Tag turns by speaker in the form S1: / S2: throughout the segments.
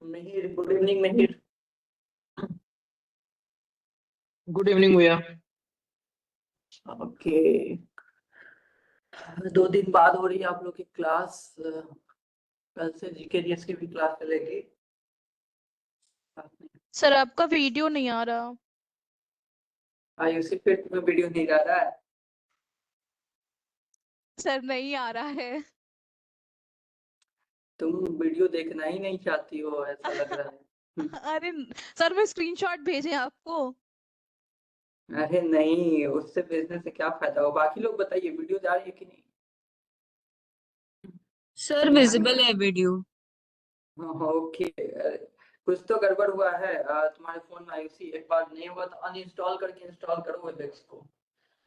S1: Mihir, good evening Mihir.
S2: Good evening भैया।
S1: Okay, 2 दिन बाद हो रही है आप लोग की क्लास। कल से जीके जीएस की भी क्लास चलेगी।
S3: सर आपका वीडियो नहीं आ रहा।
S1: आयुषी फिट में वीडियो नहीं जा रहा है।
S3: सर नहीं आ रहा है।
S1: तुम वीडियो देखना ही नहीं चाहती हो, ऐसा लग रहा है।
S3: अरे सर मैं स्क्रीनशॉट भेजे आपको।
S1: अरे नहीं, उससे भेजने से क्या फायदा हो। बाकी लोग बताइए, वीडियो जा रही है कि नहीं?
S4: सर विजिबल है वीडियो।
S1: ओके, कुछ तो गड़बड़ हुआ है तुम्हारे फोन में आयुषी। एक बार नहीं हुआ तो अनइंस्टॉल करके इंस्टॉल करो वेबएक्स को,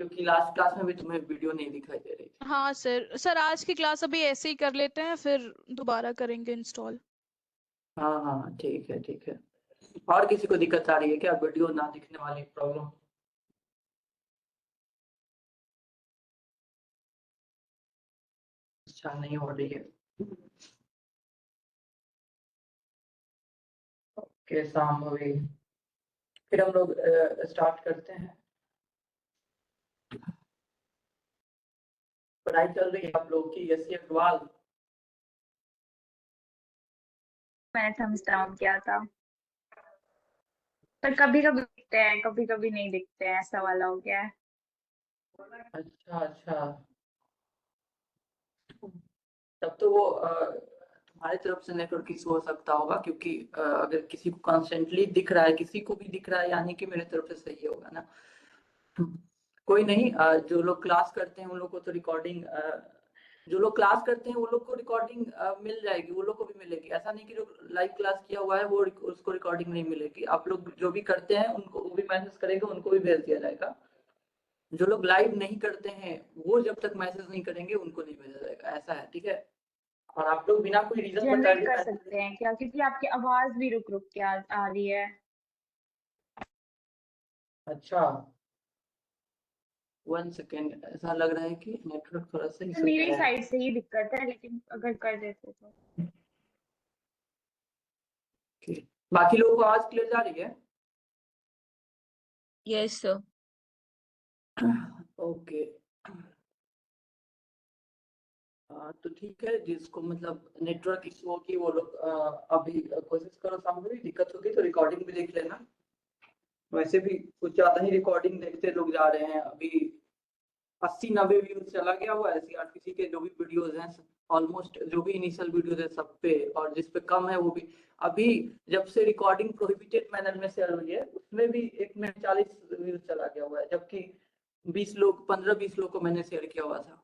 S1: क्योंकि लास्ट क्लास में भी तुम्हें वीडियो नहीं दिखाई दे रही थी।
S3: हाँ सर आज की क्लास अभी ऐसे ही कर लेते हैं, फिर दोबारा करेंगे इंस्टॉल।
S1: हाँ हाँ, ठीक है ठीक है। और किसी को दिक्कत आ रही है क्या, वीडियो ना दिखने वाली प्रॉब्लम? अच्छा, नहीं हो रही है। ओके, शाम हो गई, फिर हम लोग स्टार्ट करते हैं। पढ़ाई चल रही है आप लोग की? यस अग्रवाल।
S4: मैंने थम्स डाउन किया था, पर कभी कभी दिखते हैं कभी कभी नहीं दिखते हैं, ऐसा वाला हो गया है।
S1: अच्छा अच्छा, तब तो वो तुम्हारी तरफ से नेटवर्क इशू हो सकता होगा, क्योंकि अगर किसी को कॉन्स्टेंटली दिख रहा है, किसी को भी दिख रहा है, यानी कि मेरे तरफ से सही होगा ना। कोई नहीं, जो लोग क्लास करते हैं उन लोग को तो रिकॉर्डिंग, जो लोग क्लास करते हैं वो लोग को रिकॉर्डिंग मिल जाएगी, वो लोग को भी मिलेगी। ऐसा नहीं कि जो लाइव क्लास किया हुआ है वो उसको रिकॉर्डिंग नहीं मिलेगी। आप लोग जो भी करते हैं उनको वो भी मैसेज करेंगे, उनको भी भेज दिया जाएगा। जो लोग लाइव नहीं करते हैं वो जब तक मैसेज नहीं करेंगे उनको नहीं भेजा जाएगा, ऐसा है, ठीक है। और आप लोग बिना कोई रीजन बताए
S4: जनरेट
S1: भी
S4: कर
S1: मैसेज,
S4: सकते हैं क्या, क्योंकि आपकी आवाज भी रुक रुक के आ रही है।
S1: अच्छा 1 सेकेंड, ऐसा लग रहा है कि नेटवर्क थोड़ा सा
S4: तो
S1: इशू दे
S4: मेरी
S1: रहा है।
S4: साइड से ही दिक्कत है, लेकिन अगर कर देते तो।
S1: Okay. बाकी लोगों को आवाज क्लियर जा रही है?
S4: Yes sir.
S1: ओके, तो ठीक है। जिसको मतलब नेटवर्क इशू होगी वो लोग अभी कोशिश करो, सामने दिक्कत होगी तो रिकॉर्डिंग भी देख लेना। वैसे भी कुछ ज्यादा ही रिकॉर्डिंग देखते लोग जा रहे हैं अभी। 80-90 व्यूज चला गया हुआ है सीआरपीसी के जो भी वीडियोस हैं, ऑलमोस्ट जो भी इनिशियल वीडियोस है सब पे, और जिस पे कम है वो भी। अभी जब से रिकॉर्डिंग प्रोहिबिटेड मैनर में शेयर हुई है उसमें भी एक में 40 व्यूज चला गया हुआ है, जबकि 20 लोग, 15-20 लोग को मैंने शेयर किया हुआ था।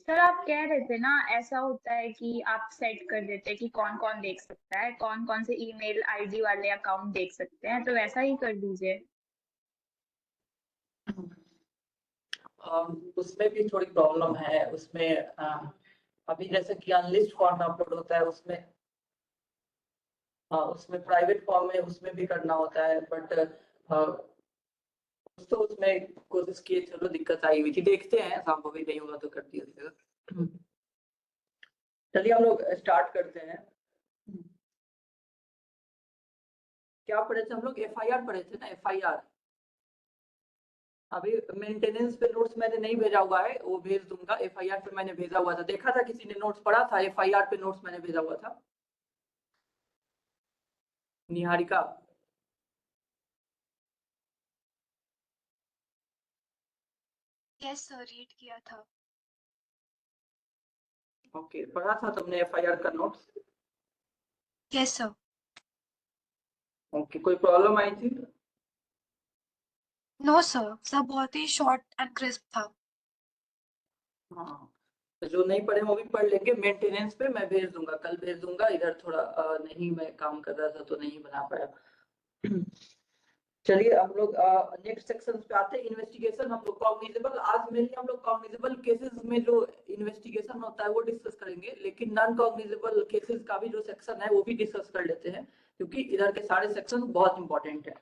S4: सर आप कह रहे थे ना, ऐसा होता है कि आप सेट कर देते हैं कि कौन कौन देख सकता है, कौन कौन से ईमेल आईडी वाले अकाउंट देख सकते हैं, तो वैसा ही कर दीजिए।
S1: उसमें भी थोड़ी प्रॉब्लम है उसमें। अभी जैसे कि अनलिस्ट फॉर्म अपलोड होता है उसमें, उसमें प्राइवेट फॉर्म है उसमें भी करना होता है, बट तो उसमें कोशिश किए, चलो दिक्कत आई हुई थी, देखते हैं शाम भी नहीं होगा तो कर दिया जाएगा। चलिए हम लोग स्टार्ट करते हैं। क्या पढ़े थे हम लोग? एफआईआर पढ़े थे ना, एफआईआर। अभी मेंटेनेंस पे नोट्स मैंने नहीं भेजा हुआ है, वो भेज दूंगा। एफआईआर पे मैंने भेजा हुआ था, देखा था किसी ने नोट्स पढ़ा था? एफआईआर पे नोट्स मैंने भेजा हुआ था। निहारिका,
S5: यस सर, रीड किया था।
S1: ओके, पढ़ा था तुमने एफआईआर का नोट्स?
S5: Yes sir.
S1: ओके, कोई प्रॉब्लम आई थी?
S5: नो सर, सब बहुत ही शॉर्ट एंड क्रिस्प था।
S1: हाँ, तो जो नहीं पढ़े वो भी पढ़ लेंगे। मेंटेनेंस पे मैं भेज दूंगा, कल भेज दूंगा। इधर थोड़ा नहीं, मैं काम कर रहा था तो नहीं बना पाया। चलिए हम लोग नेक्स्ट सेक्शन पे आते हैं, इन्वेस्टिगेशन। हम लोग कॉग्निजेबल, आज मेनली हम लोग कॉग्निजेबल केसेस में जो इन्वेस्टिगेशन होता है वो डिस्कस करेंगे, लेकिन नॉन कॉग्निजेबल केसेस का भी जो सेक्शन है वो भी डिस्कस कर लेते हैं, क्योंकि इधर के सारे सेक्शन बहुत इंपॉर्टेंट है।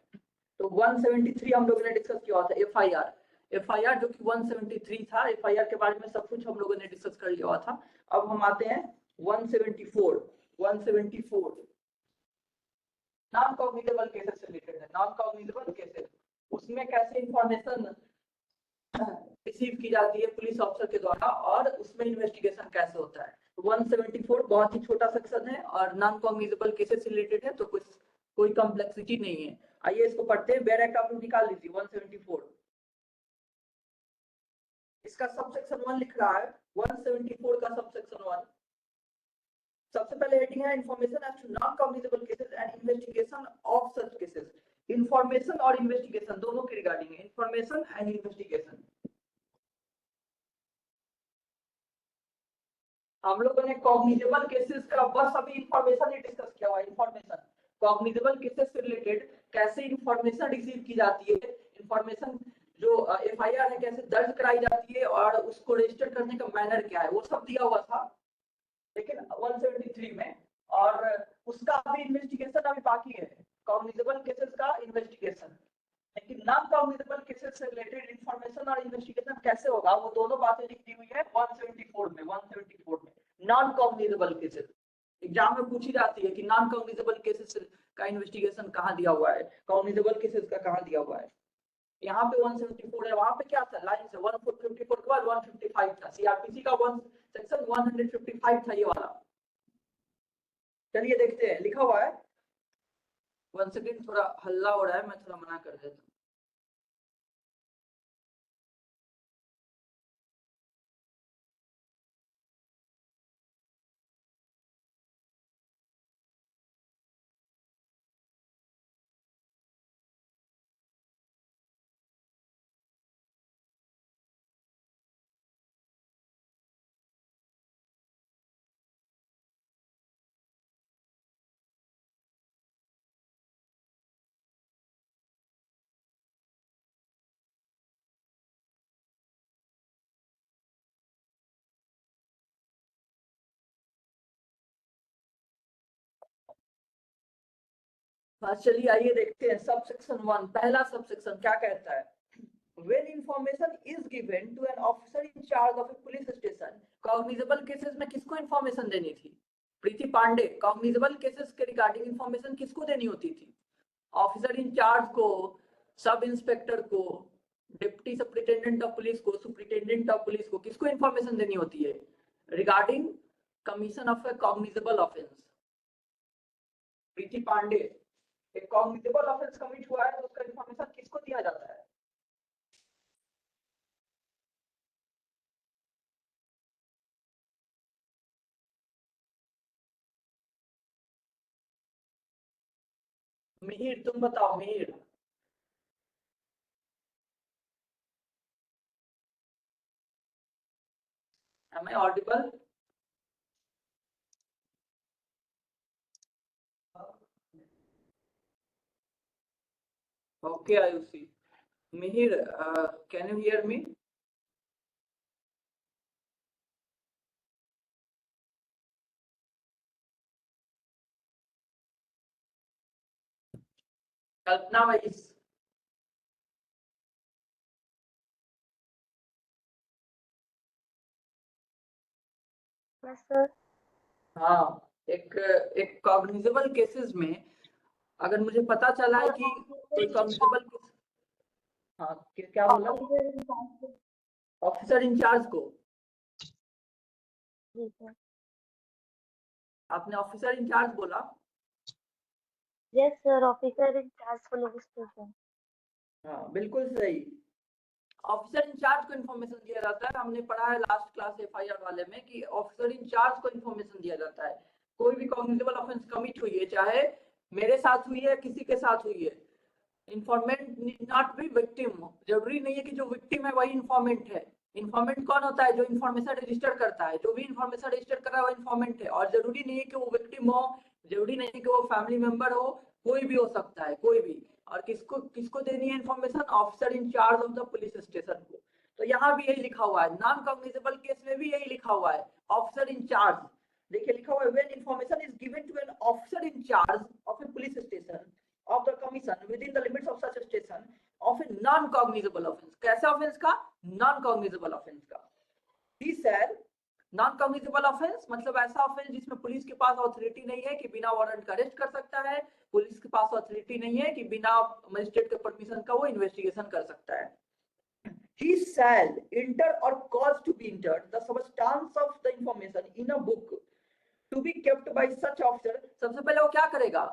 S1: तो 173 हम लोगों ने डिस्कस किया हुआ था, एफआईआर। एफआईआर जो कि 173 था, एफआईआर के बारे में सब कुछ हम लोगों ने डिस्कस कर लिया हुआ था। अब हम आते हैं 174। 174 नॉन कॉग्निजेबल केसेस से रिलेटेड है। नॉन कॉग्निजेबल केसेस, उसमें कैसे इंफॉर्मेशन रिसीव की जाती है पुलिस ऑफिसर के द्वारा और उसमें इन्वेस्टिगेशन कैसे होता है। 174 बहुत ही छोटा सेक्शन है और नॉन कॉग्निजेबल केसेस से रिलेटेड है, तो कुछ कोई कॉम्प्लेक्सिटी नहीं है। आइए इसको पढ़ते हैं। बेयर एक्ट आप लोग निकाल लीजिए 174। इसका सब सेक्शन 1 लिख रहा है, 174 का सब सेक्शन 1। सबसे पहले हेडिंग है information as to non cognizable cases and investigation of such cases. Information और इन्वेस्टिगेशन दोनों के रिगार्डिंग है, इंफॉर्मेशन एंड इन्वेस्टिगेशन। हम लोगों ने कॉग्निजेबल केसेस का बस अभी इंफॉर्मेशन ही डिस्कस किया हुआ है। इंफॉर्मेशन कॉग्निजेबल केसेस से रिलेटेड कैसे इंफॉर्मेशन रिसीव की जाती है, इंफॉर्मेशन जो एफआईआर है कैसे दर्ज कराई जाती है और उसको रजिस्टर करने का मैनर क्या है, वो सब दिया हुआ था लेकिन 173 में। और उसका अभी इन्वेस्टिगेशन अभी बाकी है, कॉग्निजेबल केसेस का इन्वेस्टिगेशन। लेकिन नॉन कॉग्निजेबल केसेस से रिलेटेड इंफॉर्मेशन और इन्वेस्टिगेशन कैसे होगा, वो दोनों बातें लिख दी हुई है 174 में। 174 में नॉन कॉग्निजेबल केसेस एग्जाम में पूछी जाती है कि नॉन कॉग्निजेबल केसेस का इन्वेस्टिगेशन कहाँ दिया हुआ है, कॉग्निजेबल केसेस का कहाँ दिया हुआ है। यहाँ पे 174 है, वहां पे क्या था लाइन से 154 के बाद 155 था। सीआरपीसी का सेक्शन 155 था ये वाला। चलिए देखते हैं, लिखा हुआ है। 1 सेकंड, थोड़ा हल्ला हो रहा है, मैं थोड़ा मना कर देता हूँ। हाँ चलिए आइए देखते हैं सब सेक्शन 1। पहला सब सेक्शन क्या कहता है। When information is given to an officer in charge of a police station, cognizable cases में किसको इंफॉर्मेशन देनी थी? प्रीति पांडे। कॉग्निजेबल केसेस के रिगार्डिंग इंफॉर्मेशन किसको देनी होती थी? ऑफिसर इन चार्ज को, सब इंस्पेक्टर को, डिप्टी सुपरिटेंडेंट ऑफ पुलिस को, सुपरिटेंडेंट ऑफ पुलिस को, किसको इंफॉर्मेशन देनी होती है regarding commission of a cognizable offence? Preeti Pandey. एक कॉग्निजेबल ऑफेंस कमिट हुआ है तो उसका इंफॉर्मेशन किसको दिया जाता है? मिहिर, तुम बताओ Mihir. Am I audible? Okay, Ayushi. Mihir, can you hear me? Kalpana Vais.
S5: Yes, sir.
S1: हाँ, एक कॉग्निजेबल केसेस में अगर मुझे पता चला है कि कोई कॉग्निजेबल केस, हाँ क्या बोला? ऑफिसर इंचार्ज को।
S5: जी सर।
S1: आपने ऑफिसर इंचार्ज बोला?
S5: Yes sir, officer in charge police station.
S1: हाँ बिल्कुल सही। ऑफिसर इंचार्ज को इन्फॉर्मेशन दिया जाता है। हमने पढ़ा है लास्ट क्लास एफआईआर वाले में कि ऑफिसर इंचार्ज को इन्फॉर्मेशन दिया जाता है। कोई भी कॉग्निजेबल ऑफेंस कमिट हुई है, चाहे मेरे साथ हुई है किसी के साथ हुई है, informant need not be victim. जरूरी नहीं है कि जो विक्टिम है वही इन्फॉर्मेंट है। इन्फॉर्मेंट कौन होता है? जो इन्फॉर्मेशन रजिस्टर करता है। जो भी इन्फॉर्मेशन रजिस्टर कर रहा है वो इन्फॉर्मेंट है। और जरूरी नहीं है कि वो विक्टिम हो, जरूरी नहीं है कि वो फैमिली मेंबर हो, कोई भी हो सकता है, कोई भी। और किसको किसको देनी है information? Officer in charge of the police station को। तो यहाँ भी यही लिखा हुआ है, नॉन कॉग्निजेबल केस में भी यही लिखा हुआ है, ऑफिसर इन चार्ज। देखिए लिखा हुआ है, when information is given to an officer in charge of a police station of the commission within the limits of such a station of a non-cognizable offense. कैसा offense का? Non-cognizable offense का। He shall non communicable offence मतलब ऐसा offence जिसमें police के पास authority नहीं है कि बिना वारंट का अरेस्ट कर सकता है, पुलिस के पास अथॉरिटी नहीं है कि बिना मजिस्ट्रेट के परमिशन का वो इन्वेस्टिगेशन कर सकता है। He shall enter or cause to be entered the substance of the information in a book to be kept by such officer। सबसे पहले वो क्या करेगा,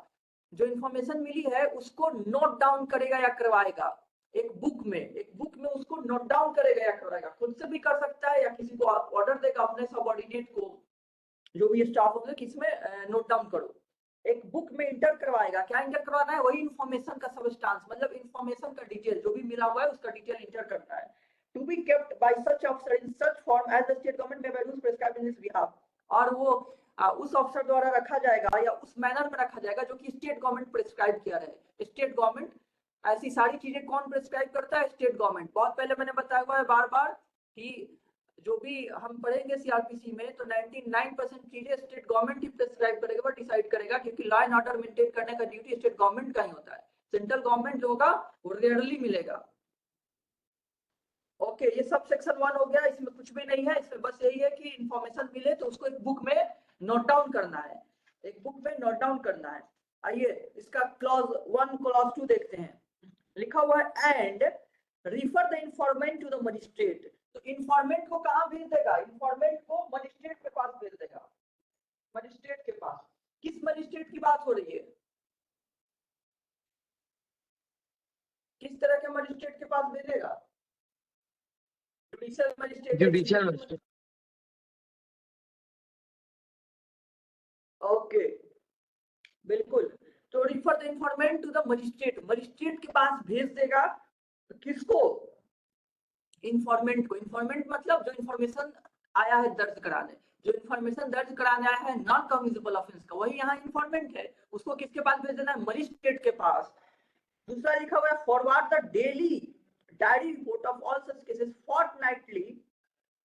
S1: जो इंफॉर्मेशन मिली है उसको नोट डाउन करेगा या करवाएगा एक बुक में उसको नोट डाउन करेगा या करवाएगा। खुद से भी कर सकता है या किसी को ऑर्डर देगा अपने सबऑर्डिनेट को, जो भी स्टाफ होगा किसमें नोट डाउन करो। एक बुक में इंटर करवाएगा, क्या इंटर करवाना है, वही इंफॉर्मेशन का सबस्टांस मतलब इंफॉर्मेशन का डिटेल जो भी मिला हुआ है उसका डिटेल इंटर करना है। To be kept by such officer in such form as the state government may by rules prescribe in this behalf. और वो उस ऑफिसर द्वारा रखा जाएगा या उस मैनर में रखा जाएगा जो कि स्टेट गवर्नमेंट प्रिस्क्राइब किया रहे। स्टेट गवर्नमेंट ऐसी सारी चीजें कौन प्रिस्क्राइब करता है, स्टेट गवर्नमेंट। बहुत पहले मैंने बताया हुआ है बार बार कि जो भी हम पढ़ेंगे सीआरपीसी में तो 99% चीजें स्टेट गवर्नमेंट ही प्रिस्क्राइब करेगा और डिसाइड करेगा, क्योंकि लॉ एंड ऑर्डर मेंटेन करने का ड्यूटी स्टेट गवर्नमेंट का ही होता है। सेंट्रल गवर्नमेंट जो होगा वो रेयरली मिलेगा। ओके, ये सब सेक्शन 1 हो गया, इसमें कुछ भी नहीं है, इसमें बस यही है कि इंफॉर्मेशन मिले तो उसको एक बुक में नोट डाउन करना है, एक बुक में नोट डाउन करना है। आइए इसका क्लॉज 1 क्लॉज 2 देखते हैं। लिखा हुआ है and refer the informant to the magistrate. तो इंफॉर्मेंट को कहां भेज देगा, इंफॉर्मेंट को मजिस्ट्रेट के पास भेज देगा। मजिस्ट्रेट के पास, किस मजिस्ट्रेट की बात हो रही है, किस तरह के मजिस्ट्रेट के पास भेजेगा, judicial magistrate,
S2: judicial magistrate.
S1: Okay बिल्कुल। तो refer the informant to the magistrate, magistrate के पास भेज देगा किसको, इंफॉर्मेंट को। इंफॉर्मेंट मतलब जो इंफॉर्मेशन आया है दर्ज कराने, जो इंफॉर्मेशन दर्ज कराने आया है नॉन कम्युनिकेबल ऑफेंस का, वही यहाँ इंफॉर्मेंट है, उसको किसके पास भेज देना है, मजिस्ट्रेट के पास। दूसरा लिखा हुआ है forward the daily diary report of all such cases fortnightly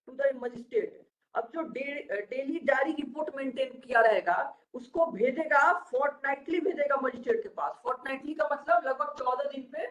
S1: to the magistrate. अब जो डेली डायरी रिपोर्ट मेंटेन किया रहेगा उसको भेजेगा, फोर्टनाइटली भेजेगा मजिस्ट्रेट के पास। फोर्टनाइटली का मतलब लगभग 14 दिन पे,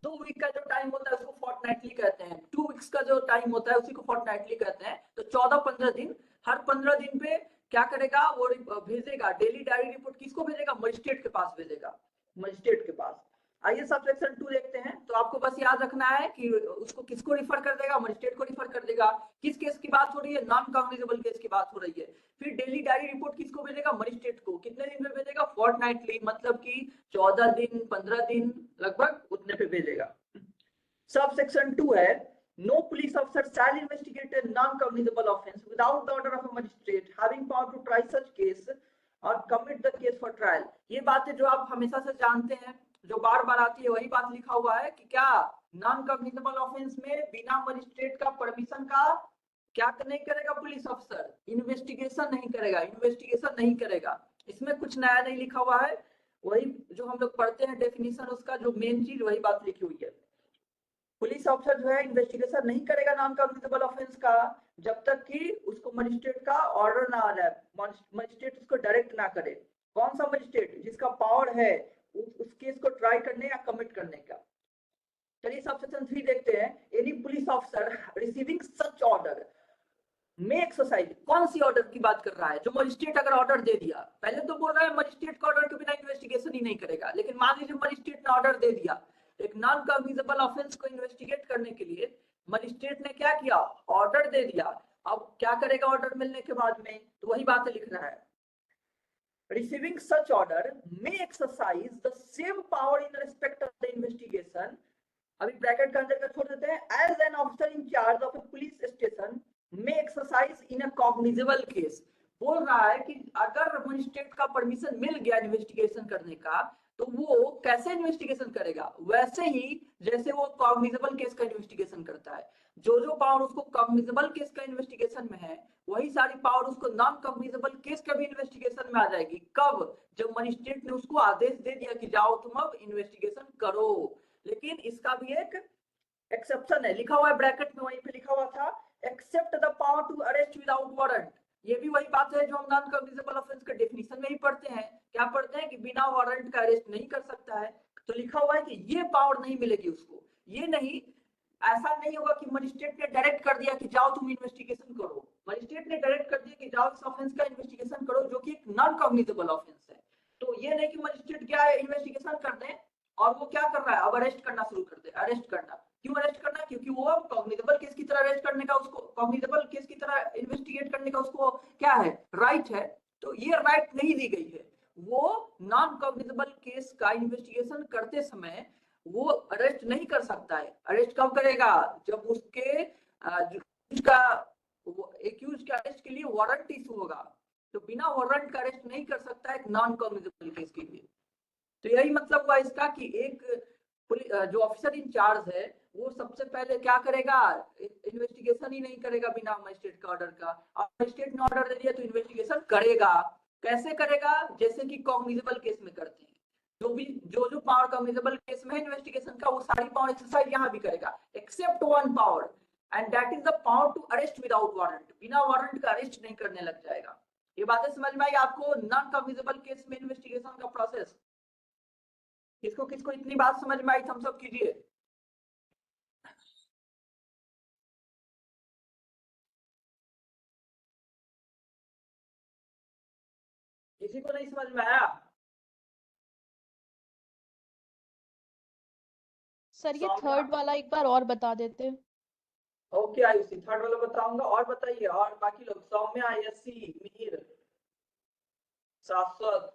S1: 2 वीक का जो टाइम होता है उसको फोर्टनाइटली कहते हैं, 2 वीक्स का जो टाइम होता है उसी को फोर्टनाइटली कहते हैं। तो 14-15 दिन, हर 15 दिन पे क्या करेगा, वो भेजेगा डेली डायरी रिपोर्ट, किसको भेजेगा, मजिस्ट्रेट के पास भेजेगा, मजिस्ट्रेट के पास। आइए सब सेक्शन 2 देखते हैं। तो आपको बस याद रखना है कि उसको किसको रिफर कर देगा, मजिस्ट्रेट को रिफर कर देगा। किस केस की बात हो रही है, नॉन कम्युनिकेबल केस की बात हो रही है। फिर डेली डायरी रिपोर्ट किसको भेजेगा, मजिस्ट्रेट को। कितने दिन में भेजेगा, फोर्टनाइटली, मतलब कि 14 दिन 15 दिन लगभग उतने पे भेजेगा। सब सेक्शन 2 है no police officer shall investigate a non communicable offence without the order of a magistrate having power to try such case और commit the case for trial. ये बातें जो आप हमेशा से जानते हैं, जो बार बार आती है, वही बात लिखा हुआ है कि क्या नॉन कम्युनिकेबल ऑफेंस में बिना मजिस्ट्रेट का परमिशन का क्या नहीं करेगा पुलिस ऑफिसर, इन्वेस्टिगेशन नहीं करेगा, इन्वेस्टिगेशन नहीं करेगा। इसमें कुछ नया नहीं लिखा हुआ है, वही जो हम लोग पढ़ते हैं डेफिनेशन, उसका जो मेन चीज वही बात लिखी हुई है। पुलिस ऑफिसर जो है इन्वेस्टिगेशन नहीं करेगा नॉन कम्युनिकेबल ऑफेंस का जब तक कि उसको मजिस्ट्रेट का ऑर्डर ना आ जाए, मजिस्ट्रेट उसको डायरेक्ट ना करे। कौन सा मजिस्ट्रेट, जिसका पावर है उस केस को ट्राई करने या कमिट करने का। चलिए सब सेक्शन 3 देखते हैं। Any police officer receiving such order में एक्सरसाइज, कौन सी ऑर्डर की बात कर रहा है, जो मजिस्ट्रेट अगर ऑर्डर दे दिया, पहले तो बोल रहा है मजिस्ट्रेट का ऑर्डर के बिना इन्वेस्टिगेशन ही नहीं करेगा, लेकिन मान लीजिए मजिस्ट्रेट ने ऑर्डर दे दिया एक नॉन कम्युनिकेबल ऑफेंस को इन्वेस्टिगेट करने के लिए, मजिस्ट्रेट ने क्या किया, ऑर्डर दे दिया। अब क्या करेगा ऑर्डर मिलने के बाद में, तो वही बातें लिख रहा है। Receiving such order may exercise the same power in respect of the investigation, अभी ब्रैकेट के अंदर का छोड़ देते हैं, as an officer in charge of a police station may exercise in a cognizable case। बोल रहा है कि अगर मजिस्ट्रेट का परमिशन मिल गया इन्वेस्टिगेशन करने का तो वो कैसे इन्वेस्टिगेशन करेगा, वैसे ही जैसे वो कॉग्निजेबल केस का इन्वेस्टिगेशन करता है। जो पावर उसको कॉग्निजेबल केस का इन्वेस्टिगेशन में है वही सारी पावर उसको नॉन कॉग्निजेबल केस का भी इन्वेस्टिगेशन में आ जाएगी। कब, जब मजिस्ट्रेट ने उसको आदेश दे दिया कि जाओ तुम अब इन्वेस्टिगेशन करो। लेकिन इसका भी एक एक्सेप्शन है, लिखा हुआ है ब्रैकेट में, वहीं पे लिखा हुआ था except the power to arrest without warrant. ये भी वही बात है जो हम नॉन कम्युनिकेबल ऑफेंस के डेफिनेशन में ही पढ़ते हैं। क्या पढ़ते हैं कि बिना वारंट का अरेस्ट नहीं कर सकता है। तो लिखा हुआ है कि ये पावर नहीं मिलेगी उसको, ये नहीं, ऐसा नहीं होगा कि मजिस्ट्रेट ने डायरेक्ट कर दिया कि जाओ तुम इन्वेस्टिगेशन करो, मजिस्ट्रेट ने डायरेक्ट कर दिया कि जाओ इस ऑफेंस का इन्वेस्टिगेशन करो, जो कि एक नॉन कॉग्निजेबल ऑफेंस है। तो ये नहीं कि मजिस्ट्रेट क्या है इन्वेस्टिगेशन कर दे और वो क्या कर रहा है, अब अरेस्ट करना शुरू कर दे। अरेस्ट करना क्यों, अरेस्ट करना क्योंकि वो अब कॉग्निजेबल केस की तरह अरेस्ट करने का, उसको कॉग्निजेबल केस की तरह इन्वेस्टिगेट करने का उसको क्या है, राइट है। तो ये राइट नहीं दी गई है। वो नॉन कॉग्निजेबल केस का इन्वेस्टिगेशन करते समय वो अरेस्ट नहीं कर सकता है। अरेस्ट कब करेगा, जब उसके एक्यूज का अरेस्ट के लिए वारंट इशू होगा। तो बिना वारंट का अरेस्ट नहीं कर सकता एक नॉन कॉग्निजेबल केस के लिए। तो यही मतलब हुआ इसका कि एक जो ऑफिसर इंचार्ज है वो सबसे पहले क्या करेगा, इन्वेस्टिगेशन ही नहीं करेगा बिना मजिस्ट्रेट का ऑर्डर का। और मजिस्ट्रेट ने ऑर्डर दे दिया तो इन्वेस्टिगेशन करेगा। कैसे करेगा, जैसे कि कॉग्निजेबल केस में करते हैं। जो पावर कॉग्निजेबल केस में इन्वेस्टिगेशन का, वो सारी पावर एक्सरसाइज यहाँ भी करेगा, except one power, and that is the power to arrest without warrant. बिना वारंट का अरेस्ट नहीं करने लग जाएगा। ये बातें समझ में आई आपको, नॉन कॉग्निजेबल केस में इन्वेस्टिगेशन का प्रोसेस। किसको किसको इतनी बात समझ में आई, थम्स अप कीजिए। किसी को नहीं समझ में आया?
S3: सर ये
S1: सौम्या।
S3: थर्ड वाला एक बार और बता देते।
S1: ओके आयुषी, थर्ड वाला बताऊंगा। और बताइए, और बाकी लोग, सौम्या, यसी, मिहिर, शाश्वत।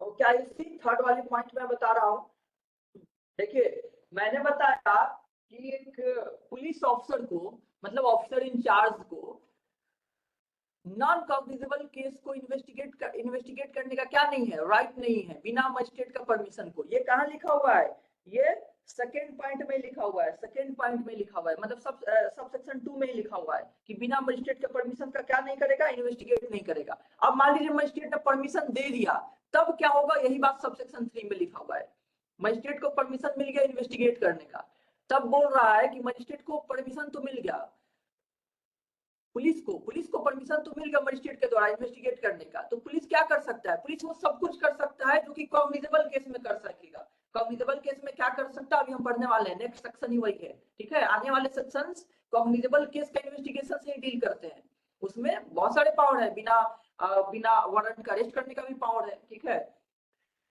S1: ओके आयुषी, थर्ड वाली पॉइंट मैं बता रहा हूँ। देखिए, मैंने बताया कि एक पुलिस ऑफिसर को, मतलब ऑफिसर इंचार्ज को, नॉन कॉग्निजेबल केस को इन्वेस्टिगेट करने का क्या नहीं है, राइट नहीं है बिना मजिस्ट्रेट का परमिशन को। ये कहाँ लिखा हुआ है, ये सेकेंड पॉइंट में लिखा हुआ है। सेकेंड पॉइंट में लिखा हुआ है, मतलब सब सेक्शन 2 में ही लिखा हुआ है कि बिना मजिस्ट्रेट के परमिशन का क्या नहीं करेगा, इन्वेस्टिगेट नहीं करेगा। अब मान लीजिए मजिस्ट्रेट ने परमिशन दे दिया, तब क्या होगा, यही बात सब सेक्शन 3 में लिखा हुआ है। मजिस्ट्रेट को परमिशन मिल गया इन्वेस्टिगेट करने का, तब बोल रहा है कि मजिस्ट्रेट को परमिशन तो मिल गया, पुलिस को परमिशन तो मिल गया मजिस्ट्रेट के द्वारा इन्वेस्टिगेट करने का। तो पुलिस क्या कर सकता है, पुलिस वो सब कुछ कर सकता है जो कि कॉग्निजेबल केस में कर सकेगा। कॉग्निजेबल केस में क्या कर सकता है, अभी हम पढ़ने वाले हैं, नेक्स्ट सेक्शन ही वही है। ठीक है, आने वाले सेक्शंस कॉग्निजेबल केस का इन्वेस्टिगेशन से डील करते हैं। उसमें बहुत सारे पावर है, बिना वारंट का अरेस्ट करने का भी पावर है। ठीक है,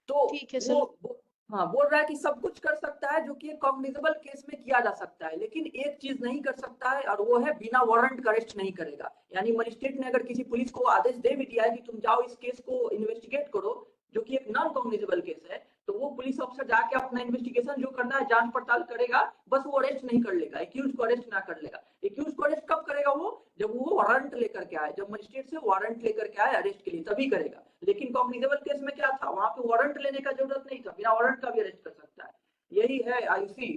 S1: तो
S3: ठीक है सर।
S1: हाँ, बोल रहा है कि सब कुछ कर सकता है जो कि कॉग्निजेबल केस में किया जा सकता है, लेकिन एक चीज नहीं कर सकता है, और वो है बिना वारंट का अरेस्ट नहीं करेगा। यानी मजिस्ट्रेट ने अगर किसी पुलिस को आदेश दे भी दिया है कि तुम जाओ इस केस को इन्वेस्टिगेट करो, जो कि एक नॉन कॉग्निजेबल केस है, तो वो पुलिस ऑफिसर जाके अपना इन्वेस्टिगेशन जो करना है, जांच पड़ताल करेगा, बस वो अरेस्ट नहीं कर लेगा, एक्यूज को अरेस्ट ना कर लेगा। एक्यूज को अरेस्ट कब करेगा, वो जब वो वारंट लेकर के आए, जब मजिस्ट्रेट से वारंट लेकर के आए अरेस्ट के लिए, तभी करेगा। लेकिन कॉग्निजेबल केस में क्या था, वहां पे वारंट लेने का जरूरत नहीं था, बिना वारंट का भी अरेस्ट कर सकता है। यही है आयुषी।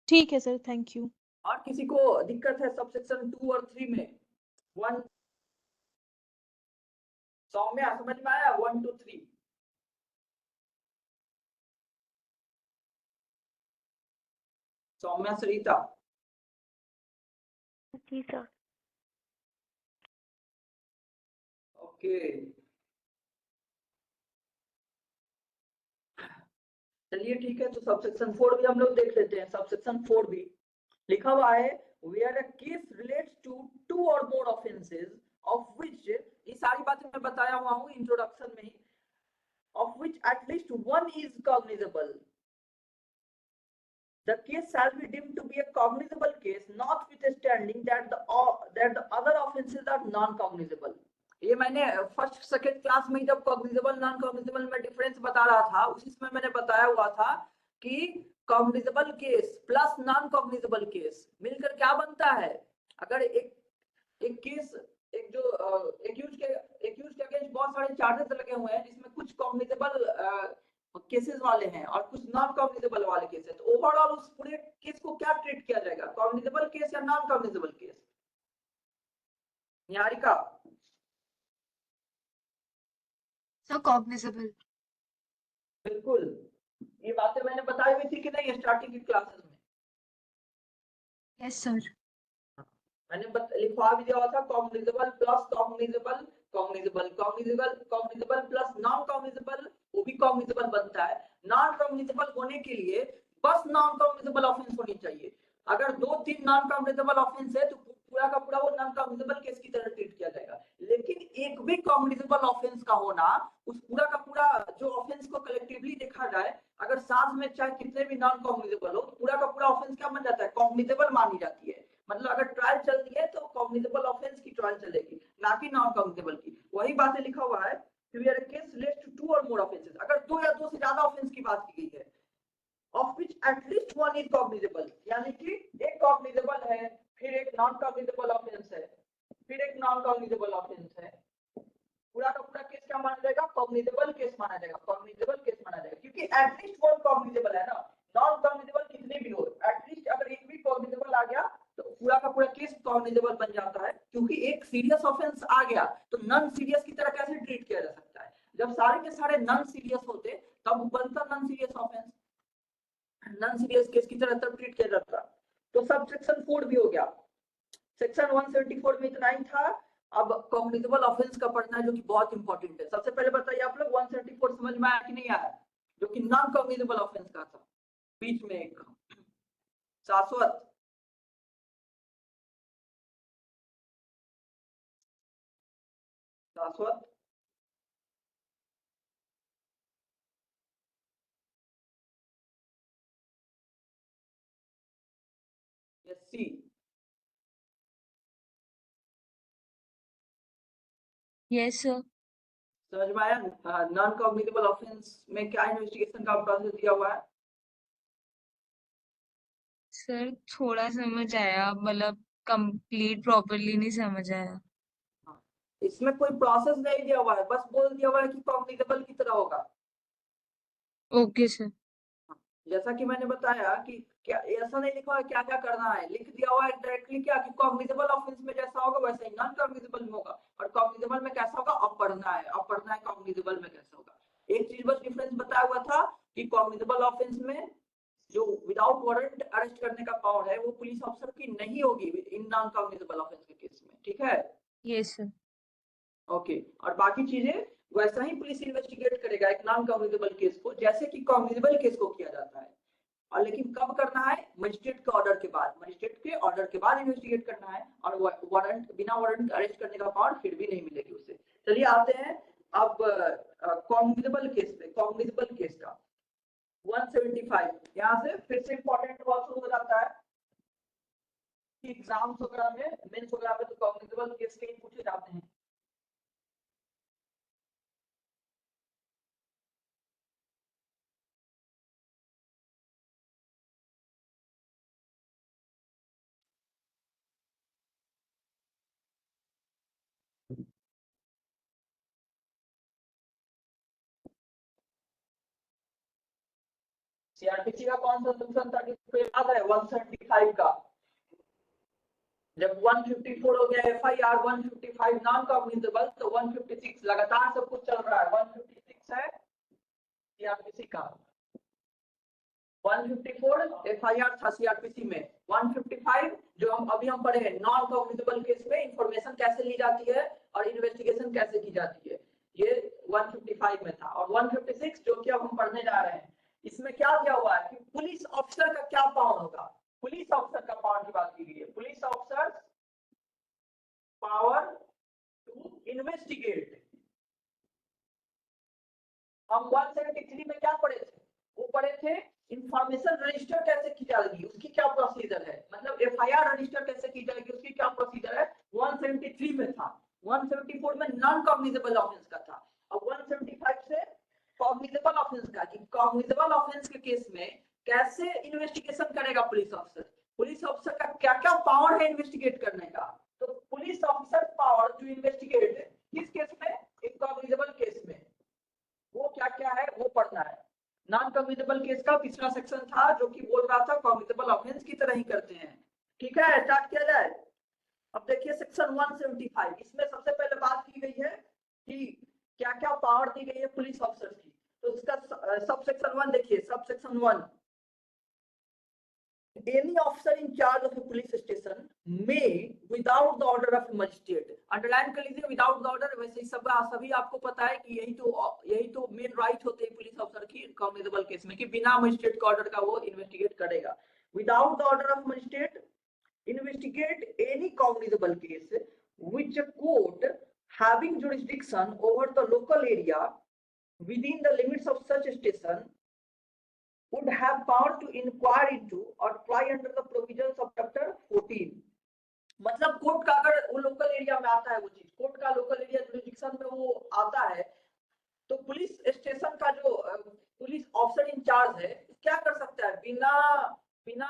S3: ठीक है सर, थैंक यू।
S1: और किसी को दिक्कत है सबसेक्शन 2 और 3 में? 1 सौम्या, समझ में आया? 1 2 3 सौम्या, सरिता।
S5: जी सर।
S1: ओके, चलिए ठीक है। तो सबसेक्शन 4 भी हम लोग देख लेते हैं। सबसेक्शन 4 भी लिखा हुआ है, where a case relates to 2 or more offenses of which, ये सारी बातें मैं बताया हुआ हूँ इंट्रोडक्शन में ही, of which at least one is cognizable, the case shall be deemed to be a cognizable case, notwithstanding that the other offenses are non-cognizable. ये मैंने फर्स्ट सेकंड क्लास में जब कॉग्निजेबल नॉन कॉग्निजेबल में difference बता रहा था, उसी समय मैंने बताया हुआ था कि cognizable case plus non cognizable case मिलकर क्या बनता है। अगर एक केस, एक जो एक्यूज के अगेंस्ट बहुत सारे चार्जेस लगे हुए हैं, जिसमें कुछ कॉग्निजेबल केसेस वाले हैं और कुछ नॉन कॉग्निजेबल वाले केस है, तो ओवरऑल उस पूरे केस को क्या ट्रीट किया जाएगा, कॉग्निजेबल केस या non cognizable case? Niharika?
S6: Sir cognizable.
S1: बिल्कुल, ये बातें मैंने बताई हुई थी कि नहीं स्टार्टिंग की क्लासेस में?
S6: Yes sir.
S1: मैंने लिखवा भी दिया था, cognizable plus cognizable, cognizable cognizable cognizable plus non cognizable, वो भी कॉग्निजेबल बनता है। नॉन कॉग्निजेबल होने के लिए बस नॉन कॉग्निजेबल ऑफेंस होनी चाहिए। अगर 2-3 नॉन कॉग्निजेबल ऑफेंस है तो पूरा का पूरा वो नॉन कॉग्निजेबल केस की तरह ट्रीट किया जाएगा। लेकिन एक भी कॉग्निजेबल ऑफेंस का होना, उस पूरा का पूरा जो ऑफेंस को कलेक्टिवली देखा जाए, अगर साथ में चाहे कितने भी नॉन कॉग्निजेबल हो, तो पूरा का पूरा ऑफेंस क्या बन जाता है, कॉग्निजेबल मानी जाती है। मतलब अगर ट्रायल चल रही है तो कॉग्निजेबल ऑफेंस की ट्रायल चलेगी, ना कि नॉन कॉग्निजेबल की। वही बातें लिखा हुआ है, सिवियर केस रिलेट्स टू 2 और मोर ऑफेंसेस। अगर 2 या 2 से ज्यादा ऑफेंस की बात की गई है, of which at least one is cognizable, यानी कि एक कॉग्निजेबल है, फिर एक नॉन कॉग्निजेबल ऑफेंस है, फिर एक नॉन कॉग्निजेबल ऑफेंस है, पूरा का पूरा केस क्या माना जाएगा, कॉग्निजेबल केस माना जाएगा, कॉग्निजेबल केस माना जाएगा। क्योंकि एटलीस्ट वन कॉग्निजेबल है ना, नॉन कॉग्निजेबल कितने भी हो, एटलीस्ट अगर एक भी कॉग्निजेबल आ गया तो पूरा का पूरा केस कॉग्निजेबल बन जाता है। क्योंकि एक सीरियस ऑफेंस आ गया तो नॉन सीरियस की तरह कैसे ट्रीट किया जा सकता है, जब सारे के सारे नॉन सीरियस होते तब बनता non serious offence, non serious case की तरह तब ट्रीट किया जाता। तो सब सेक्शन 4 भी हो गया। सेक्शन 174 में इतना ही था। अब कॉग्निजेबल ऑफेंस का पढ़ना है, जो कि बहुत इंपॉर्टेंट है। सबसे पहले बताइए आप लोग 174 समझ में आया कि नहीं आया, जो कि नॉन कॉग्निजेबल ऑफेंस का था। बीच में एक शाश्वत, शाश्वत सी,
S6: Yes, sir.
S1: समझ में आया। नॉन कॉग्निजेबल ऑफेंस में क्या इन्वेस्टिगेशन का प्रोसेस दिया हुआ है,
S6: सर थोड़ा समझ आया, मतलब कंप्लीट प्रॉपरली नहीं समझ आया।
S1: इसमें कोई प्रोसेस नहीं दिया हुआ है, बस बोल दिया हुआ है कि कॉग्निजेबल की तरह होगा।
S6: Okay sir.
S1: जैसा कि मैंने बताया कि क्या ऐसा नहीं लिखा हुआ है क्या क्या करना है, लिख दिया हुआ है डायरेक्टली क्या कि कॉग्निजेबल ऑफेंस में जैसा होगा वैसा ही नॉन कॉग्निजेबल में होगा। और कॉग्निजेबल में कैसा होगा, अब पढ़ना है, अब पढ़ना है कॉग्निजेबल में कैसा होगा। एक चीज बस डिफरेंस बताया हुआ था कि कॉग्निजेबल ऑफेंस में जो विदाउट वारंट अरेस्ट करने का पावर है वो पुलिस ऑफिसर की नहीं होगी इन नॉन कॉग्निजेबल ऑफेंस के केस में, ठीक है।
S6: Yes sir.
S1: ओके, और बाकी चीजें वैसा ही पुलिस इन्वेस्टिगेट करेगा एक नॉन कॉग्निजेबल केस को, जैसे कि कॉग्निजेबल केस को किया जाता है। और लेकिन कब करना है, मजिस्ट्रेट के ऑर्डर के बाद, मजिस्ट्रेट के ऑर्डर के बाद इन्वेस्टिगेट करना है। और वारंट, बिना वारंट अरेस्ट करने का पावर फिर भी नहीं मिलेगी उसे। चलिए आते हैं अब कॉग्निजेबल केस पे, कॉग्निजेबल केस का 175। यहाँ से फिर से इंपॉर्टेंट शुरू हो जाता है कि एग्जाम्स वगैरह में, मेंस वगैरह में तो कॉग्निजेबल केस के ही पूछे जाते हैं। सीआरपीसी का कौन सा सेक्शन था किसको याद है, 175 का। जब 154 हो गया एफआईआर, 155 नॉन कॉग्निजेबल, तो 156 लगातार सब कुछ चल रहा है। 156 है सीआरपीसी का, 154 एफआईआर था सीआरपीसी में, 155 जो हम पढ़े हैं नॉन कॉग्निजेबल केस में इंफॉर्मेशन कैसे ली जाती है और इन्वेस्टिगेशन कैसे की जाती है, ये 155 में था। और 156 जो कि अब हम पढ़ने जा रहे हैं, इसमें क्या दिया हुआ है कि पुलिस ऑफिसर का क्या पावर होगा। पुलिस ऑफिसर का पावर की बात की गई है, police officer power to investigate. हम 173 में क्या पढ़े थे, वो पढ़े थे इंफॉर्मेशन रजिस्टर कैसे की जाएगी, उसकी क्या प्रोसीजर है, मतलब एफआईआर रजिस्टर कैसे की जाएगी उसकी क्या प्रोसीजर है, 173 में था। 174 में नॉन कॉग्निजेबल ऑफेंस का था। अब 175 से कॉग्निजेबल ऑफेंस का, कि कॉग्निजेबल ऑफेंस के केस में कैसे इन्वेस्टिगेशन करेगा पुलिस ऑफिसर, पुलिस ऑफिसर का क्या क्या पावर है इन्वेस्टिगेट करने का। तो police officer power to investigate किस केस में, इनकॉग्निजेबल केस में, वो क्या क्या है वो पढ़ना है। नॉन कॉग्निजेबल केस का तीसरा सेक्शन था जो कि बोल रहा था कॉग्निजेबल ऑफेंस की तरह ही करते हैं, ठीक है। स्टार्ट किया जाए। अब देखिए सेक्शन 175, इसमें सबसे पहले बात की गई है कि क्या क्या पावर दी गई है पुलिस ऑफिसर की। तो इसका सब सेक्शन 1 देखिए, सब section 1 any officer in charge of a police station may without the order of a magistrate, underline कर लीजिए विदाउट द ऑर्डर। वैसे ही सब सभी आपको पता है कि यही तो मेन राइट होते हैं पुलिस अफसर की कॉग्निजेबल केस में कि बिना मजिस्ट्रेट के ऑर्डर का वो इन्वेस्टिगेट करेगा। Without the order of magistrate investigate any cognizable case which a court having jurisdiction over the local area within the limits of such station would have power to inquire into or try under the provisions of chapter 14। मतलब court का अगर वो local area में आता है वो चीज, court का लोकल एरिया जुरिडिक्शन में वो आता है, तो पुलिस स्टेशन का जो पुलिस ऑफिसर इंचार्ज है क्या कर सकता है, बिना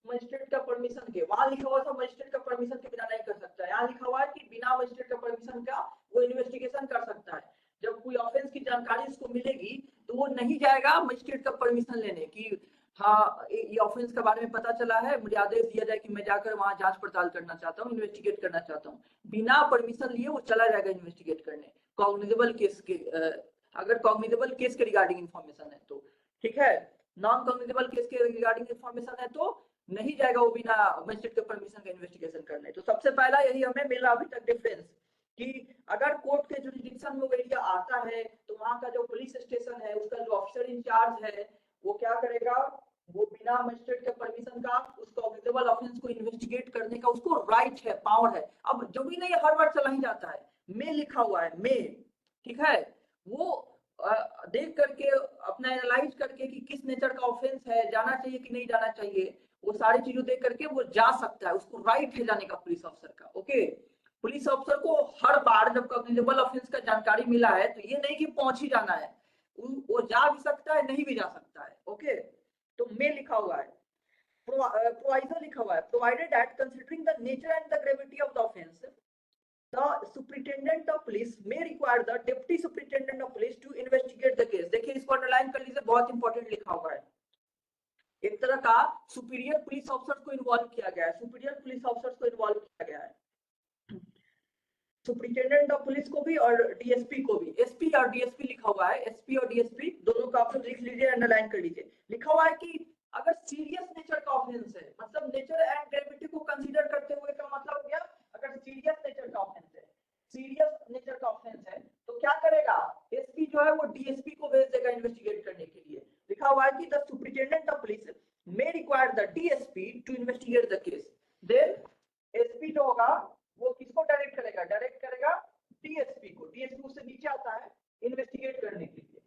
S1: मजिस्ट्रेट का परमिशन के, वहां लिखा हुआ था मजिस्ट्रेट का परमिशन के बिना नहीं कर सकता है, यहाँ लिखा हुआ है कि बिना मजिस्ट्रेट का परमिशन का वो इन्वेस्टिगेशन कर सकता है। जब कोई ऑफेंस की जानकारी उसको मिलेगी तो वो नहीं जाएगा मजिस्ट्रेट का परमिशन लेने की, हाँ ये ऑफेंस के बारे में पता चला है, मुझे आदेश दिया जाए कि मैं जाकर वहां जांच पड़ताल करना चाहता हूँ, इन्वेस्टिगेट करना चाहता हूँ। बिना परमिशन लिए वो चला जाएगा इन्वेस्टिगेट करने कॉग्निजेबल केस के, अगर कॉग्निजेबल केस के रिगार्डिंग इंफॉर्मेशन है तो, ठीक है। नॉन कॉग्निजेबल केस के रिगार्डिंग इंफॉर्मेशन है तो नहीं जाएगा वो बिना मजिस्ट्रेट के परमिशन का इन्वेस्टिगेशन करने। तो सबसे पहला यही हमें मिला अभी तक डिफरेंस कि अगर कोर्ट के जुरिडिक्शन में एरिया आता है तो वहां का जो पुलिस स्टेशन है उसका जो ऑफिसर इंचार्ज है वो क्या करेगा, वो बिना मजिस्ट्रेट के परमिशन का उस कॉग्निजेबल ऑफेंस को इन्वेस्टिगेट करने का उसको राइट है, पावर है। अब जो भी नहीं हर बार चला ही जाता है, में लिखा हुआ है में, ठीक है, वो देख करके अपना एनालाइज करके कि किस नेचर का ऑफेंस है, जाना चाहिए कि नहीं जाना चाहिए, वो सारी चीजों देख करके वो जा सकता है, उसको राइट है जाने का पुलिस ऑफिसर का। ओके, पुलिस ऑफिसर को हर बार जब कॉग्निजेबल ऑफेंस का जानकारी मिला है तो ये नहीं कि पहुंच ही जाना है, वो जा भी सकता है नहीं भी जा सकता है। ओके, तो में लिखा हुआ है, प्रोवाइजो लिखा हुआ है, provided that considering the nature and the gravity of the offence the superintendent of police may require the deputy superintendent of police to investigate the case। देखिए इसको अंडरलाइन कर लीजिए, बहुत इंपॉर्टेंट लिखा हुआ है। एक तरह का सुपीरियर पुलिस ऑफिसर को इन्वॉल्व किया गया है, सुपीरियर पुलिस ऑफिसर को इन्वॉल्व किया गया है, सुपरिटेंडेंट ऑफ पुलिस को भी और डीएसपी को भी। एसपी और डीएसपी लिखा हुआ है, एसपी और डीएसपी दोनों का ऑप्शन लिख लीजिए, अंडरलाइन कर लीजिए। लिखा हुआ है कि अगर सीरियस नेचर का ऑफेंस है, मतलब नेचर एंड ग्रेविटी को कंसीडर करते हुए का मतलब हो गया, अगर सीरियस नेचर का ऑफेंस है, सीरियस नेचर का ऑफेंस है तो क्या करेगा, एसपी जो है वो डीएसपी को भेज देगा इन्वेस्टिगेट करने के लिए। लिखा हुआ है कि the superintendent of police may require the DSP to investigate the case। then SP जो होगा वो किसको डायरेक्ट करेगा, डायरेक्ट करेगा डीएसपी को, डीएसपी उससे नीचे आता है इन्वेस्टिगेट करने के लिए।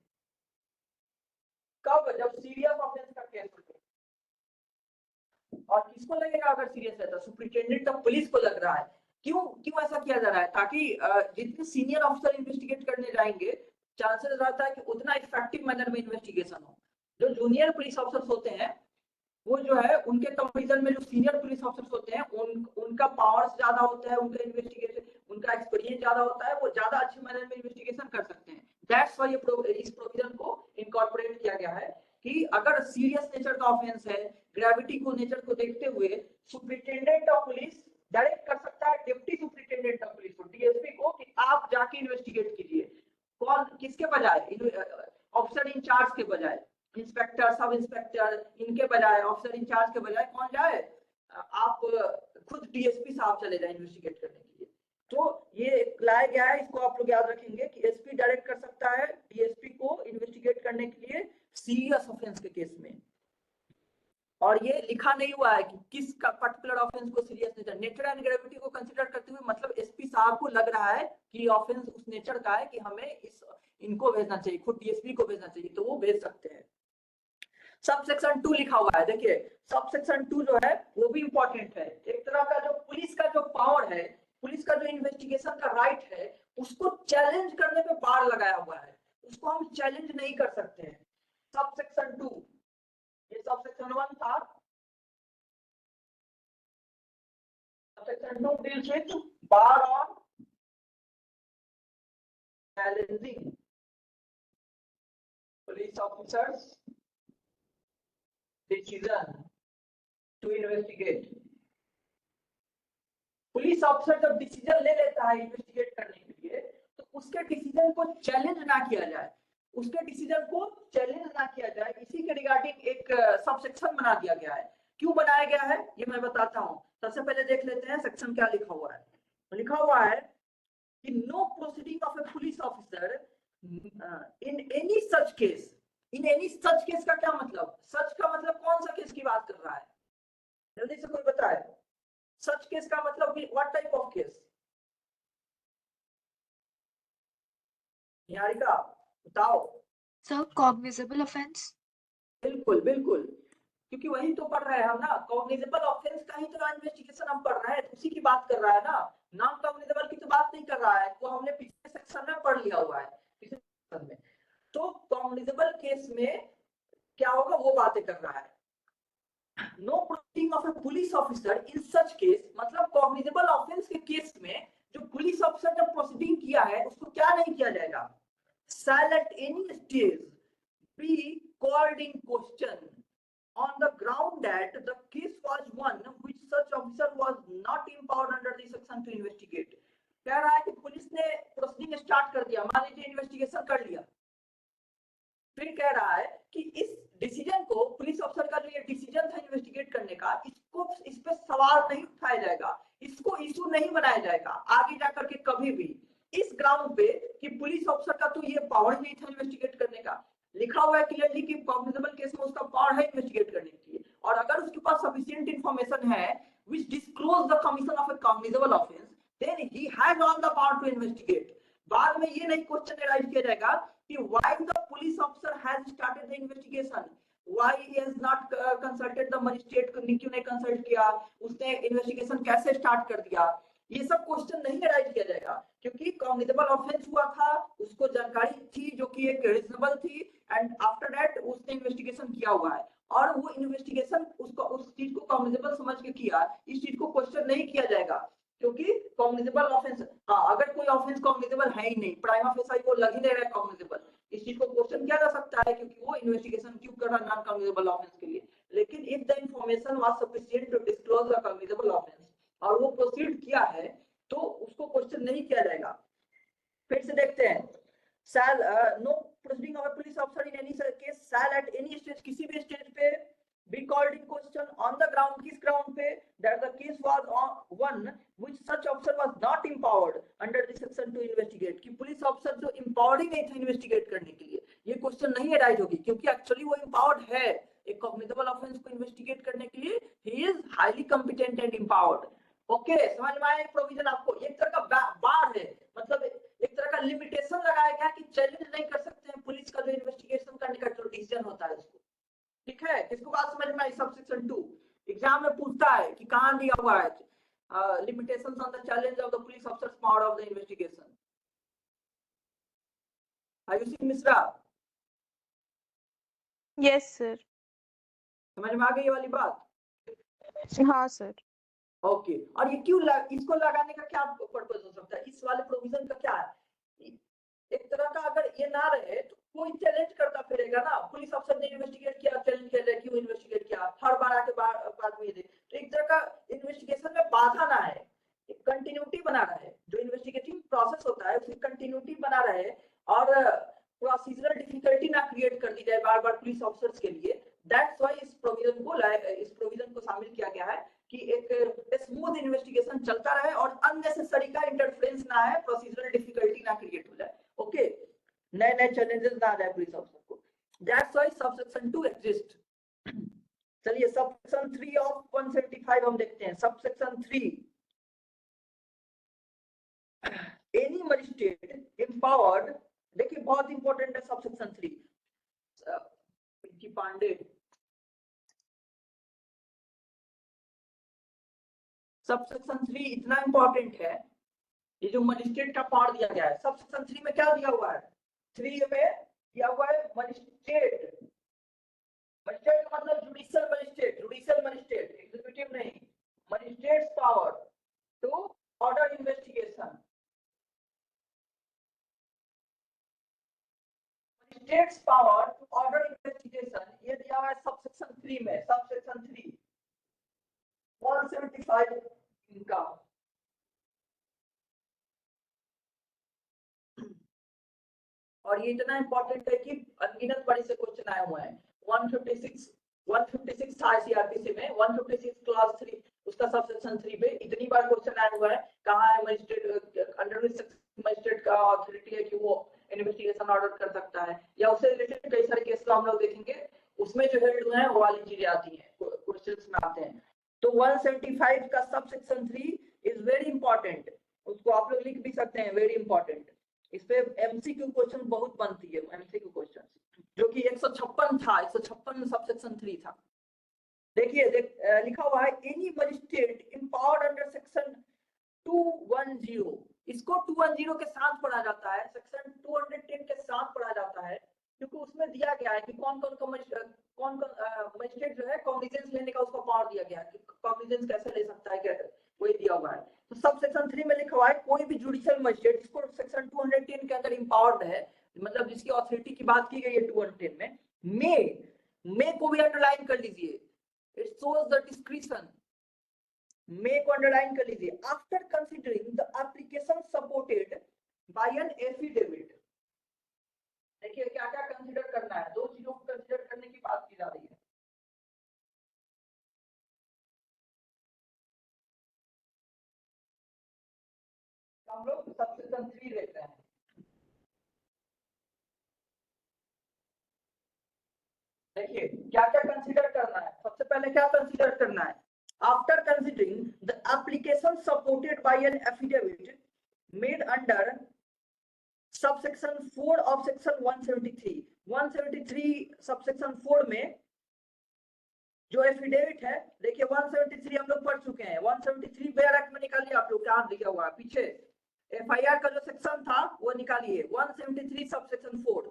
S1: कब, जब सीरियस ऑफेंस का केस हो। और किसको लगेगा अगर सीरियस है तो सुपरिटेंडेंट ऑफ पुलिस को लग रहा है। क्यों ऐसा किया जा रहा है, ताकि जितने सीनियर ऑफिसर इन्वेस्टिगेट करने जाएंगे चांसेस रहता है कि उतना इफेक्टिव मैनर में इन्वेस्टिगेशन हो। जो जूनियर पुलिस ऑफिसर्स होते हैं वो जो है उनके कंपैरिजन में जो सीनियर पुलिस ऑफिसर्स होते हैं उनका पावर्स ज्यादा होता है, उनका इन्वेस्टिगेशन, उनका एक्सपीरियंस ज्यादा होता है, वो ज्यादा अच्छे मैनर में इन्वेस्टिगेशन कर सकते हैं। दैट्स व्हाई इस प्रोविजन को इनकॉर्पोरेट किया गया है कि अगर सीरियस नेचर का ऑफेंस है, ग्रेविटी को नेचर को देखते हुए सुपरिटेंडेंट ऑफ पुलिस डायरेक्ट कर सकता है डिप्टी सुपरिटेंडेंट ऑफ पुलिस को, डीएसपी को, कि आप जाके इन्वेस्टिगेट कीजिए। कौन, किसके बजाय, ऑफिसर इंचार्ज के बजाय, इंस्पेक्टर, सब इंस्पेक्टर, इनके बजाय, ऑफिसर इंचार्ज के बजाय कौन जाए, आप खुद डीएसपी साहब चले जाए इन्वेस्टिगेट करने के लिए। तो ये लाया गया है, इसको आप लोग याद रखेंगे कि एसपी डायरेक्ट कर सकता है डीएसपी को इन्वेस्टिगेट करने के लिए सीरियस ऑफेंस के केस में। और ये लिखा नहीं हुआ है कि किस का पर्टिकुलर ऑफेंस को सीरियस नेचर एंड ग्रेविटी को कंसीडर करते हुए, मतलब एसपी साहब को लग रहा है कि ऑफेंस उस नेचर का है कि हमें इनको भेजना चाहिए, खुद डीएसपी को भेजना चाहिए, तो वो भेज सकते हैं। सब सेक्शन 2 लिखा हुआ है, देखिए सब सेक्शन 2 जो है वो भी इंपॉर्टेंट है। एक तरह का जो पुलिस का जो पावर है, पुलिस का जो इन्वेस्टिगेशन का राइट है, उसको चैलेंज करने पे बार लगाया हुआ है, उसको हम चैलेंज नहीं कर सकते हैं। सब सेक्शन 2, ये सब सेक्शन 1 था, section 2 deals with bar on challenging police officers decision to investigate। Police officer जब डिसीजन ले लेता है इन्वेस्टिगेट करने के लिए तो उसके डिसीजन को चैलेंज ना किया जाए, उसके डिसीजन को चैलेंज ना किया जाए, इसी के रिगार्डिंग एक सब सेक्शन बना दिया गया है। क्यों बनाया गया है ये मैं बताता हूँ। सबसे पहले देख लेते हैं सेक्शन क्या लिखा हुआ है। लिखा हुआ है कि no proceeding of a police officer in any such case. In any such case का क्या मतलब? सच का मतलब कौन सा केस की बात कर रहा है? जल्दी से कोई बताए। सच केस का मतलब what type of case? Niharika बताओ।
S6: Sir cognizable offence.
S1: बिल्कुल बिल्कुल, क्योंकि वही तो पढ़ रहे हैं हम ना, कॉग्निजेबल ऑफेंस का ही तो इन्वेस्टिगेशन हम पढ़ रहे हैं, उसी की बात कर रहा है ना, नॉन कॉग्निजेबल की तो बात नहीं कर रहा है, वो हमने पिछले सेक्शन में पढ़ लिया हुआ है, पिछले सेक्शन में। तो कॉग्निजेबल केस में क्या होगा वो बातें कर रहा है। No proceeding of a police officer in such case, मतलब कॉग्निजेबल ऑफेंस के केस में जो पुलिस ऑफिसर ने प्रोसीडिंग किया है उसको क्या नहीं किया जाएगा? shall at any stage be called in question on the ground that the case was one which such officer was not empowered under the section to investigate। कह रहा है कि पुलिस ने प्रोसीडिंग स्टार्ट कर दिया, मान लीजिए इन्वेस्टिगेशन कर लिया, फिर कह रहा है कि इस डिसीजन को, पुलिस ऑफिसर का जो ये डिसीजन था इन्वेस्टिगेट करने का, इसको इस पे सवाल नहीं उठाया जाएगा, इसको इशू नहीं बनाया जाएगा आगे जाकर के कभी भी, इस ग्राउंड पे कि पुलिस ऑफिसर का तो ये पावर नहीं था इन्वेस्टिगेट करने का। लिखा हुआ है क्लियरली कि कॉग्निजेबल केस में उसका पावर है इन्वेस्टिगेट करने के लिए, और अगर उसके पास सफिशिएंट इंफॉर्मेशन है which disclose the commission of a cognizable offence, then he has all the power to investigate. बाद में ये नहीं क्वेश्चन राइज किया जाएगा कि why the police officer has started the investigation, why he has not consulted the magistrate, क्यों नहीं consult किया, उसने इन्वेस्टिगेशन कैसे स्टार्ट कर दिया, ये सब क्वेश्चन नहीं राइज किया जाएगा, क्योंकि कॉग्निजेबल ऑफेंस हुआ था, उसको जानकारी थी जो कि एक रीजनेबल थी, एंड आफ्टर दैट उसने इन्वेस्टिगेशन किया हुआ है, और वो इन्वेस्टिगेशन उसको उस चीज को कॉग्निजेबल समझ के किया, इस चीज को क्वेश्चन नहीं किया जाएगा, क्योंकि कॉग्निजेबल ऑफेंस, अगर कोई ऑफेंस कॉग्निजेबल है ही नहीं, प्राइमा फेसाई वो लग ही नहीं रहा है कॉग्निजेबल, इस चीज को क्वेश्चन किया जा सकता है क्योंकि वो इन्वेस्टिगेशन क्यों कर रहा है नॉन कॉग्निजेबल ऑफेंस के लिए। लेकिन if the information was sufficient to disclose the cognizable offence और वो प्रोसीड किया है तो उसको क्वेश्चन नहीं किया जाएगा। फिर से देखते हैं, shall no proceeding of a police officer in any case shall at any stage, किसी भी स्टेज पे be called in question on the ground, किस ग्राउंड पे, that the case was one which such officer was not empowered under the section to investigate, कि police officer जो empowered ही नहीं था investigate करने के लिए, ये क्वेश्चन नहीं अराइज होगी क्योंकि एक्चुअली वो empowered है एक कॉग्निजेबल ऑफेंस को इन्वेस्टिगेट करने के लिए, he is highly competent and empowered। Okay समझ में आया प्रोविजन आपको? एक तरह का बार है, मतलब एक तरह का लिमिटेशन लगाया गया कि चैलेंज नहीं कर सकते हैं पुलिस का जो इन्वेस्टिगेशन करने का जो डिसीजन होता है उसको। ठीक है, किसको बात समझ में आई? सब सेक्शन 2 एग्जाम में पूछता है कि कहां दिया हुआ है limitations on the challenge of the police officers power of the investigation. Ayushi Mishra
S3: yes sir.
S1: समझ में आ गई ये वाली बात?
S3: हाँ सर।
S1: ओके और ये क्यों इसको लगाने का क्या पर्पस हो सकता है? इस वाले प्रोविजन का क्या है? एक तरह का अगर ये ना रहे तो कोई चैलेंज करता फिरेगा ना, पुलिस अफसर ने इन्वेस्टिगेट किया, चैलेंज किया जाए क्यों इन्वेस्टिगेट किया, हर बार आके बाद में ये दे, तो एक तरह का इन्वेस्टिगेशन में बाधा ना है, एक कंटिन्यूटी बना रहे, जो इन्वेस्टिगेटिंग प्रोसेस होता है उसकी कंटिन्यूटी बना रहे और प्रोसीजरल डिफिकल्टी ना क्रिएट कर दी जाए बार बार पुलिस ऑफिसर्स के लिए। दैट्स व्हाई इस प्रोविजन को शामिल किया गया है कि एक स्मूथ इन्वेस्टिगेशन चलता रहे और अननेसेसरी का इंटरफेरेंस ना है, प्रोसीजरल डिफिकल्टी ना क्रिएट हो जाए। ओके, नए नए चैलेंजेस ना आ जाए पुलिस ऑफिसर को। That's why subsection 2 exist. चलिए सबसेक्शन 3 ऑफ 175 हम देखते हैं। सबसेक्शन 3, एनी मजिस्ट्रेट एम्पावर्ड, देखिए बहुत इंपॉर्टेंट है सबसेक्शन 3। पिंकी पांडे, सबसेक्शन 3 इतना इंपॉर्टेंट है, ये जो मजिस्ट्रेट का पावर दिया गया है सबसेक्शन 3 में क्या दिया हुआ है? 3 में दिया हुआ है मजिस्ट्रेट, मजिस्ट्रेट का मतलब जुडिशियल मजिस्ट्रेट, एग्जीक्यूटिव नहीं, magistrates power to order investigation, magistrates power to order investigation, ये दिया हुआ है सबसेक्शन 3 में। सबसेक्शन 3 175 इनका, और ये इतना इंपॉर्टेंट है कि अनगिनत बारी से क्वेश्चन आए हुए हैं। 156 156 था सीआरपीसी में, 156 क्लास 3 उसका सब सेक्शन 3 पे इतनी बार क्वेश्चन आया हुआ है, कहाँ है मजिस्ट्रेट, अंडर मजिस्ट्रेट का अथॉरिटी है कि वो इन्वेस्टिगेशन ऑर्डर कर सकता है, या उससे रिलेटेड कई सारे केस हम लोग देखेंगे, उसमें जो हेल्ड हुए हैं वो वाली चीजें आती हैं, क्वेश्चंस में आते हैं। तो 175 का सब सेक्शन 3 इज वेरी इंपॉर्टेंट, उसको आप लोग लिख भी सकते हैं, वेरी इंपॉर्टेंट। इस पे एमसीक्यू क्वेश्चन बहुत बनती है, एमसीक्यू क्वेश्चन, जो कि 156 था, 156 सब सेक्शन 3 था। देखिए लिखा हुआ है any magistrate empowered under section 210, इसको 210 के साथ पढ़ा जाता है, सेक्शन 210 के साथ पढ़ा जाता है, क्योंकि उसमें दिया गया है कि कौन कौन मजिस्ट्रेट जो है कॉग्निजेंस लेने का उसको पावर दिया गया है कि कॉग्निजेंस कैसे ले सकता है, कैसे वही दिया हुआ है। तो सब सेक्शन 3 में लिखा हुआ है कोई भी जुडिशियल मजिस्ट्रेट जिसको सेक्शन 210 के अंदर एम्पावर्ड है, मतलब जिसकी अथॉरिटी की बात की गई है 210 में, मे को भी अंडरलाइन कर लीजिए, इट शोज द डिस्क्रिशन, मे को अंडरलाइन कर लीजिए, after considering the application supported by an affidavit. देखिए क्या क्या कंसीडर करना है, दो चीजों को कंसीडर करने की बात की जा रही है। हम लोग सबसेक्शन 3 लेते हैं। देखिए क्या क्या कंसीडर करना है, सबसे पहले क्या कंसीडर करना है, after considering the application supported by an affidavit made under subsection 4 of section 173 subsection 4 में जो एफिडेविट है, देखिए 173 हम लोग पढ़ चुके हैं, 173 बेयर एक्ट में निकालिए आप लोग, क्या दिया हुआ है पीछे, एफआईआर का जो सेक्शन था वो निकालिए, 173 सबसेक्शन 4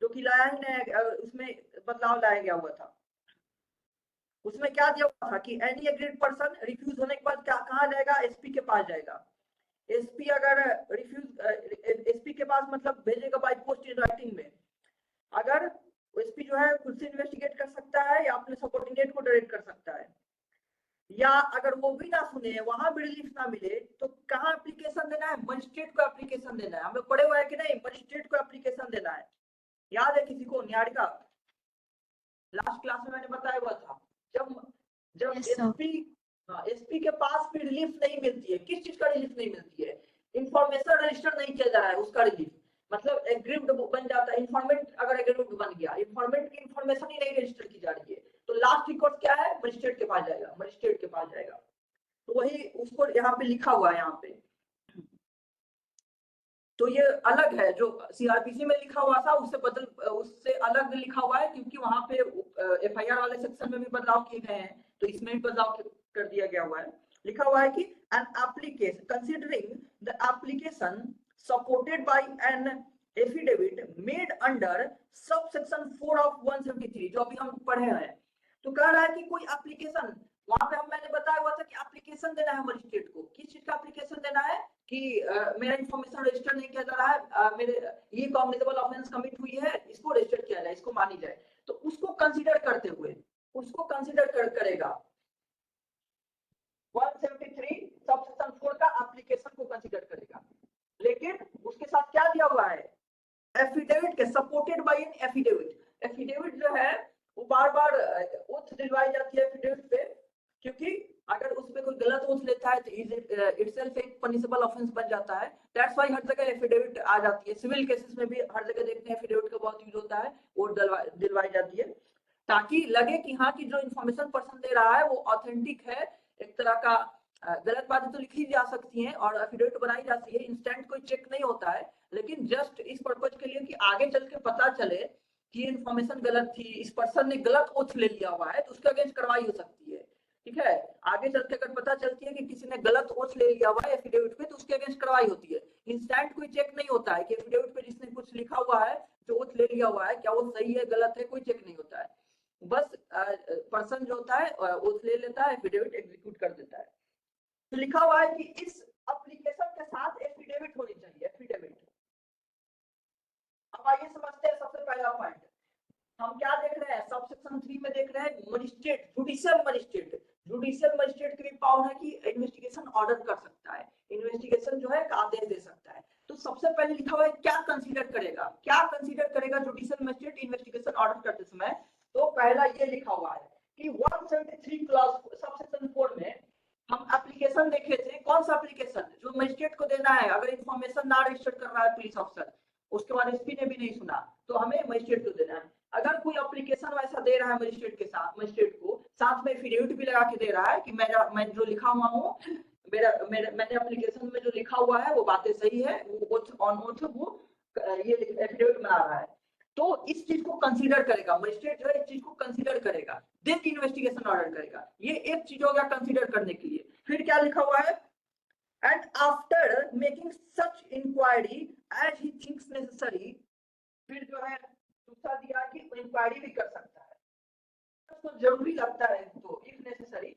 S1: जो कि लाया ही नहीं, उसमें बदलाव लाया गया हुआ था। उसमें क्या दिया हुआ था कि एनी एग्रीड पर्सन रिफ्यूज होने के बाद क्या कहाँ जाएगा, एसपी के पास जाएगा। एसपी अगर रिफ्यूज, एसपी के पास मतलब भेजेगा बाय पोस्ट इन राइटिंग में, अगर एसपी जो है खुद से इन्वेस्टिगेट कर सकता है या अपने सबऑर्डिनेट को डायरेक्ट कर सकता है, या अगर वो भी ना सुने, वहां भी रिलीफ ना मिले, तो कहाँ एप्लीकेशन देना है, मजिस्ट्रेट को एप्लीकेशन देना है। हमें पढ़े हुए है कि नहीं, मजिस्ट्रेट को एप्लीकेशन देना है, याद है किसी को, न्यायिका लास्ट क्लास में मैंने बताया हुआ था, जब एसपी के पास भी रिलीफ नहीं मिलती है, किस चीज का रिलीफ नहीं मिलती है, इंफॉर्मेशन रजिस्टर नहीं किया जा रहा है उसका रिलीफ, मतलब एग्रीड बन जाता है, इंफॉर्मेंट अगर एग्रीड बन गया, इंफॉर्मेंट की इंफॉर्मेशन ही नहीं रजिस्टर की जा रही है, तो लास्ट रिकॉर्ड क्या है, मजिस्ट्रेट के पास जाएगा, मजिस्ट्रेट के पास जाएगा। तो वही उसको यहाँ पे लिखा हुआ है यहाँ पे, तो ये अलग है, जो सीआरपीसी में लिखा हुआ था उससे अलग लिखा हुआ है, क्योंकि वहां पे एफआईआर वाले सेक्शन में भी बदलाव किए गए हैं, तो इसमें भी बदलाव कर दिया गया हुआ है। लिखा हुआ है कि an application considering the application supported by an affidavit made under sub section 4 of 173, जो अभी हम पढ़े हैं, तो कह रहा है कि कोई एप्लीकेशन, वहां पे मैंने बताया हुआ था कि एप्लीकेशन देना है मजिस्ट्रेट को, किस चीज का एप्लीकेशन देना है कि मेरा इंफॉर्मेशन रजिस्टर नहीं किया जा रहा है, मेरे ये कॉग्निजेबल ऑफेंस कमिट हुई है, इसको रजिस्टर किया जाए, इसको मानी जाए, तो उसको कंसीडर करते हुए उसको कंसीडर करेगा 173 सबसेक्शन 4 का एप्लीकेशन को कंसीडर करेगा। लेकिन उसके साथ क्या दिया हुआ है, एफिडेविट के supported by an affidavit, affidavit जो है वो बार बार ओथ दिलवाई जाती है एफिडेविट पे, क्योंकि अगर उसमें कोई गलत ओथ लेता है तो इटसेल्फ एक पनिशेबल ऑफेंस बन जाता है, दैट्स व्हाई हर जगह एफिडेविट आ जाती है, सिविल केसेस में भी हर जगह देखते हैं एफिडेविट का बहुत यूज होता है, वो दिलवाई जाती है, ताकि लगे कि हाँ कि जो इन्फॉर्मेशन पर्सन दे रहा है वो ऑथेंटिक है, एक तरह का गलत बातें तो लिखी जा सकती हैं और एफिडेविट बनाई जाती है, इंस्टेंट कोई चेक नहीं होता है, लेकिन जस्ट इस पर्पज के लिए कि आगे चल के पता चले कि इन्फॉर्मेशन गलत थी, इस पर्सन ने गलत ओथ ले लिया हुआ है, तो उसके अगेंस्ट कार्रवाई हो सकती है, ठीक है। आगे चल के अगर पता चलती है कि किसी ने गलत ओथ ले लिया हुआ है एफिडेविट पे, तो उसके अगेंस्ट कार्रवाई होती है, इंस्टेंट कोई चेक नहीं होता है कि एफिडेविट पे जिसने कुछ लिखा हुआ है, जो ओथ ले लिया हुआ है, क्या वो सही है गलत है, कोई चेक नहीं होता है, बस पर्सन जो होता है ओथ ले लेता है, एफिडेविट एग्जीक्यूट कर देता है। तो लिखा हुआ है कि इस एप्लीकेशन के साथ एफिडेविट होनी चाहिए, एफिडेविट। अब आइए समझते हैं सबसे पहला पॉइंट, हम क्या देख रहे हैं, सबसेक्शन 3 में देख रहे हैं मजिस्ट्रेट, जुडिशियल मजिस्ट्रेट की भी पावर है कि इन्वेस्टिगेशन ऑर्डर कर सकता है, इन्वेस्टिगेशन जो है आदेश दे सकता है। तो सबसे पहले लिखा हुआ है क्या कंसीडर करेगा जुडिशियल मजिस्ट्रेट इन्वेस्टिगेशन ऑर्डर करते समय, तो पहला ये लिखा हुआ एप्लीकेशन देखे थे, कौन सा एप्लीकेशन जो मजिस्ट्रेट को देना है, अगर इंफॉर्मेशन ना रजिस्टर कर रहा है पुलिस ऑफिसर, उसके बाद एसपी ने भी नहीं सुना तो हमें मजिस्ट्रेट को देना है। अगर कोई एप्लीकेशन वैसा दे रहा है मजिस्ट्रेट के साथ, मजिस्ट्रेट को साथ में एफिडेविट भी लगा के दे रहा है कि मैं जो लिखा हुआ हूँ, मैंने एप्लीकेशन में जो लिखा हुआ है वो बातें सही है, वो ऑन ओथ वो ये एफिडेविट बना रहा है, तो इस चीज को कंसीडर करेगा मजिस्ट्रेट, जो है इस चीज को कंसीडर करेगा, देन इन्वेस्टिगेशन ऑर्डर करेगा। ये एक चीज हो गया कंसीडर करने के लिए। फिर क्या लिखा हुआ है, and after making such inquiry as he thinks necessary, फिर जो है दूसरा दिया कि इंक्वायरी भी कर सकता है, उसको जरूरी लगता है तो इफ नेसेसरी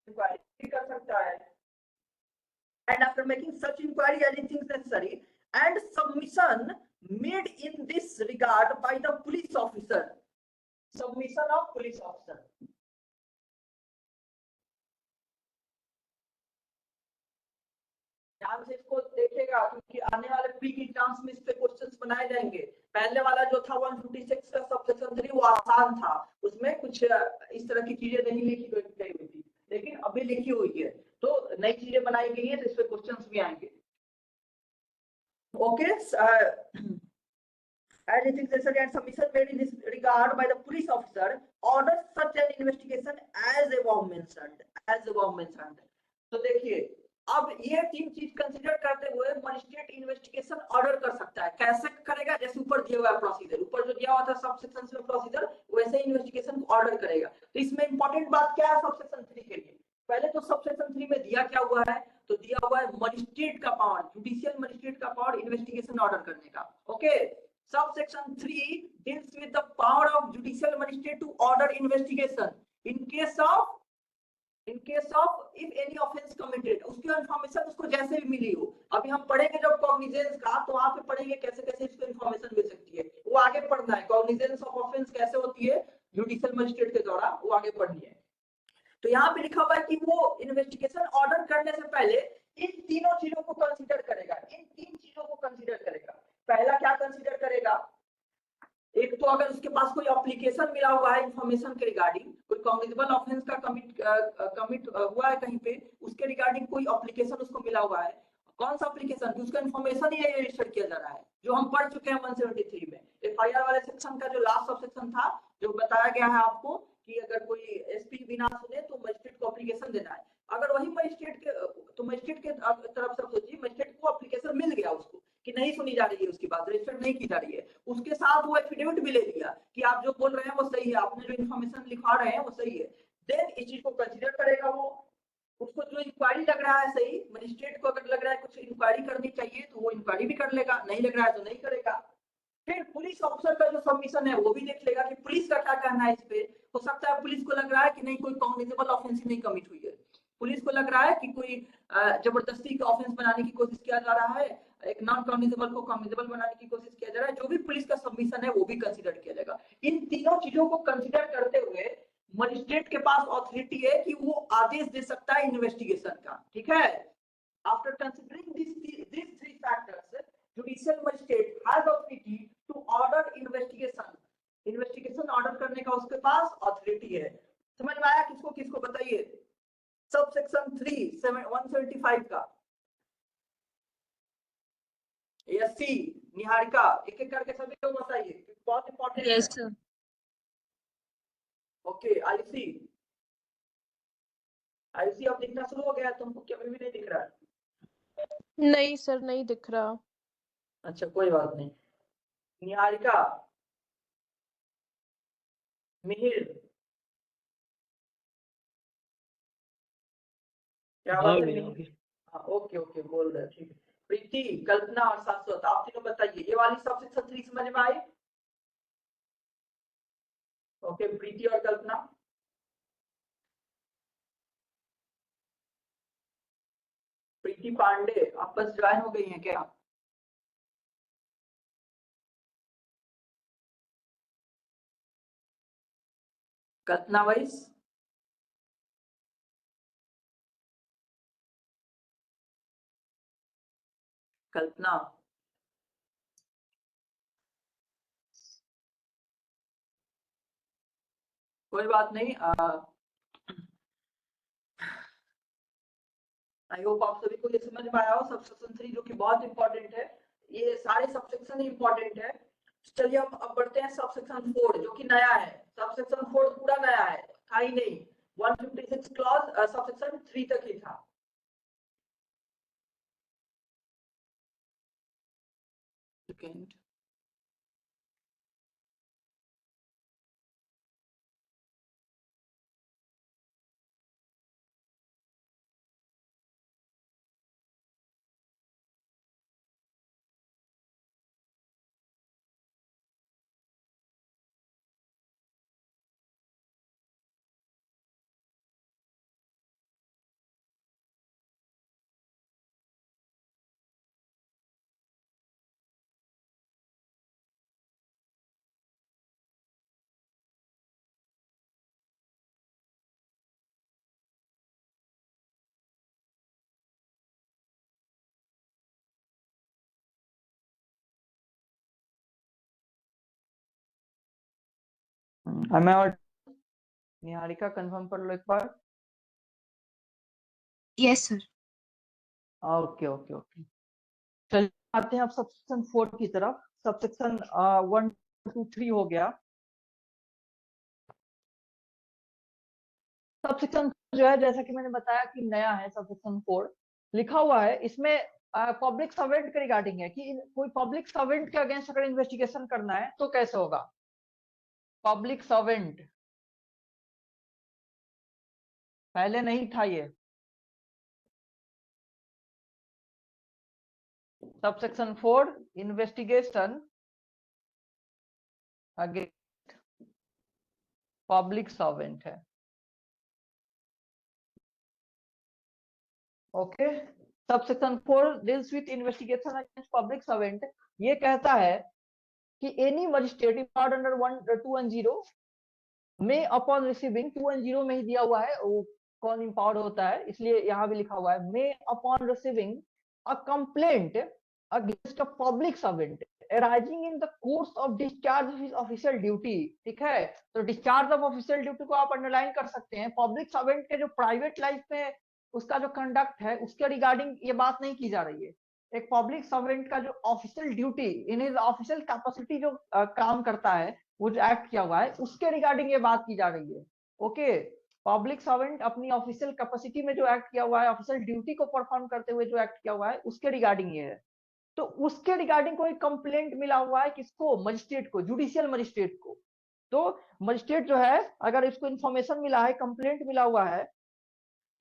S1: इंक्वायरी भी कर सकता है, and after making such inquiry as he thinks necessary and submission made in this regard by the police officer, submission of police officer, ध्यान से इसको देखेगा क्योंकि आने वाले प्री एग्जाम्स में इस पे क्वेश्चंस बनाए जाएंगे। पहले वाला जो था 156 का सबसेक्शन 3 वो आसान था, उसमें कुछ इस तरह की चीजें नहीं लिखी गई हुई थी, लेकिन अभी लिखी हुई है तो नई चीजें बनाई गई है, तो इस पे क्वेश्चंस भी आएंगे। Okay, and it is necessary and submission made in this regard by the police officer orders such an investigation as above mentioned, तो देखिए अब ये तीन चीज कंसीडर करते हुए मजिस्ट्रेट इन्वेस्टिगेशन ऑर्डर कर सकता है। कैसे करेगा, जैसे ऊपर दिया हुआ प्रोसीजर, ऊपर जो दिया हुआ था सब सेक्शन में प्रोसीजर, वैसे इन्वेस्टिगेशन को ऑर्डर करेगा। तो इसमें इंपॉर्टेंट बात क्या है सब सेक्शन 3 के लिए, पहले तो सब सेक्शन 3 में दिया क्या हुआ है, तो दिया हुआ है मजिस्ट्रेट का पावर, जुडिशियल मजिस्ट्रेट का पावर इन्वेस्टिगेशन ऑर्डर करने का। Okay, sub section 3 deals with the power of judicial magistrate to order investigation in case of if any offence committed, उसकी इन्फॉर्मेशन उसको जैसे भी मिली हो। अभी हम पढ़ेंगे जब कॉग्निजेंस का, तो वहां पे पढ़ेंगे कैसे कैसे इसको इन्फॉर्मेशन मिल सकती है, वो आगे पढ़ना है। कॉग्निजेंस ऑफ ऑफेंस कैसे होती है जुडिशियल मजिस्ट्रेट के द्वारा, वो आगे पढ़नी है। तो यहाँ पे लिखा हुआ है कि वो इन्वेस्टिगेशन ऑर्डर करने से पहले इन तीनों चीजों को कंसीडर करेगा, इन तीन चीजों को कंसीडर करेगा। पहला क्या कंसीडर करेगा, एक तो अगर उसके पास कोई एप्लीकेशन मिला हुआ है इंफॉर्मेशन के रिगार्डिंग, कोई कॉग्निजेबल ऑफेंस का कमिट हुआ है कहीं पे, उसके रिगार्डिंग कोई एप्लीकेशन उसको मिला हुआ है, कौन सा एप्लीकेशन, उसका इन्फॉर्मेशन ही रजिस्टर किया जा रहा है, जो हम पढ़ चुके हैं 173 में एफआईआर वाले सेक्शन का जो लास्ट सब सेक्शन था, जो बताया गया है आपको कि अगर कोई एसपी बिना सुने तो मजिस्ट्रेट को एप्लीकेशन देना है। अगर वही मजिस्ट्रेट के, तो मजिस्ट्रेट के तरफ से सोचिए मजिस्ट्रेट को एप्लीकेशन मिल गया उसको कि नहीं सुनी जा रही है, उसकी बात रजिस्टर नहीं की जा रही है, उसके साथ वो एफिडेविट भी ले लिया कि आप जो बोल रहे हैं वो सही है, आपने जो इन्फॉर्मेशन लिखा रहे हैं वो सही है, देन इस चीज को कंसीडर करेगा वो। उसको जो इंक्वायरी लग रहा है सही, मजिस्ट्रेट को अगर लग रहा है कुछ इंक्वायरी करनी चाहिए तो वो इंक्वायरी भी कर लेगा, नहीं लग रहा है तो नहीं करेगा। फिर पुलिस ऑफिसर का जो सबमिशन है वो भी देख लेगा कि पुलिस का क्या कहना है इस पे। हो सकता है पुलिस को लग रहा है कि नहीं कोई कॉग्निजेबल ऑफेंस नहीं कमिट हुई है, पुलिस को लग रहा है कि कोई जबरदस्ती का ऑफेंस बनाने की कोशिश किया जा रहा है, एक नॉन कॉग्निजेबल को कॉग्निजेबल बनाने की कोशिश किया जा रहा है, जो भी पुलिस का सबमिशन है वो भी कंसीडर किया जाएगा। इन तीनों चीजों को कंसीडर करते हुए मजिस्ट्रेट के पास ऑथोरिटी है कि वो आदेश दे सकता है इन्वेस्टिगेशन का, ठीक है। After considering these three factors, judicial magistrate has authority to order investigation order करने का उसके पास ऑथोरिटी है। समझ में आया किसको किसको, बताइए। सब सेक्शन 3 175 का एससी निहारिका, एक एक करके सभी लोग बताइए, बहुत इंपॉर्टेंट है।
S6: Yes sir.
S1: ओके, आयुषी अब दिखना शुरू हो गया, तुमको क्या अभी भी नहीं दिख रहा है?
S3: नहीं सर, नहीं दिख रहा।
S1: अच्छा कोई बात नहीं। निहारिका, मिहिर, क्या बात है मिहिर? हाँ ओके ओके बोल रहे हैं, ठीक है। प्रीति, कल्पना और शाश्वत, आप तीनों बताइए ये वाली सब सेक्शन 3 समझ में आई? ओके, प्रीति और कल्पना। प्रीति पांडे, आप बस ज्वाइन हो गई हैं क्या? कल्पना वाइस, कल्पना, कोई बात नहीं। आई होप आप सभी को ये समझ में आया हो। सबसेक्शन 3 जो कि बहुत इंपॉर्टेंट है, ये सारे सबसेक्शन इंपॉर्टेंट है। चलिए हम अब बढ़ते हैं सबसेक्शन 4 जो कि नया है। सबसेक्शन 4 पूरा नया है, था ही नहीं। 156 क्लॉज सबसेक्शन 3 तक ही था। सेकंड
S2: मैं और निहारिका कंफर्म कर लो एक बार।
S6: Yes sir.
S2: Okay okay okay, चलिए आते हैं अब सबसेक्शन 4 की तरफ। सबसेक्शन 1 2 3 हो गया। सबसेक्शन जो है, जैसा कि मैंने बताया कि नया है, सबसेक्शन 4 लिखा हुआ है इसमें पब्लिक सर्वेंट के रिगार्डिंग है कि कोई पब्लिक सर्वेंट के अगेंस्ट अगर इन्वेस्टिगेशन करना है तो कैसे होगा। पब्लिक सर्वेंट पहले नहीं था ये। Subsection 4 investigation against public servant है। Okay, subsection 4 deals with investigation against public servant. ये कहता है कि एनी मजिस्ट्रेट इम्पावर्ड अंडर 210 में अपॉन रिसीविंग 210 में ही दिया हुआ है वो कौन इम्पावर्ड होता है, इसलिए यहाँ भी लिखा हुआ है may upon receiving a complaint against a public servant arising in the course of discharge of his official duty। ठीक है, तो डिस्चार्ज ऑफ ऑफिशियल ड्यूटी को आप अंडरलाइन कर सकते हैं। पब्लिक सर्वेंट के जो प्राइवेट लाइफ में उसका जो कंडक्ट है उसके रिगार्डिंग ये बात नहीं की जा रही है। एक पब्लिक सर्वेंट का जो official duty in his official capacity जो काम करता है, वो जो एक्ट किया हुआ है उसके रिगार्डिंग ये बात की जा रही है। ओके, पब्लिक सर्वेंट अपनी ऑफिशियल कैपेसिटी में जो एक्ट किया हुआ है, ऑफिशियल ड्यूटी को परफॉर्म करते हुए जो एक्ट किया हुआ है उसके रिगार्डिंग ये है। तो उसके रिगार्डिंग कोई कंप्लेंट मिला हुआ है किसको, मजिस्ट्रेट को, जुडिशियल मजिस्ट्रेट को। तो मजिस्ट्रेट जो है अगर इसको इंफॉर्मेशन मिला है, कंप्लेंट मिला हुआ है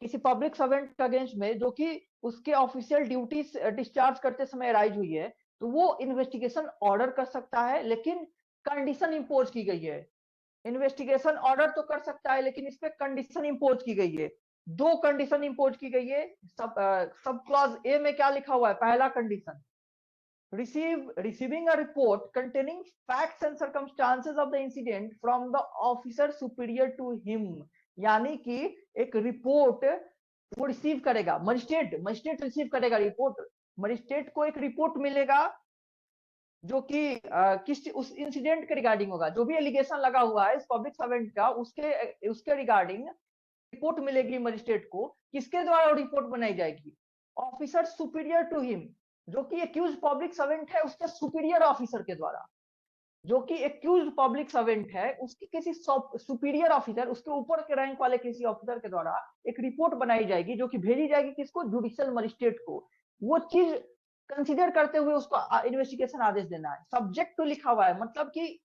S2: किसी पब्लिक सर्वेंट के अगेंस्ट में जो कि उसके ऑफिशियल ड्यूटी डिस्चार्ज करते समय राइज हुई है, तो वो इन्वेस्टिगेशन ऑर्डर कर सकता है, लेकिन कंडीशन इंपोज की गई है। इन्वेस्टिगेशन ऑर्डर तो कर सकता है लेकिन इस पे कंडीशन इंपोज की गई है। 2 कंडीशन इंपोज की गई है। सब क्लॉज ए में क्या लिखा हुआ है, पहला condition receiving a report containing facts and circumstances of the incident from the officer superior to him। यानी कि एक रिपोर्ट वो रिसीव करेगा, मजिस्ट्रेट रिसीव करेगा रिपोर्ट। मजिस्ट्रेट को एक रिपोर्ट मिलेगा जो कि किस उस इंसिडेंट के रिगार्डिंग होगा, जो भी एलिगेशन लगा हुआ है इस पब्लिक सर्वेंट का, उसके रिगार्डिंग रिपोर्ट मिलेगी मजिस्ट्रेट को। किसके द्वारा रिपोर्ट बनाई जाएगी, ऑफिसर सुपीरियर टू हिम, जो कि एक्यूज पब्लिक सर्वेंट है उसके सुपीरियर ऑफिसर के द्वारा। जो कि एक्यूज पब्लिक सर्वेंट है उसकी किसी सुपीरियर ऑफिसर, उसके ऊपर के रैंक वाले किसी ऑफिसर के द्वारा एक रिपोर्ट बनाई जाएगी जो कि भेजी जाएगी किसको, जुडिशियल मजिस्ट्रेट को। वो चीज कंसीडर करते हुए उसको इन्वेस्टिगेशन आदेश देना है। सब्जेक्ट टू लिखा हुआ है, मतलब कि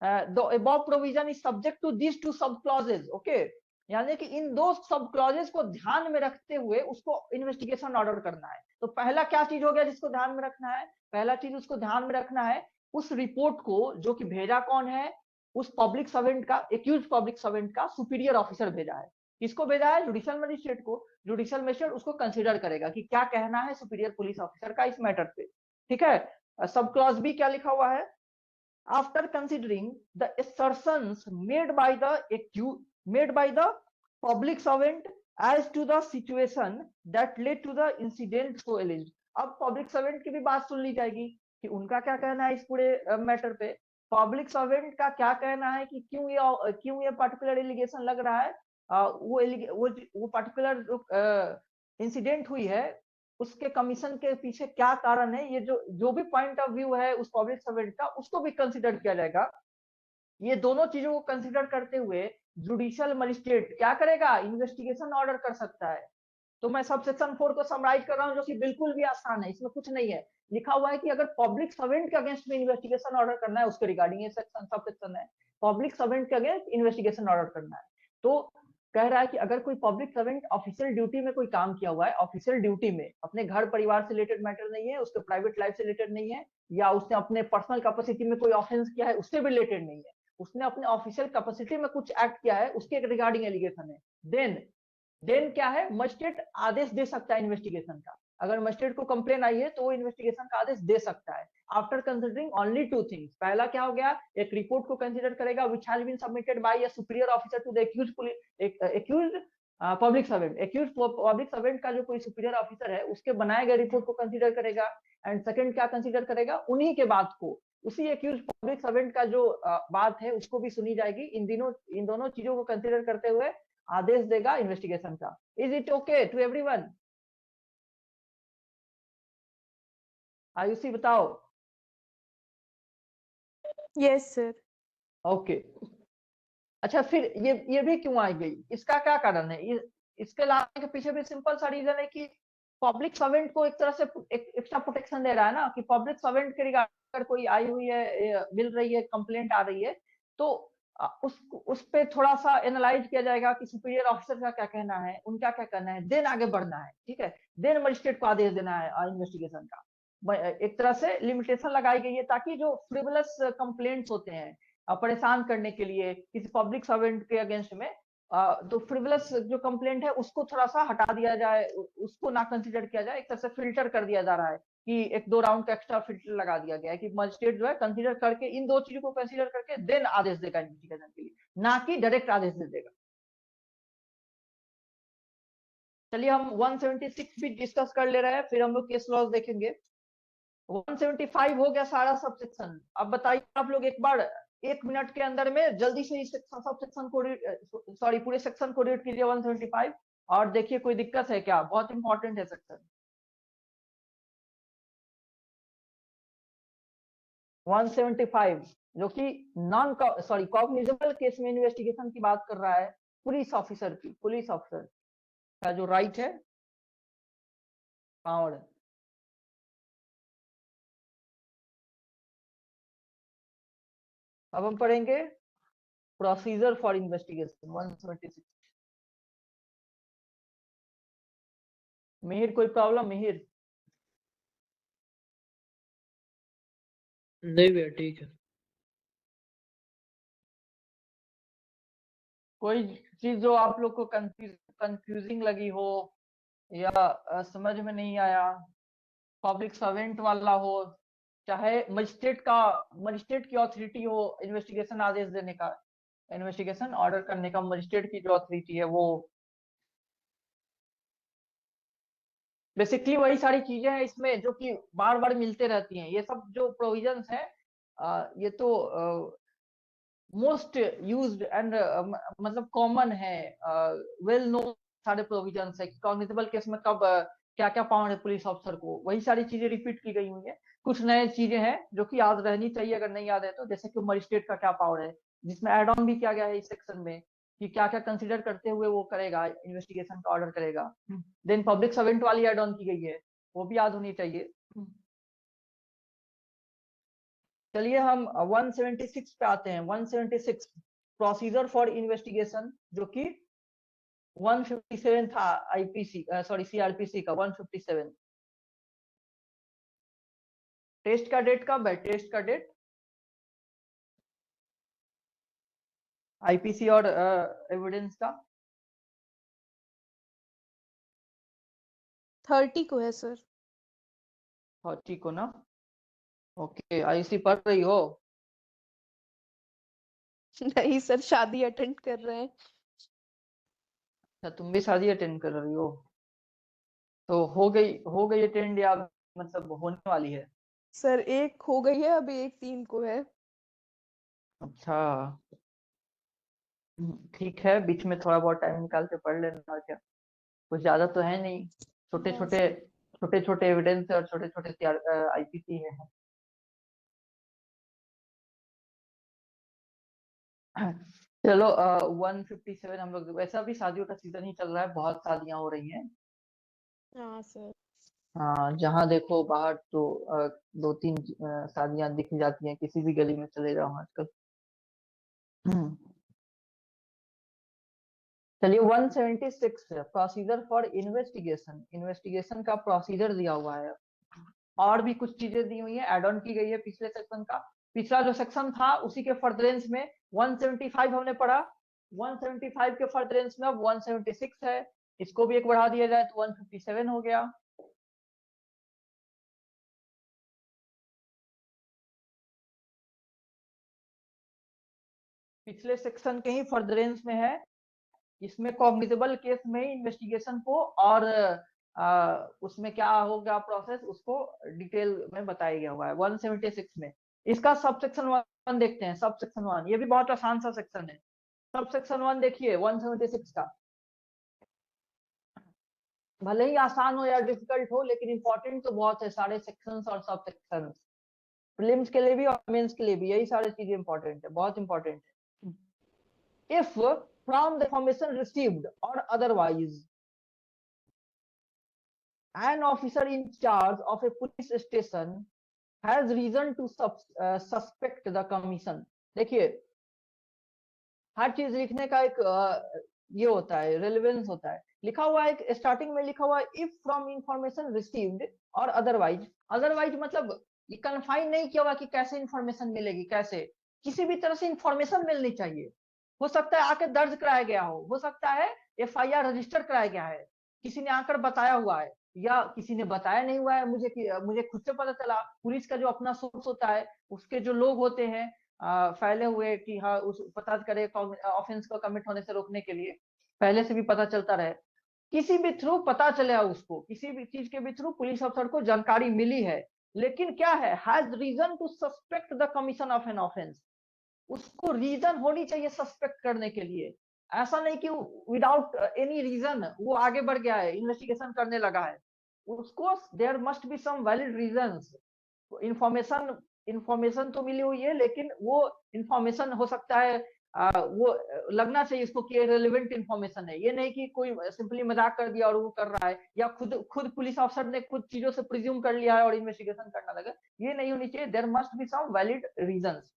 S2: the above provision is subject to this two sub clauses. Okay, यानी कि इन 2 सब क्लॉजेज को ध्यान में रखते हुए उसको इन्वेस्टिगेशन ऑर्डर करना है। तो पहला क्या चीज हो गया जिसको ध्यान में रखना है, पहला चीज उसको ध्यान में रखना है उस रिपोर्ट को जो कि भेजा कौन है, उस पब्लिक सर्वेंट का, एक्यूज पब्लिक सर्वेंट का सुपीरियर ऑफिसर भेजा है। किसको भेजा है, जुडिशियल मजिस्ट्रेट को। जुडिशियल मजिस्ट्रेट उसको कंसीडर करेगा कि क्या कहना है सुपीरियर पुलिस ऑफिसर का इस मैटर पे। ठीक है, सब क्लॉज बी क्या लिखा हुआ है, after considering the assertions made by the public servant as to the situation that led to the incident so alleged। अब पब्लिक सर्वेंट की भी बात सुन ली जाएगी कि उनका क्या कहना है इस पूरे मैटर पे। पब्लिक सर्वेंट का क्या कहना है कि क्यों ये पर्टिकुलर एलिगेशन लग रहा है, वो पर्टिकुलर इंसिडेंट हुई है उसके कमीशन के पीछे क्या कारण है, ये जो भी पॉइंट ऑफ व्यू है उस पब्लिक सर्वेंट का, उसको भी कंसिडर किया जाएगा। ये दोनों चीजों को कंसिडर करते हुए जुडिशियल मजिस्ट्रेट क्या करेगा, इन्वेस्टिगेशन ऑर्डर कर सकता है। तो मैं सब सेक्शन 4 को समराइज कर रहा हूँ, जो कि बिल्कुल भी आसान है, इसमें कुछ नहीं है। लिखा हुआ है कि अगर पब्लिक सर्वेंट के अगेंस्ट में इन्वेस्टिगेशन ऑर्डर करना है, उसके रिगार्डिंग ये सेक्शन सब सेक्शन है, पब्लिक सर्वेंट के अगेंस्ट इन्वेस्टिगेशन ऑर्डर करना है। तो कह रहा है कि अगर कोई पब्लिक सर्वेंट ऑफिशियल ड्यूटी में कोई काम किया हुआ है, ऑफिशियल ड्यूटी में अपने घर परिवार से रिलेटेड मैटर नहीं है, उसके प्राइवेट लाइफ से रिलेटेड नहीं है, या उसने अपने पर्सनल कैपेसिटी में कोई ऑफेंस किया है उससे भी रिलेटेड नहीं है, उसने अपने ऑफिशियल कैपेसिटी में कुछ एक्ट किया है उसके रिगार्डिंग एलिगेशन है, देन क्या है, मजिस्ट्रेट आदेश दे सकता है इन्वेस्टिगेशन का। अगर मजिस्ट्रेट को कंप्लेन आई है तो वो इन्वेस्टिगेशन का आदेश दे सकता है after considering only two things. पहला क्या हो गया, एक रिपोर्ट को कंसीडर करेगा which has been submitted by a superior officer to the accused public servant. Accused public servant का जो कोई सुपीरियर ऑफिसर है उसके बनाए गए रिपोर्ट को कंसीडर करेगा। एंड सेकंड क्या कंसीडर करेगा, उन्हीं के बात को, उसी एक्यूज्ड पब्लिक सर्वेंट का जो बात है उसको भी सुनी जाएगी। इन दोनों चीजों को कंसीडर करते हुए आदेश देगा इन्वेस्टिगेशन का। Is it okay to everyone? Ayushi बताओ।
S3: Yes sir.
S2: ओके अच्छा, फिर ये भी क्यों आई गई, इसका क्या कारण है? इसके लाने के पीछे भी सिंपल सा रीजन है कि पब्लिक सर्वेंट को एक तरह से एक्स्ट्रा प्रोटेक्शन दे रहा है ना, कि पब्लिक सर्वेंट के रिगार्ड अगर कोई आई हुई है, मिल रही है, कंप्लेंट आ रही है, तो उस पे थोड़ा सा एनालाइज किया जाएगा कि सुपीरियर ऑफिसर का क्या कहना है, उनका क्या कहना है, देन आगे बढ़ना है, ठीक है, देन मजिस्ट्रेट को आदेश देना है इन्वेस्टिगेशन का। एक तरह से लिमिटेशन लगाई गई है ताकि जो फ्रिवलस कंप्लेंट्स होते हैं परेशान करने के लिए किसी पब्लिक सर्वेंट के अगेंस्ट में, तो फ्रिवलस जो कंप्लेंट है उसको थोड़ा सा हटा दिया जाए, उसको ना कंसीडर किया जाए, एक तरह से फिल्टर कर दिया जा रहा है कि एक दो राउंड का एक्स्ट्रा फिल्टर लगा दिया गया है कि मजिस्ट्रेट जो है कंसीडर करके इन दो चीजों को कंसीडर करके देन आदेश देगा इन्वेस्टिगेशन के लिए, ना कि डायरेक्ट आदेश दे देगा। चलिए हम 176 भी डिस्कस कर ले रहे हैं, फिर हम लोग केस लॉज देखेंगे। 175 हो गया सारा सब सेक्शन। अब बताइए आप लोग एक बार 1 मिनट के अंदर में जल्दी से इस सब सेक्शन को सॉरी पूरे सेक्शन को रीड कीजिए 175, और देखिए कोई दिक्कत है क्या, बहुत इंपॉर्टेंट है सेक्शन 175, जो कि नॉन सॉरी कॉग्निजेबल केस में इन्वेस्टिगेशन की बात कर रहा है। पुलिस ऑफिसर की, पुलिस ऑफिसर का जो राइट है, पावर है। अब हम पढ़ेंगे प्रोसीजर फॉर इन्वेस्टिगेशन 176। मिहिर कोई प्रॉब्लम? मिहिर
S7: नहीं भैया ठीक है।
S2: कोई चीज जो आप लोग को कंफ्यूजिंग लगी हो या समझ में नहीं आया, पब्लिक सर्वेंट वाला हो, चाहे मजिस्ट्रेट की ऑथोरिटी हो इन्वेस्टिगेशन आदेश देने का, इन्वेस्टिगेशन ऑर्डर करने का मजिस्ट्रेट की जो अथॉरिटी है, वो बेसिकली वही सारी चीजें हैं इसमें जो कि बार बार मिलते रहती हैं। ये सब जो प्रोविजंस है ये तो मोस्ट यूज्ड एंड मतलब कॉमन है, वेल नोन सारे प्रोविजंस है। कॉग्निजेबल केस में कब क्या क्या पावर है पुलिस ऑफिसर को, वही सारी चीजें रिपीट की गई हुई है। कुछ नए चीजें हैं जो कि याद रहनी चाहिए अगर नहीं याद है तो, जैसे कि मजिस्ट्रेट का क्या पावर है, जिसमें एड ऑन भी किया गया है इस सेक्शन में कि क्या क्या कंसीडर करते हुए वो करेगा, इन्वेस्टिगेशन का ऑर्डर करेगा। देन पब्लिक सर्वेंट वाली एड ऑन की गई है, वो भी याद होनी चाहिए। चलिए हम 176 पे आते हैं। 176 प्रोसीजर फॉर इन्वेस्टिगेशन, जो कि 157 था आईपीसी सॉरी सीआरपीसी का 157। टेस्ट का डेट कब है? टेस्ट का डेट आईपीसी और एविडेंस का
S3: 30 को है सर।
S2: 30 को ना? ओके, आईसी पढ़ रही हो?
S3: नहीं सर, शादी अटेंड कर रहे हैं।
S2: अच्छा, तुम भी शादी अटेंड कर रही हो? तो हो गई अटेंड या मतलब होने वाली है?
S3: सर एक हो गई है, अभी एक 3 को है।
S2: अच्छा ठीक है, बीच में थोड़ा बहुत टाइम निकाल के पढ़ लेना, और क्या। कुछ ज्यादा तो है नहीं, छोटे छोटे एविडेंस और छोटे छोटे आईपीसी है। चलो 157 हम लोग, वैसा भी शादियों का सीजन ही चल रहा है, बहुत शादियां हो रही हैं।
S7: हाँ सर।
S2: हाँ, जहाँ देखो बाहर तो 2-3 शादियां दिख जाती हैं, किसी भी गली में चले जाओ आजकल। चलिए 176 प्रोसीजर फॉर इन्वेस्टिगेशन, इन्वेस्टिगेशन का प्रोसीजर दिया हुआ है, और भी कुछ चीजें दी हुई है, एड ऑन की गई है पिछले सेक्शन का। पिछला जो सेक्शन था उसी के फर्दरेंस में 175 हमने पढ़ा, 175 के फर्दरेंस में अब 176 है, इसको भी एक बढ़ा दिया जाए तो 157 हो गया। पिछले सेक्शन के ही फर्दरेंस में है, इसमें कॉग्निजेबल केस में इन्वेस्टिगेशन को और उसमें क्या होगा प्रोसेस, उसको डिटेल में बताया गया हुआ है 176 में। इसका सब सेक्शन 1 देखते हैं, सब सेक्शन 1, ये भी बहुत आसान सा सेक्शन है। सब सेक्शन 1 देखिए 176 का, भले ही आसान हो या डिफिकल्ट हो, लेकिन इंपॉर्टेंट तो बहुत है सारे सेक्शंस और सब सेक्शंस, प्रीलिम्स के लिए भी और मेंस के लिए भी, यही सारी चीजें इंपॉर्टेंट है, बहुत इंपॉर्टेंट है। If from the information received or otherwise an officer in charge of a police station has reason to suspect the commission। देखिए हर चीज लिखने का एक ये होता है, रेलेवेंस होता है। लिखा हुआ है स्टार्टिंग में, लिखा हुआ है इफ फ्रॉम इंफॉर्मेशन रिसीव्ड और अदरवाइज। अदरवाइज मतलब ये कन्फाइन नहीं किया हुआ कि कैसे इंफॉर्मेशन मिलेगी, कैसे, किसी भी तरह से इंफॉर्मेशन मिलनी चाहिए। हो सकता है आके दर्ज कराया गया हो सकता है एफआईआर रजिस्टर कराया गया है, किसी ने आकर बताया हुआ है, या किसी ने बताया नहीं हुआ है, मुझे खुद से पता चला। पुलिस का जो अपना सोर्स होता है, उसके जो लोग होते हैं फैले हुए कि हाँ उस पता करे ऑफेंस को कमिट होने से रोकने के लिए, पहले से भी पता चलता रहे, किसी भी थ्रू पता चले उसको, किसी भी चीज के भी थ्रू पुलिस अफसर को जानकारी मिली है, लेकिन क्या है, has reason to suspect the commission of an offence, उसको रीजन होनी चाहिए सस्पेक्ट करने के लिए। ऐसा नहीं कि विदाउट एनी रीजन वो आगे बढ़ गया है, इन्वेस्टिगेशन करने लगा है, उसको there must be some valid reasons. Information तो मिली हुई है, लेकिन वो इंफॉर्मेशन हो सकता है वो लगना चाहिए इसको कि रेलेवेंट इंफॉर्मेशन है, ये नहीं कि कोई सिंपली मजाक कर दिया और वो कर रहा है, या खुद पुलिस ऑफिसर ने खुद चीजों से प्रिज्यूम कर लिया है और इन्वेस्टिगेशन करना लगा, ये नहीं होनी चाहिए। There must be some valid reasons.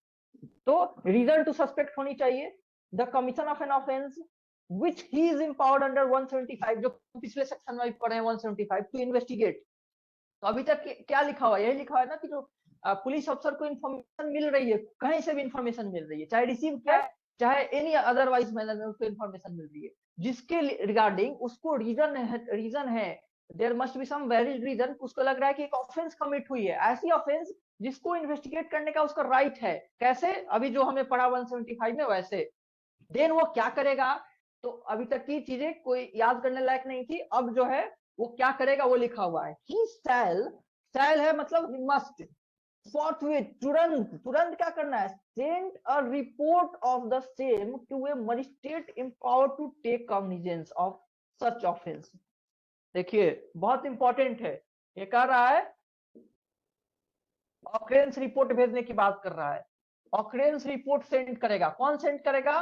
S2: तो रीजन टू सस्पेक्ट होनी चाहिए the commission of an offence which he is empowered under 175, जो पिछले सेक्शन में पढ़े हैं 175, टू इन्वेस्टिगेट। तो अभी तक क्या लिखा हुआ है, यही लिखा हुआ है ना कि जो पुलिस अफसर को इन्फॉर्मेशन मिल रही है, कहीं से भी इन्फॉर्मेशन मिल रही है, चाहे रिसीव किया है चाहे एनी अदरवाइज मैनर में उसको इन्फॉर्मेशन मिल रही है, जिसके रिगार्डिंग उसको रीजन है, there must be some valid reason, उसको लग रहा है कि एक ऑफेंस कमिट हुई है, ऐसी ऑफेंस जिसको इन्वेस्टिगेट करने का उसका राइट है। कैसे, अभी जो हमें पढ़ा 175 में वैसे। देन वो क्या करेगा, तो अभी तक की चीजें कोई याद करने लायक नहीं थी, अब जो है वो क्या करेगा वो लिखा हुआ है। ही शैल है मतलब ही मस्ट, forthwith तुरंत क्या करना है, send a report of the same to a magistrate empowered to take cognizance of such offense। देखिए बहुत इंपॉर्टेंट है, ये कह रहा है ऑकरेंस रिपोर्ट भेजने की बात कर रहा है। ऑकरेंस रिपोर्ट सेंड करेगा, कौन सेंड करेगा,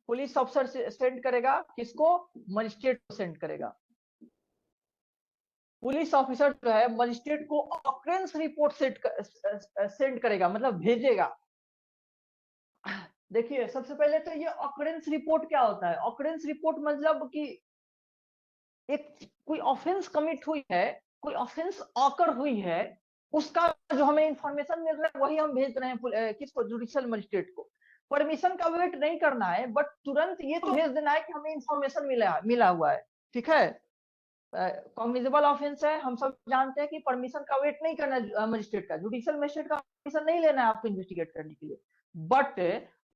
S2: पुलिस ऑफिसर सेंड करेगा, किसको, मजिस्ट्रेट को सेंड करेगा। पुलिस ऑफिसर जो है मजिस्ट्रेट को ऑकरेंस रिपोर्ट सेंड करेगा, मतलब भेजेगा। देखिए सबसे पहले तो ये ऑकरेंस रिपोर्ट क्या होता है, ऑकरेंस रिपोर्ट मतलब कि एक कोई ऑफेंस कमिट हुई है, कोई ऑफेंस ऑकर हुई है, उसका जो हमें इंफॉर्मेशन मिल रहा है वही हम भेज रहे हैं किसको, जुडिशियल मजिस्ट्रेट को। परमिशन का वेट नहीं करना है, बट तुरंत ये तो भेज देना है कि हमें इंफॉर्मेशन मिला हुआ है, ठीक है। कॉग्निजेबल ऑफेंस है, हम सब जानते हैं कि परमिशन का वेट नहीं करना मजिस्ट्रेट का, जुडिशियल मजिस्ट्रेट का परमिशन नहीं लेना है आपको इन्वेस्टिगेट करने के लिए, बट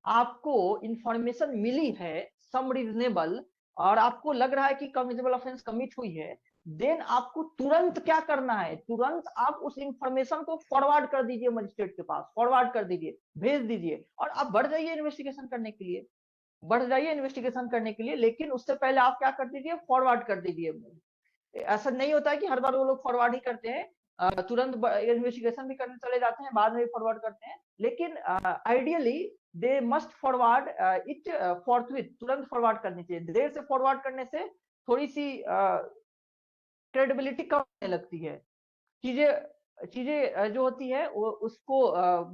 S2: आपको इंफॉर्मेशन मिली है सम रीजनेबल और आपको लग रहा है कि कॉग्निजेबल ऑफेंस कमिट हुई है, देन आपको तुरंत क्या करना है, तुरंत आप उस इंफॉर्मेशन को फॉरवर्ड कर दीजिए मजिस्ट्रेट के पास, फॉरवर्ड कर दीजिए, भेज दीजिए, और आप बढ़ जाइए इन्वेस्टिगेशन करने के लिए। बढ़ जाइए इन्वेस्टिगेशन करने के लिए, लेकिन उससे पहले आप क्या कर दीजिए, फॉरवर्ड कर दीजिए। ऐसा नहीं होता है कि हर बार वो लोग फॉरवर्ड ही करते हैं, तुरंत इन्वेस्टिगेशन भी करने चले जाते हैं, बाद में भी फॉरवर्ड करते हैं, लेकिन ideally they must forward it forthwith, तुरंत फॉरवर्ड करनी चाहिए। देर से फॉरवर्ड करने से थोड़ी सी क्रेडिबिलिटी कम होने लगती है, चीजें चीजें जो होती है वो उसको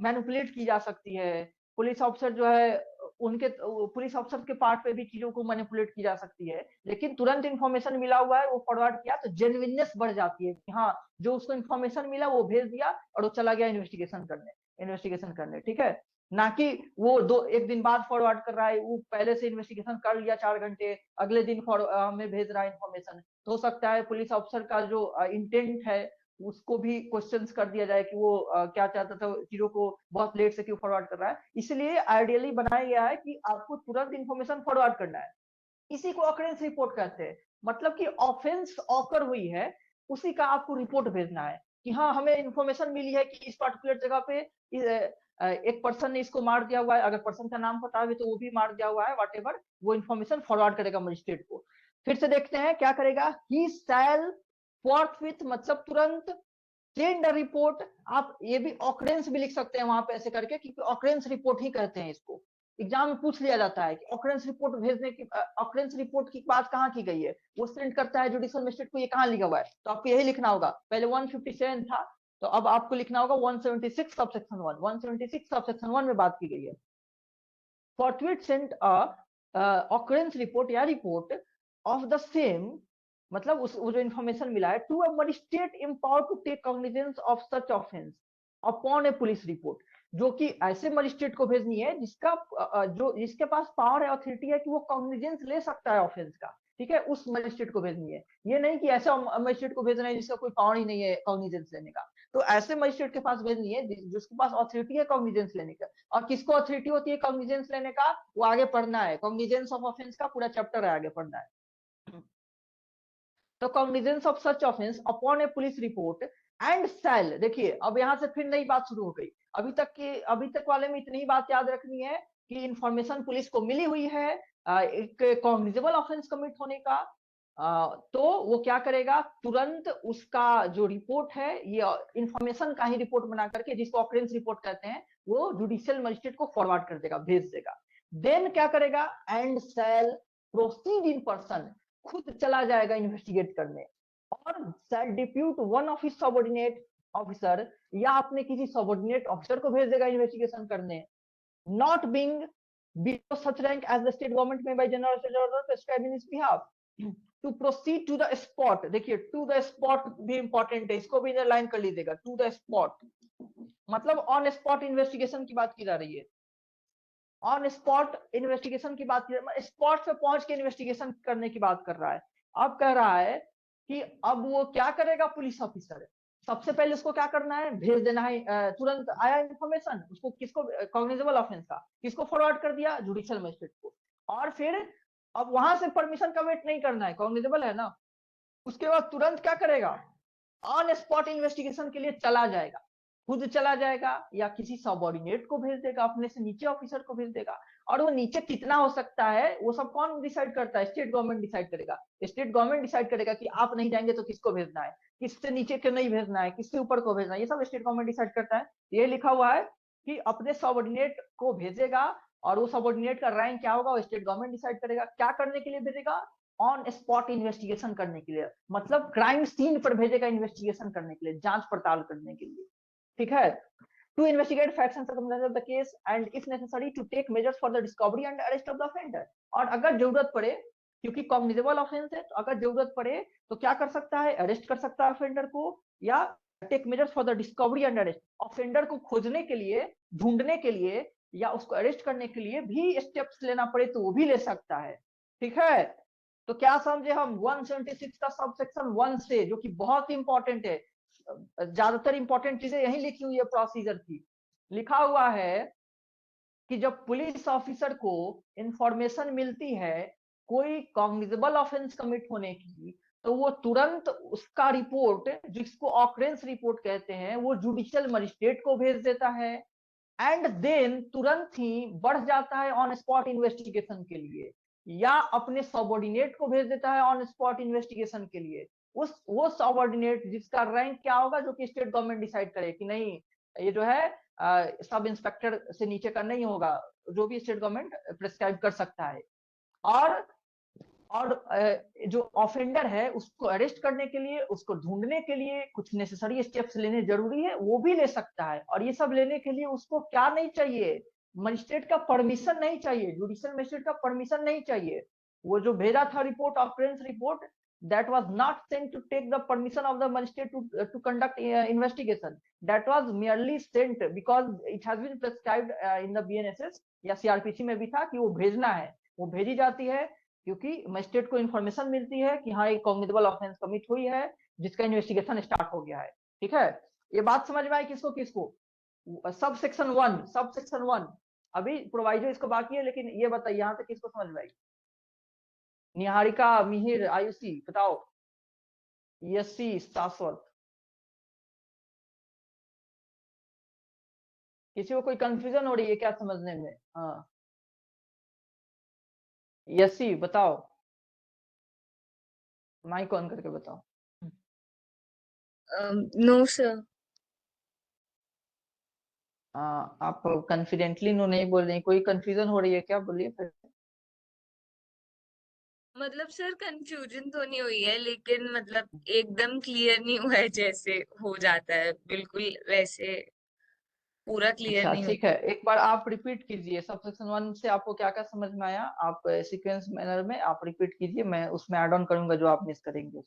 S2: मैनिपुलेट की जा सकती है। पुलिस ऑफिसर जो है उनके पुलिस ऑफिसर के पार्ट पे भी चीजों को मैनिपुलेट की जा सकती है, लेकिन तुरंत इन्फॉर्मेशन मिला हुआ है वो फॉरवर्ड किया तो जेन्युइननेस बढ़ जाती है कि हाँ जो उसको इन्फॉर्मेशन मिला वो भेज दिया और वो चला गया इन्वेस्टिगेशन करने, ठीक है। ना कि वो एक दिन बाद फॉरवर्ड कर रहा है, वो पहले से इन्वेस्टिगेशन कर लिया 4 घंटे, अगले दिन में भेज रहा है इन्फॉर्मेशन। तो हो सकता है पुलिस ऑफिसर का जो इंटेंट है उसको भी क्वेश्चंस कर दिया जाए कि वो क्या चाहता था, चीजों को बहुत लेट से क्यों फॉरवर्ड कर रहा है। इसलिए आइडियली बनाया गया है कि आपको तुरंत इन्फॉर्मेशन फॉरवर्ड करना है। इसी को ऑकरेंस रिपोर्ट कहते हैं, मतलब कि ऑफेंस ऑकर हुई है उसी का आपको रिपोर्ट भेजना है कि हाँ हमें इन्फॉर्मेशन मिली है कि इस पर्टिकुलर जगह पे एक पर्सन ने इसको मार दिया हुआ है, अगर पर्सन का नाम पता है तो वो भी मार दिया हुआ है, व्हाटएवर, वो इन्फॉर्मेशन फॉरवर्ड करेगा मजिस्ट्रेट को। फिर से देखते हैं क्या करेगा, ही शैल फॉरथविथ मतलब तुरंत, सेंड अ रिपोर्ट, आप ये भी ऑकरेंस भी लिख सकते हैं वहां पे ऐसे करके, क्योंकि ऑकरेंस रिपोर्ट ही कहते हैं इसको। एग्जाम में पूछ लिया जाता है कि ऑकरेंस रिपोर्ट भेजने की, ऑकरेंस रिपोर्ट की बात कहाँ की गई है, वो सेंड करता है जुडिशियल मजिस्ट्रेट को, ये कहाँ लिखा हुआ है, तो आपको यही लिखना होगा। पहले 157 था तो अब आपको लिखना होगा 176 सब सेक्शन 1, 176 सब सेक्शन 1 में बात की गई है। फॉरथविथ सेंड ऑकरेंस रिपोर्ट या रिपोर्ट ऑफ द सेम, मतलब उस जो इन्फॉर्मेशन मिला है, to a magistrate empowered to take cognizance of such offence upon a police report, जो कि ऐसे मजिस्ट्रेट को भेजनी है जिसके पास पावर है, अथॉरिटी है कि वो कॉग्निजेंस ले सकता है ऑफेंस का, ठीक है, उस मजिस्ट्रेट को भेजनी है। ये नहीं कि ऐसा मजिस्ट्रेट को भेजना है जिसका कोई पावर ही नहीं है कॉग्निजेंस लेने का, तो ऐसे मजिस्ट्रेट के पास भेजनी है जिसके पास अथॉरिटी है कॉग्निजेंस लेने का। और किसको अथॉरिटी होती है कॉग्निजेंस लेने का, वो आगे पढ़ना है, कॉग्निजेंस ऑफ ऑफेंस का पूरा चैप्टर है, आगे पढ़ना है। तो cognizance of such offence upon a police report and shall, देखिए अब यहाँ से फिर नई बात शुरू हो गई। अभी तक वाले में इतनी ही बात याद रखनी है कि इंफॉर्मेशन पुलिस को मिली हुई है एक कॉग्निजेबल ऑफेंस कमिट होने का, तो वो क्या करेगा, तुरंत उसका जो रिपोर्ट है, ये इंफॉर्मेशन का ही रिपोर्ट बना करके, जिसको ऑकरेंस रिपोर्ट कहते हैं, वो जुडिशियल मजिस्ट्रेट को फॉरवर्ड कर देगा, भेज देगा। देन क्या करेगा, and shall proceed in person, खुद चला जाएगा इन्वेस्टिगेट करने, और shall depute one of his subordinate officer, या अपने किसी सबऑर्डिनेट ऑफिसर को भेज देगा इन्वेस्टिगेशन करने, not being below such rank as the state government may by general order prescribe in his behalf to proceed to the spot। देखिए to the spot भी important है, इसको भी लाइन कर लीजिएगा, to the spot मतलब on spot investigation की बात की जा रही है, ऑन स्पॉट इन्वेस्टिगेशन की बात की, स्पॉट पे पहुंच के इन्वेस्टिगेशन करने की बात कर रहा है। अब कह रहा है कि अब वो क्या करेगा, पुलिस ऑफिसर सबसे पहले उसको क्या करना है, भेज देना है, तुरंत आया इन्फॉर्मेशन उसको, किसको, कॉग्निजेबल ऑफेंस का, किसको फॉरवर्ड कर दिया, जुडिशियल मजिस्ट्रेट को। और फिर अब वहां से परमिशन का वेट नहीं करना है, कॉग्निजेबल है ना, उसके बाद तुरंत क्या करेगा, ऑन स्पॉट इन्वेस्टिगेशन के लिए चला जाएगा, खुद चला जाएगा या किसी सबऑर्डिनेट को भेज देगा, अपने से नीचे ऑफिसर को भेज देगा। और वो नीचे कितना हो सकता है वो सब कौन डिसाइड करता है, स्टेट गवर्नमेंट डिसाइड करेगा। स्टेट गवर्नमेंट डिसाइड करेगा कि आप नहीं जाएंगे तो किसको भेजना है, किससे नीचे क्यों नहीं भेजना है, किससे ऊपर को भेजना है, ये सब स्टेट गवर्नमेंट डिसाइड करता है। ये लिखा हुआ है कि अपने सबऑर्डिनेट को भेजेगा, और वो सबऑर्डिनेट का रैंक क्या होगा वो स्टेट गवर्नमेंट डिसाइड करेगा। क्या करने के लिए भेजेगा, ऑन स्पॉट इन्वेस्टिगेशन करने के लिए, मतलब क्राइम सीन पर भेजेगा इन्वेस्टिगेशन करने के लिए, जांच पड़ताल करने के लिए, ठीक है। To investigate facts and circumstances of the case and if necessary to take measures for the discovery and arrest of the offender, और अगर जरूरत पड़े, क्योंकि कॉग्निजेबल ऑफेंस है, तो अगर जरूरत पड़े तो क्या कर सकता है, अरेस्ट कर सकता है ऑफेंडर को, या take measures for the discovery and arrest, offender को खोजने के लिए, ढूंढने के लिए, या उसको अरेस्ट करने के लिए भी स्टेप्स लेना पड़े तो वो भी ले सकता है, ठीक है। तो क्या समझे हम 176 का सबसेक्शन 1 से, जो कि बहुत इंपॉर्टेंट है, ज्यादातर इंपॉर्टेंट चीजें यही लिखी हुई है प्रोसीजर की। लिखा हुआ है कि जब पुलिस ऑफिसर को इंफॉर्मेशन मिलती है कोई कॉग्निजेबल ऑफेंस कमिट होने की, तो वो तुरंत उसका रिपोर्ट, जिसको ऑकरेंस रिपोर्ट कहते हैं, वो जुडिशियल मजिस्ट्रेट को भेज देता है। एंड देन तुरंत ही बढ़ जाता है ऑन स्पॉट इन्वेस्टिगेशन के लिए, या अपने सबऑर्डिनेट को भेज देता है ऑन स्पॉट इन्वेस्टिगेशन के लिए। वो सबऑर्डिनेट जिसका रैंक क्या होगा, जो कि स्टेट गवर्नमेंट डिसाइड करे कि नहीं ये जो है सब इंस्पेक्टर से नीचे का नहीं होगा, जो भी स्टेट गवर्नमेंट प्रिस्क्राइब कर सकता है। और जो ऑफेंडर है उसको अरेस्ट करने के लिए, उसको ढूंढने के लिए कुछ नेसेसरी स्टेप्स लेने जरूरी है, वो भी ले सकता है। और ये सब लेने के लिए उसको क्या नहीं चाहिए, मजिस्ट्रेट का परमिशन नहीं चाहिए, जुडिशियल मजिस्ट्रेट का परमिशन नहीं चाहिए। वो जो भेजा था report, occurrence report, that was not sent to take the permission of the magistrate to conduct investigation. That was merely sent because it has been prescribed in the BNSS या CRPC में भी था कि वो भेजना है। वो भेजी जाती है क्योंकि मजिस्ट्रेट को इन्फॉर्मेशन मिलती है कि हाँ एक कॉग्निजेबल ऑफेंस कमिट हुई है जिसका इन्वेस्टिगेशन स्टार्ट हो गया है। ठीक है, ये बात समझ में आई किसको किसको? सब सेक्शन 1 अभी प्रोवाइजो इसको बाकी है, लेकिन ये बताइए यहाँ तक किसको समझ में आई? निहारिका, मिहिर, आयुषी बताओ, यसी, शाश्वत, किसी को कोई कंफ्यूजन हो रही है क्या समझने में? हाँ यसी बताओ, माइक ऑन करके बताओ।
S6: No sir.
S2: आप कॉन्फिडेंटली नो नहीं बोल रही, कोई कंफ्यूजन हो रही है क्या? बोलिए फिर।
S6: मतलब सर कंफ्यूजन तो नहीं हुई है, लेकिन मतलब एकदम क्लियर नहीं हुआ है, जैसे हो जाता है बिल्कुल वैसे पूरा क्लियर
S2: अच्छा
S6: नहीं
S2: ठीक
S6: होता।
S2: है, एक बार आप रिपीट कीजिए सब सेक्शन 1 से आपको क्या क्या समझ में आया, आप सीक्वेंस मैनर में आप रिपीट कीजिए, मैं उसमें ऐड ऑन करूंगा जो आप मिस करेंगे।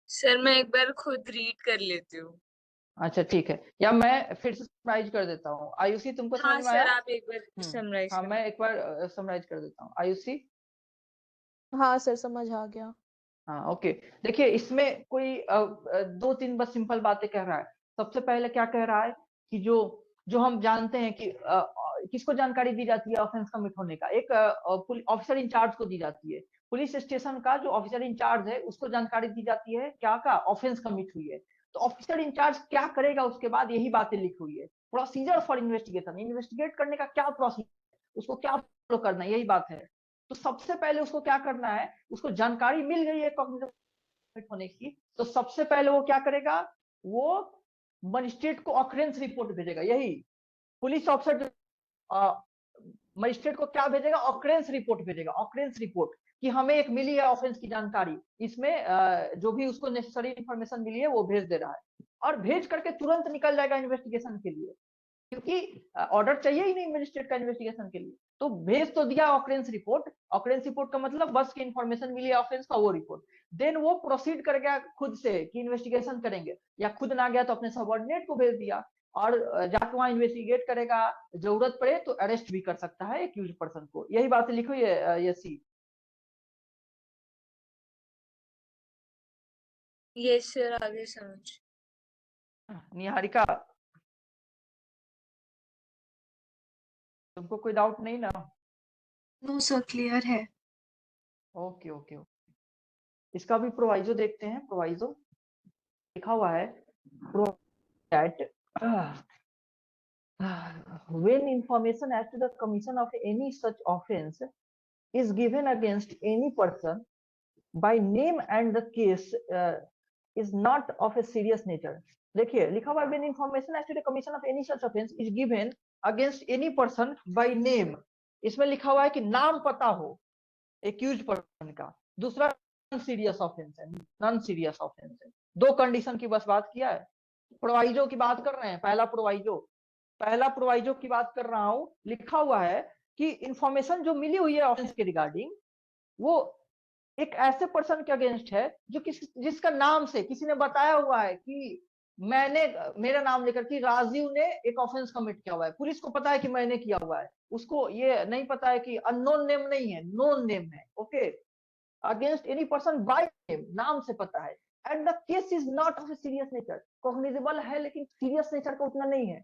S6: सर मैं एक बार खुद रीड कर लेती हूँ।
S2: अच्छा ठीक है, या मैं फिर से समराइज कर देता हूँ। आयुषी तुमको
S6: हाँ
S2: समझ में
S6: सर,
S2: आया?
S6: आप एक बार समराइज
S2: हाँ
S6: कर।
S2: मैं एक बार समराइज कर देता हूँ। आयुषी?
S7: हाँ सर, समझ आ गया।
S2: हाँ ओके, देखिए इसमें कोई 2-3 बस सिंपल बातें कह रहा है। सबसे पहले क्या कह रहा है कि जो जो हम जानते हैं कि किसको जानकारी दी जाती है ऑफेंस कमिट होने का, एक ऑफिसर इंचार्ज को दी जाती है। पुलिस स्टेशन का जो ऑफिसर इंचार्ज है उसको जानकारी दी जाती है क्या का, ऑफेंस कमिट हुई है। तो ऑफिसर इंचार्ज क्या करेगा उसके बाद, यही बातें लिखी हुई है। प्रोसीजर फॉर इन्वेस्टिगेशन, इन्वेस्टिगेट करने का क्या प्रोसीजर, उसको क्या फॉलो करना है, यही बात है। तो सबसे पहले उसको क्या करना है, उसको जानकारी मिल गई है कॉग्निजेबल होने की, तो सबसे पहले वो क्या करेगा, वो मजिस्ट्रेट को ऑकरेंस रिपोर्ट भेजेगा। यही पुलिस ऑफिसर मजिस्ट्रेट को क्या भेजेगा, ऑकरेंस रिपोर्ट भेजेगा। ऑकरेंस रिपोर्ट कि हमें एक मिली है ऑफेंस की जानकारी, इसमें जो भी उसको नेसेसरी इंफॉर्मेशन मिली है वो भेज दे रहा है, और भेज करके तुरंत निकल जाएगा इन्वेस्टिगेशन के लिए, क्योंकि ऑर्डर चाहिए ही नहीं मजिस्ट्रेट का इन्वेस्टिगेशन के लिए। तो भेज तो दिया ऑकरेंस रिपोर्ट, ऑकरेंस रिपोर्ट का मतलब बस की इंफॉर्मेशन मिली है ऑफेंस का, वो रिपोर्ट। देन वो प्रोसीड कर गया खुद से कि इन्वेस्टिगेशन करेंगे, या खुद ना गया तो अपने सबऑर्डिनेट को भेज दिया, और जाके वहां इन्वेस्टिगेट करेगा, जरूरत पड़े तो अरेस्ट भी कर सकता है एक्यूज पर्सन को। यही बात लिखो ये सी।
S6: ये सर आगे समझ।
S2: निहारिका तुमको कोई डाउट नहीं ना?
S8: नो सर, क्लियर है।
S2: ओके ओके ओके, इसका भी प्रोवाइजो देखते हैं। प्रोवाइजो लिखा हुआ है that when information as to the commission of any such offense is given against any person by name and the case is not of a serious nature। देखिए लिखा हुआ है when information as to the commission of any such offense is given against any person by name, इसमें लिखा हुआ है कि नाम पता हो एक्यूज पर्सन का। दूसरा सीरियस ऑफेंस है, नॉन सीरियस ऑफेंस है। दो कंडीशन की बस बात किया है। प्रोवाइजो की बात कर रहे हैं, पहला प्रोवाइजो की बात कर रहा हूं। लिखा हुआ है कि इंफॉर्मेशन जो मिली हुई है ऑफेंस के रिगार्डिंग, वो एक ऐसे पर्सन के अगेंस्ट है जो जिसका नाम से किसी ने बताया हुआ है कि मेरा नाम लेकर कि राजीव ने एक ऑफेंस कमिट किया हुआ है, पुलिस को पता है कि मैंने किया हुआ है, उसको ये नहीं पता है कि अननोन नेम नहीं है, नोन नेम है। Okay, against any person by name, नाम से पता है। And the case is not of a serious nature, cognizable है लेकिन सीरियस नेचर का उतना नहीं है,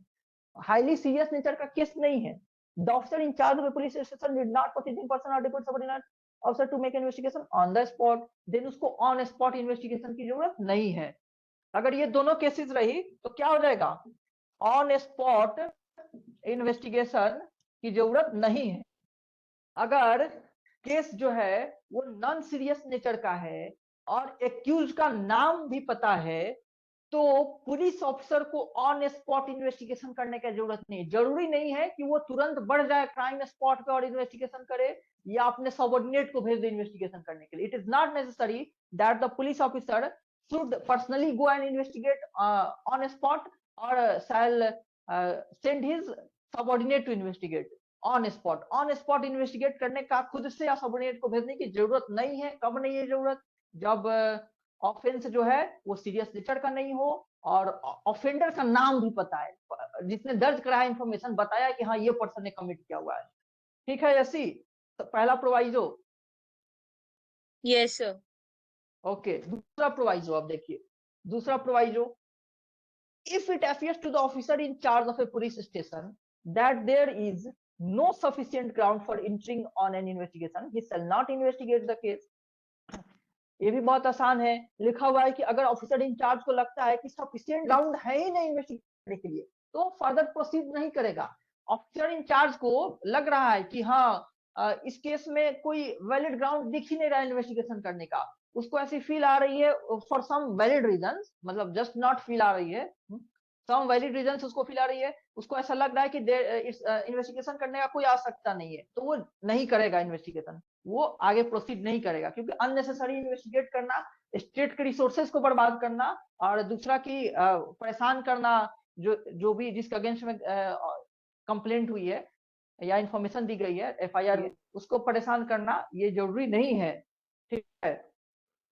S2: हाईली सीरियस नेचर का केस नहीं है। The officer in charge of a police station did not proceed person और deputy subordinate officer to make investigation on the spot, then उसको ऑन स्पॉट इन्वेस्टिगेशन की जरूरत नहीं है। अगर ये दोनों केसेस रही तो क्या हो जाएगा, ऑन स्पॉट इन्वेस्टिगेशन की जरूरत नहीं है। अगर केस जो है वो नॉन सीरियस नेचर का है और एक्यूज का नाम भी पता है, तो पुलिस ऑफिसर को ऑन स्पॉट इन्वेस्टिगेशन करने की जरूरत नहीं। जरूरी नहीं है कि वो तुरंत बढ़ जाए क्राइम स्पॉट पे और इन्वेस्टिगेशन करे या अपने सबऑर्डिनेट को भेज दे इन्वेस्टिगेशन करने के लिए। It is not necessary that the police officer should personally go and investigate on spot और shall send his subordinate to investigate on spot. On spot investigate करने का खुद से या सबऑर्डिनेट को भेजने की जरूरत नहीं है। कब नहीं है जरूरत, जब ऑफेंस जो है वो सीरियस नेचर का नहीं हो और ऑफेंडर का नाम भी पता है, जिसने दर्ज कराया इंफॉर्मेशन बताया कि हाँ ये पर्सन ने कमिट किया हुआ है। ठीक है यसी, तो पहला प्रोवाइजो।
S6: Yes sir.
S2: ओके, दूसरा प्रोवाइजो अब देखिए, दूसरा proviso, if it appears to the officer in charge of a police station that there is no sufficient ground for entering on an investigation, he shall not investigate the case। ये भी बहुत आसान है, लिखा हुआ है कि अगर ऑफिसर इंचार्ज को लगता है कि सफिशिएंट ग्राउंड है ही नहीं इन्वेस्टिगेट करने के लिए तो फर्दर प्रोसीड नहीं करेगा। ऑफिसर इंचार्ज को लग रहा है कि हाँ इस केस में कोई वैलिड ग्राउंड दिख ही नहीं रहा है इन्वेस्टिगेशन करने का, उसको ऐसी फील आ रही है फॉर सम वैलिड रीजंस, मतलब जस्ट नॉट फील आ रही है, सम वैलिड रीजंस उसको फील आ रही है, उसको ऐसा लग रहा है कि इन्वेस्टिगेशन करने का कोई आवश्यकता नहीं है, तो वो नहीं करेगा इन्वेस्टिगेशन, वो आगे प्रोसीड नहीं करेगा। क्योंकि अननेसेसरी इन्वेस्टिगेट करना स्टेट के रिसोर्सेज को बर्बाद करना और दूसरा की परेशान करना, जो भी जिसके अगेंस्ट में कंप्लेंट हुई है या इंफॉर्मेशन दी गई है एफआईआर, उसको परेशान करना ये जरूरी नहीं है। ठीक है,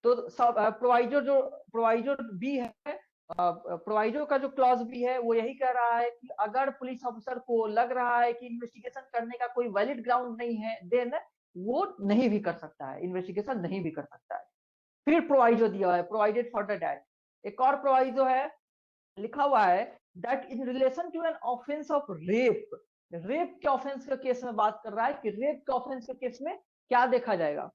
S2: तो सब प्रोवाइजो बी है, प्रोवाइजो का जो क्लॉज बी है वो यही कह रहा है कि अगर पुलिस ऑफिसर को लग रहा है कि इन्वेस्टिगेशन करने का कोई वैलिड ग्राउंड नहीं है, देन वो नहीं भी कर सकता है, इन्वेस्टिगेशन नहीं भी कर सकता है। फिर प्रोवाइजो दिया है, प्रोवाइडेड फॉर द डैट, एक और प्रोवाइजो है, लिखा हुआ है that in relation to an offence of rape, rape के ऑफेंस के केस में बात कर रहा है कि रेप के ऑफेंस के केस में क्या देखा जाएगा,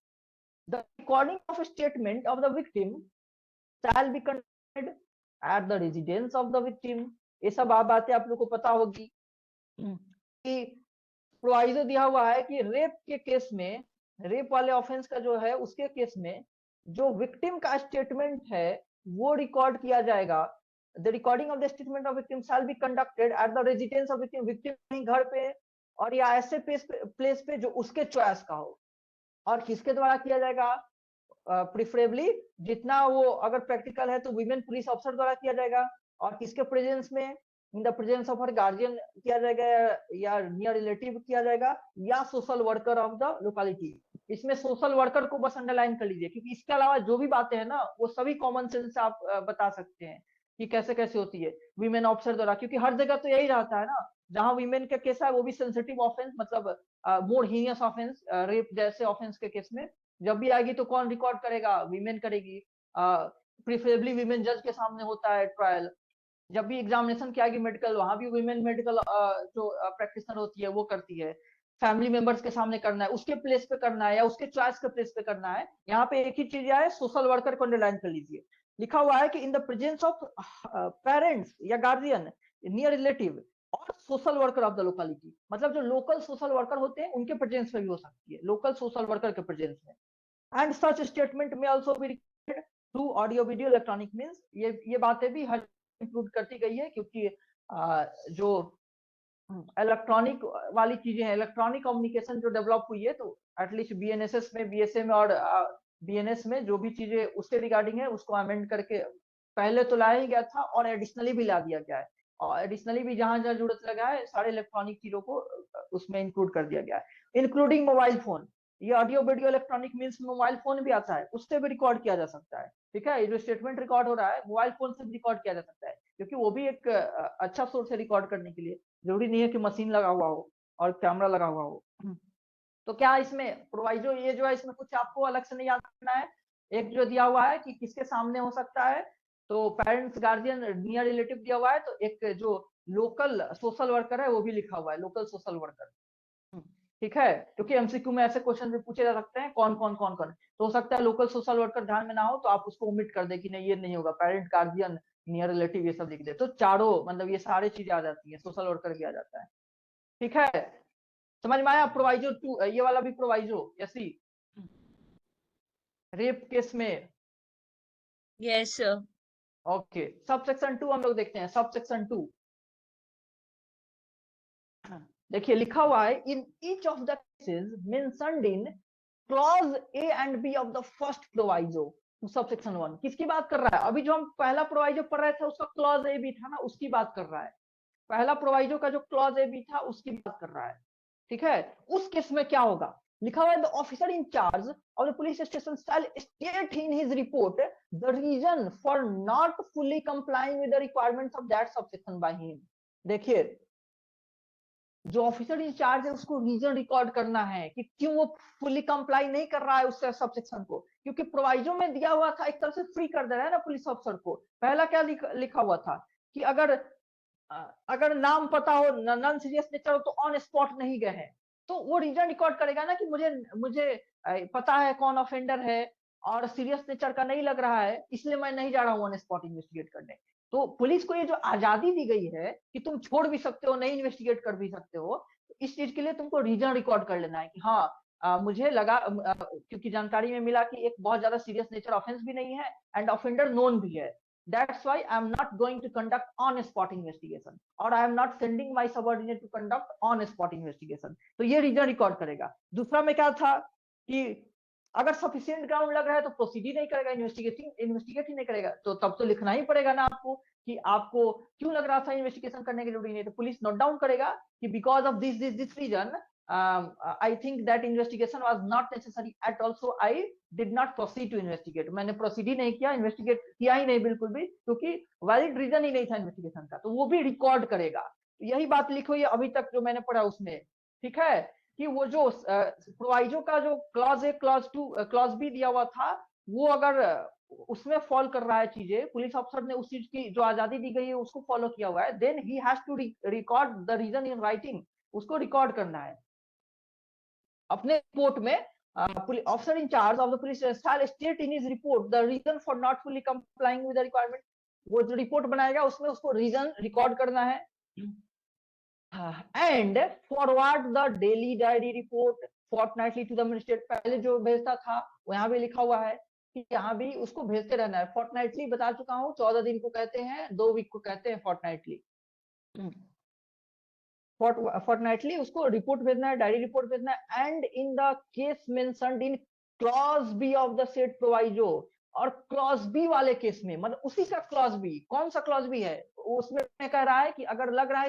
S2: the recording of statement of the victim shall be conducted at the residence of the victim. ये सब बातें आप लोग को पता होगी कि प्रोवाइजो दिया हुआ है कि रेप के केस में, रेप वाले ऑफेंस का जो है उसके केस में जो विक्टिम का स्टेटमेंट है वो रिकॉर्ड किया जाएगा। The recording of the statement of victim shall be conducted at the residence of victim, victim कहीं घर पे और या ऐसे प्लेस पे जो उसके चॉइस का हो, और किसके द्वारा किया जाएगा, प्रिफरेबली जितना वो अगर प्रैक्टिकल है तो वुमेन पुलिस ऑफिसर द्वारा किया जाएगा, और किसके प्रेजेंस में, in the presence of her guardian किया जाएगा या नियर रिलेटिव किया जाएगा या social worker of the locality. इसमें सोशल वर्कर को बस अंडरलाइन कर लीजिए, क्योंकि इसके अलावा जो भी बातें हैं ना वो सभी कॉमन सेंस से आप बता सकते हैं कि कैसे कैसे होती है वीमेन ऑफिसर द्वारा, क्योंकि हर जगह तो यही रहता है ना, जहां वीमेन का केस है वो भी सेंसिटिव ऑफेंस, मतलब मोर हीनियस ऑफेंस, रेप जैसे ऑफेंस के केस में जब भी आएगी तो कौन रिकॉर्ड करेगा, वीमेन करेगी, प्रिफरेबली वीमेन जज के सामने होता है ट्रायल, जब भी एग्जामिनेशन की आएगी मेडिकल वहां भी वीमेन मेडिकल जो प्रैक्टिशनर होती है वो करती है, फैमिली मेंबर्स के सामने करना है, उसके प्लेस पे करना है या उसके चॉइस के प्लेस पे करना है। यहाँ पे एक ही चीज है, सोशल वर्कर को अंडरलाइन कर लीजिए, लिखा हुआ है कि in the presence of parents या गार्जियन, नियर रिलेटिव और social worker of the locality, मतलब जो लोकल सोशल वर्कर होते हैं उनके प्रेजेंस में भी हो सकती है, लोकल सोशल वर्कर के प्रेजेंस में। एंड सच स्टेटमेंट में also be recorded through audio video electronic means, ये बातें भी हर इंक्लूड करती गई है, क्योंकि जो इलेक्ट्रॉनिक वाली चीजें हैं, इलेक्ट्रॉनिक कम्युनिकेशन जो डेवलप हुई है, तो एटलीस्ट बीएनएसएस में, बीएसए में और बीएनएस में जो भी चीजें उससे रिगार्डिंग है उसको अमेंड करके पहले तो लाया ही गया था और एडिशनली भी ला दिया गया है, और एडिशनली भी जहां जहां जरूरत लगा है सारे इलेक्ट्रॉनिक चीजों को उसमें इंक्लूड कर दिया गया है, इंक्लूडिंग मोबाइल फोन। ये audio video electronic means mobile phone भी आता है, उससे भी रिकॉर्ड किया जा सकता है। ठीक है, जो स्टेटमेंट रिकॉर्ड हो रहा है मोबाइल फोन से भी रिकॉर्ड किया जा सकता है, क्योंकि वो भी एक अच्छा सोर्स है रिकॉर्ड करने के लिए, जरूरी नहीं है कि मशीन लगा हुआ हो और कैमरा लगा हुआ हो। तो क्या इसमें प्रोवाइजो ये जो है इसमें कुछ आपको अलग से नहीं याद रखना है, एक जो दिया हुआ है कि किसके सामने हो सकता है, तो पेरेंट्स गार्जियन नियर रिलेटिव दिया हुआ है, तो एक जो लोकल सोशल वर्कर है वो भी लिखा हुआ है, लोकल सोशल वर्कर। ठीक है, क्योंकि एमसीक्यू में ऐसे क्वेश्चन भी पूछे जा सकते हैं कौन कौन कौन कौन, तो हो सकता है लोकल सोशल वर्कर ध्यान में ना हो तो आप उसको ओमिट कर दे कि नहीं ये नहीं होगा, पेरेंट गार्जियन नियर रिलेटिव ये सब लिख दे तो चारों मतलब ये सारी चीजें आ जाती है, सोशल वर्कर भी आ जाता है। ठीक है, समझ में आया? प्रोवाइजो टू, ये वाला भी प्रोवाइजो यसी रेप केस में।
S6: Yes sir.
S2: Okay, sub section 2 हम लोग देखते हैं। सब सेक्शन 2 देखिए लिखा हुआ है, in each of the cases mentioned in clause A and B of the first proviso to sub section 1। किसकी बात कर रहा है? अभी जो हम पहला प्रोवाइजो पढ़ रहे थे उसका क्लॉज ए बी था ना, उसकी बात कर रहा है। पहला प्रोवाइजो का जो क्लॉज ए बी था उसकी बात कर रहा है। ठीक है, उस केस में क्या होगा? लिखा हुआ है, the officer in charge of the police station shall state in his report the reason for not fully complying with the requirements of that subsection by him. देखिए, जो ऑफिसर इंचार्ज है उसको रीजन रिकॉर्ड करना है कि क्यों वो fully comply नहीं कर रहा है उस सबसेक्शन को, क्योंकि प्रोवाइजो में दिया हुआ था एक तरह से फ्री कर दे रहा है ना पुलिस ऑफिसर को। पहला क्या लिखा हुआ था कि अगर नाम पता हो, नॉन सीरियस नेचर हो, तो ऑन स्पॉट नहीं गए हैं, तो वो रीजन रिकॉर्ड करेगा ना कि मुझे पता है कौन ऑफेंडर है और सीरियस नेचर का नहीं लग रहा है, इसलिए मैं नहीं जा रहा हूँ ऑन स्पॉट इन्वेस्टिगेट करने। तो पुलिस को ये जो आजादी दी गई है कि तुम छोड़ भी सकते हो, नहीं इन्वेस्टिगेट कर भी सकते हो, तो इस चीज के लिए तुमको रीजन रिकॉर्ड कर लेना है कि हाँ मुझे लगा क्योंकि जानकारी में मिला कि एक बहुत ज्यादा सीरियस नेचर ऑफेंस भी नहीं है एंड ऑफेंडर नोन भी है, that's why I am not going to conduct on spot investigation और I am not sending my subordinate to conduct on spot investigation. तो ये रीजन रिकॉर्ड करेगा। दूसरा में क्या था कि अगर सफिशिएंट ग्राउंड लग रहा है तो प्रोसीड ही नहीं करेगा, इन्वेस्टिगेट ही नहीं करेगा, तो तब तो लिखना ही पड़ेगा ना आपको कि आपको क्यों लग रहा था इन्वेस्टिगेशन करने की जरूरी नहीं। तो पुलिस नोट डाउन करेगा कि because of this reason I think that investigation was not necessary at all, so I did not proceed to investigate. मैंने प्रोसीड ही नहीं किया, इन्वेस्टिगेट किया ही नहीं बिल्कुल भी, क्योंकि वैलिड रीजन ही नहीं था इन्वेस्टिगेशन का, तो वो भी रिकॉर्ड करेगा। यही बात लिखी हुई है अभी तक जो मैंने पढ़ा उसमें। ठीक है, कि वो जो प्रोवाइजो का जो clause A, clause 2, clause B दिया हुआ था, वो अगर उसमें फॉलो कर रहा है चीजें, पुलिस ऑफिसर ने उस चीज की जो आजादी दी गई है उसको फॉलो किया हुआ है, then he has to record the reason in writing. उसको रिकॉर्ड करना है अपने रिपोर्ट में। Officer in charge of the police shall state in his report the reason for not fully complying with the requirement. वो जो report बनाएगा उसमें उसको रीजन रिकॉर्ड करना है and forward the daily diary report fortnightly to the magistrate. पहले जो भेजता था वो यहाँ भी लिखा हुआ है कि यहाँ भी उसको भेजते रहना है। फोर्टनाइटली बता चुका हूँ, 14 दिन को कहते हैं, 2 वीक को कहते हैं फोर्टनाइटली। फोर्टनाइटली उसको रिपोर्ट भेजना है, डायरी रिपोर्ट भेजना है। And in the case mentioned in clause B of the said proviso, और क्लॉज बी वाले केस में मतलब उसी का क्लॉज बी, कौन सा क्लॉज बी है उसमें कह रहा है कि अगर लग रहा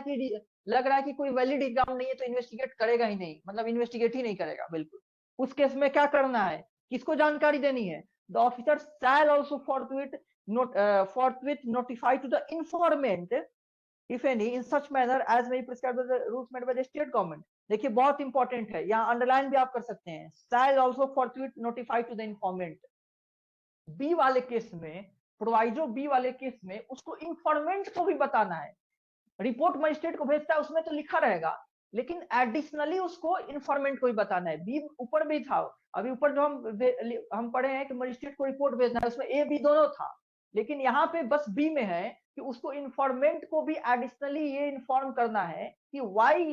S2: है कि कोई वैलिड एग्जाम नहीं है तो इन्वेस्टिगेट करेगा ही नहीं, मतलब इन्वेस्टिगेट ही नहीं करेगा बिल्कुल। उस केस में क्या करना है, किसको जानकारी देनी है? The officer shall also forthwith notify to the informant if any in such manner as may be prescribed by the rules made by the state government। देखिए बहुत इंपॉर्टेंट है, यहाँ अंडरलाइन भी आप कर सकते हैं, shall also forthwith notify to the informant। B वाले केस में, प्रोवाइजो बी वाले केस में उसको इंफॉर्मेंट को भी बताना है। रिपोर्ट मजिस्ट्रेट को भेजता है उसमें तो लिखा रहेगा, लेकिन एडिशनली उसको इंफॉर्मेंट को भी बताना है। बी ऊपर भी था, अभी ऊपर जो हम पढ़े हैं कि मजिस्ट्रेट को रिपोर्ट भेजना है, उसमें ए बी दोनों था, लेकिन यहाँ पे बस बी में है कि उसको इंफॉर्मेंट को भी एडिशनली ये इन्फॉर्म करना है कि why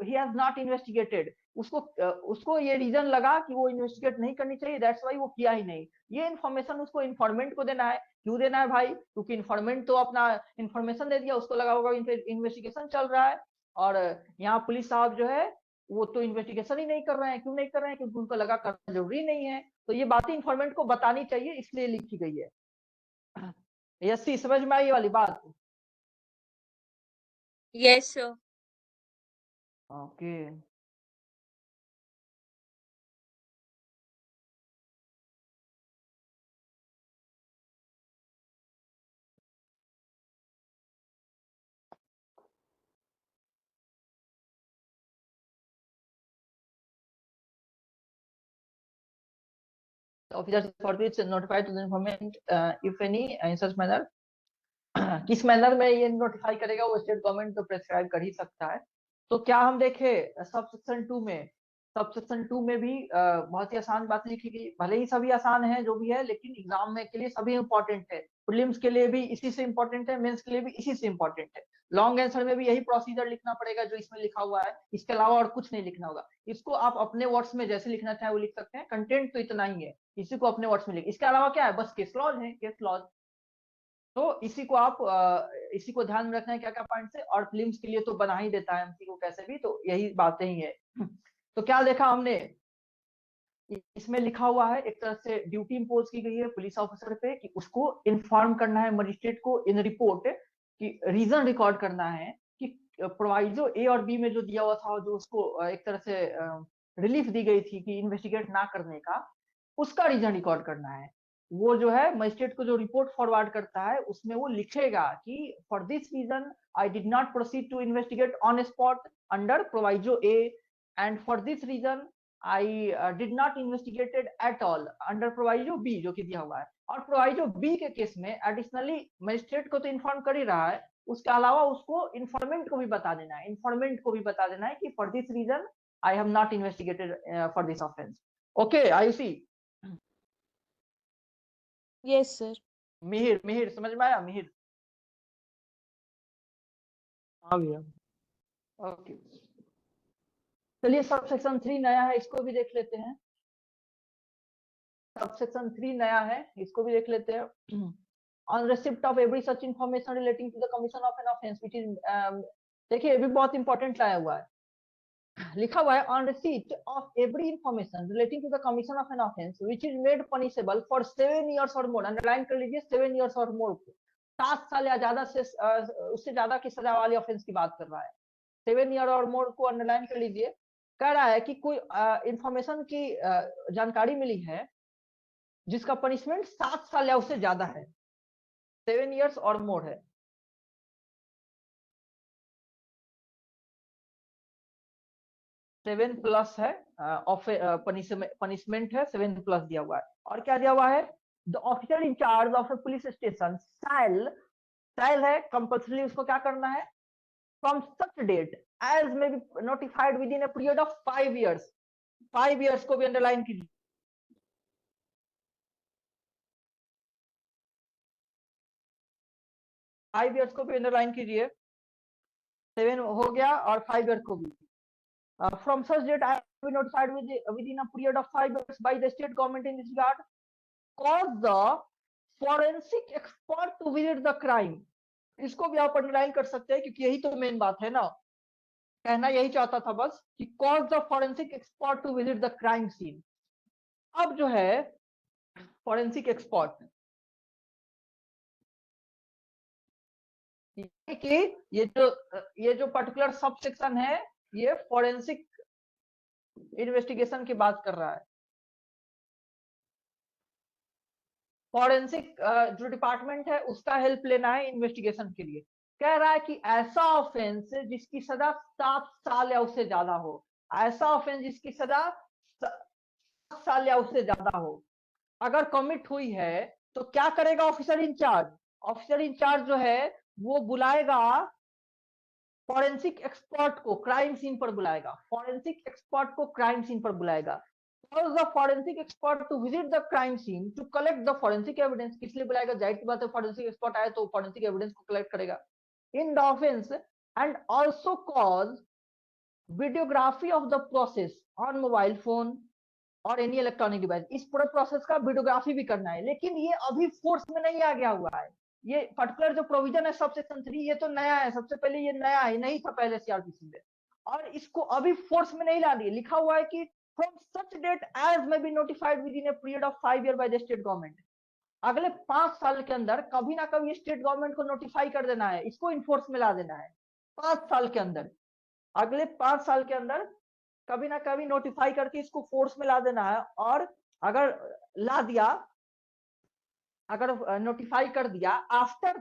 S2: he has not investigated. उसको ये रीजन लगा कि वो इन्वेस्टिगेट नहीं करनी चाहिए, दैट्स व्हाई वो किया ही नहीं। ये इन्फॉर्मेशन उसको इन्फॉर्मेंट को देना है। क्यों देना है भाई? क्योंकि इन्फॉर्मेंट तो अपना इन्फॉर्मेशन दे दिया, उसको लगा होगा इन्वेस्टिगेशन चल रहा है, और यहाँ पुलिस साहब जो है वो तो इन्वेस्टिगेशन ही नहीं कर रहे हैं। क्यों नहीं कर रहे हैं? क्योंकि उनको लगा करना जरूरी नहीं है। तो ये बातें इन्फॉर्मेंट को बतानी चाहिए, इसलिए लिखी गई है। यस, समझ में आई ये वाली बात?
S6: Yes sir.
S2: Okay, officers forthwith notify to the informant if any in such manner। किस मैनर में ये नोटिफाई करेगा वो स्टेट गवर्नमेंट तो प्रेस्क्राइब कर ही सकता है। तो क्या हम देखे सब सेक्शन 2 में, सब सेक्शन 2 में भी बहुत ही आसान बात लिखी गई, भले ही सभी आसान है जो भी है, लेकिन एग्जाम में के लिए सभी इंपॉर्टेंट है। प्रीलिम्स के लिए भी इसी से इंपॉर्टेंट है, मेंस के लिए भी इसी से इंपॉर्टेंट है। लॉन्ग आंसर में भी यही प्रोसीजर लिखना पड़ेगा जो इसमें लिखा हुआ है, इसके अलावा और कुछ नहीं लिखना होगा। इसको आप अपने वर्ड्स में जैसे लिखना चाहे वो लिख सकते हैं, कंटेंट तो इतना ही है, इसी को अपने वर्ड्स में लिख। इसके अलावा क्या है, बस केस लॉज है, केस लॉज। तो इसी को आप इसी को ध्यान में रखना है क्या क्या पॉइंट है, और फिल्म्स के लिए तो बना ही देता है एमसीक्यू कैसे भी, तो यही बातें ही है। तो क्या देखा हमने, इसमें लिखा हुआ है एक तरह से ड्यूटी इम्पोज की गई है पुलिस ऑफिसर पे कि उसको इन्फॉर्म करना है मजिस्ट्रेट को इन रिपोर्ट, कि रीजन रिकॉर्ड करना है कि प्रोवाइजो ए और बी में जो दिया हुआ था, जो उसको एक तरह से रिलीफ दी गई थी कि इन्वेस्टिगेट ना करने का, उसका रीजन रिकॉर्ड करना है। वो जो है मजिस्ट्रेट को जो रिपोर्ट फॉरवर्ड करता है उसमें वो लिखेगा कि for this reason I did not proceed to investigate on spot under proviso A, and for this reason I did not investigated at all under proviso B जो कि दिया हुआ है। और proviso B के केस में एडिशनली मजिस्ट्रेट को तो इन्फॉर्म कर ही रहा है, उसके अलावा उसको इन्फॉर्मेंट को भी बता देना है, इन्फॉर्मेंट को भी बता देना है कि for this reason I have not investigated for this offence. Okay Ayushi,
S7: yes sir.
S2: Mihir, Mihir समझ में आया? मिहिर,
S9: हाँ भैया।
S2: ओके चलिए, सब सेक्शन 3 नया है, इसको भी देख लेते हैं। सब सेक्शन 3 नया है, इसको भी देख लेते हैं। On receipt of every such information relating to the commission of an offence which is, देखिए ये भी बहुत इंपॉर्टेंट लाया हुआ है, लिखा हुआ है on receipt of every information relating to the commission of an offence which is made punishable for 7 years और मोर, अंडरलाइन कर लीजिए 7 years और मोर, 7 साल या ज्यादा से उससे ज्यादा की सजा वाली ऑफेंस की बात कर रहा है। 7 year और मोर को अंडरलाइन कर लीजिए। कह रहा है कि कोई इंफॉर्मेशन की जानकारी मिली है जिसका पनिशमेंट 7 साल या उससे ज्यादा है, 7 years और मोर है। सेवन प्लस है, पनिशमेंट है 7 प्लस दिया हुआ है। और क्या दिया हुआ है, the officer in charge of a police station shall है कंपल्सरी, उसको क्या करना है, from such date as may be notified within a period of 5 years, 5 years को भी अंडरलाइन कीजिए, 5 years को भी अंडरलाइन कीजिए, 7 हो गया और 5 years को भी। From such date I will be notified within a period of 5 years by the state government in this regard, cause the forensic expert to visit the crime, इसको भी आप अंडरलाइन कर सकते हैं क्योंकि यही तो मेन बात है ना, कहना यही चाहता था बस कि cause the forensic expert to visit the crime scene। अब जो है forensic expert, कि ये जो पर्टिकुलर सब सेक्शन है ये फॉरेंसिक इन्वेस्टिगेशन की बात कर रहा है। फॉरेंसिक जो डिपार्टमेंट है उसका हेल्प लेना है इन्वेस्टिगेशन के लिए। कह रहा है कि ऐसा ऑफेंस जिसकी सजा 7 साल या उससे ज्यादा हो, ऐसा ऑफेंस जिसकी सजा 7 साल या उससे ज्यादा हो, अगर कमिट हुई है तो क्या करेगा ऑफिसर इंचार्ज? ऑफिसर इंचार्ज जो है वो बुलाएगा फॉरेंसिक एक्सपर्ट को, क्राइम सीन पर बुलाएगा, फॉरेंसिक एक्सपर्ट को क्राइम सीन पर बुलाएगा। Cause the forensic expert to visit the crime scene to collect the forensic evidence, किस लिए बुलाएगा? जाहिर सी बात है फॉरेंसिक एक्सपर्ट आए तो फॉरेंसिक एविडेंस को कलेक्ट करेगा। In the offence and also cause videography of the process on mobile phone और एनी इलेक्ट्रॉनिक डिवाइस, इस पूरे प्रोसेस का वीडियोग्राफी भी करना है। लेकिन ये अभी फोर्स में नहीं आ गया हुआ है, ये पर्टिकुलर जो प्रोविजन है सब सेक्शन 3 ये तो नया है, सबसे पहले ये नया है, नहीं था पहले सीआरपीसी में, और इसको अभी फोर्स में नहीं ला दिए। लिखा हुआ है कि from such date as may be notified within a period of 5 years by the state government, अगले 5 साल के अंदर कभी ना कभी स्टेट गवर्नमेंट को नोटिफाई कर देना है, इसको इन्फोर्स में ला देना है 5 साल के अंदर, अगले 5 साल के अंदर कभी ना कभी नोटिफाई करके इसको फोर्स में ला देना है। और अगर ला दिया, अगर नोटिफाई कर दिया, आफ्टर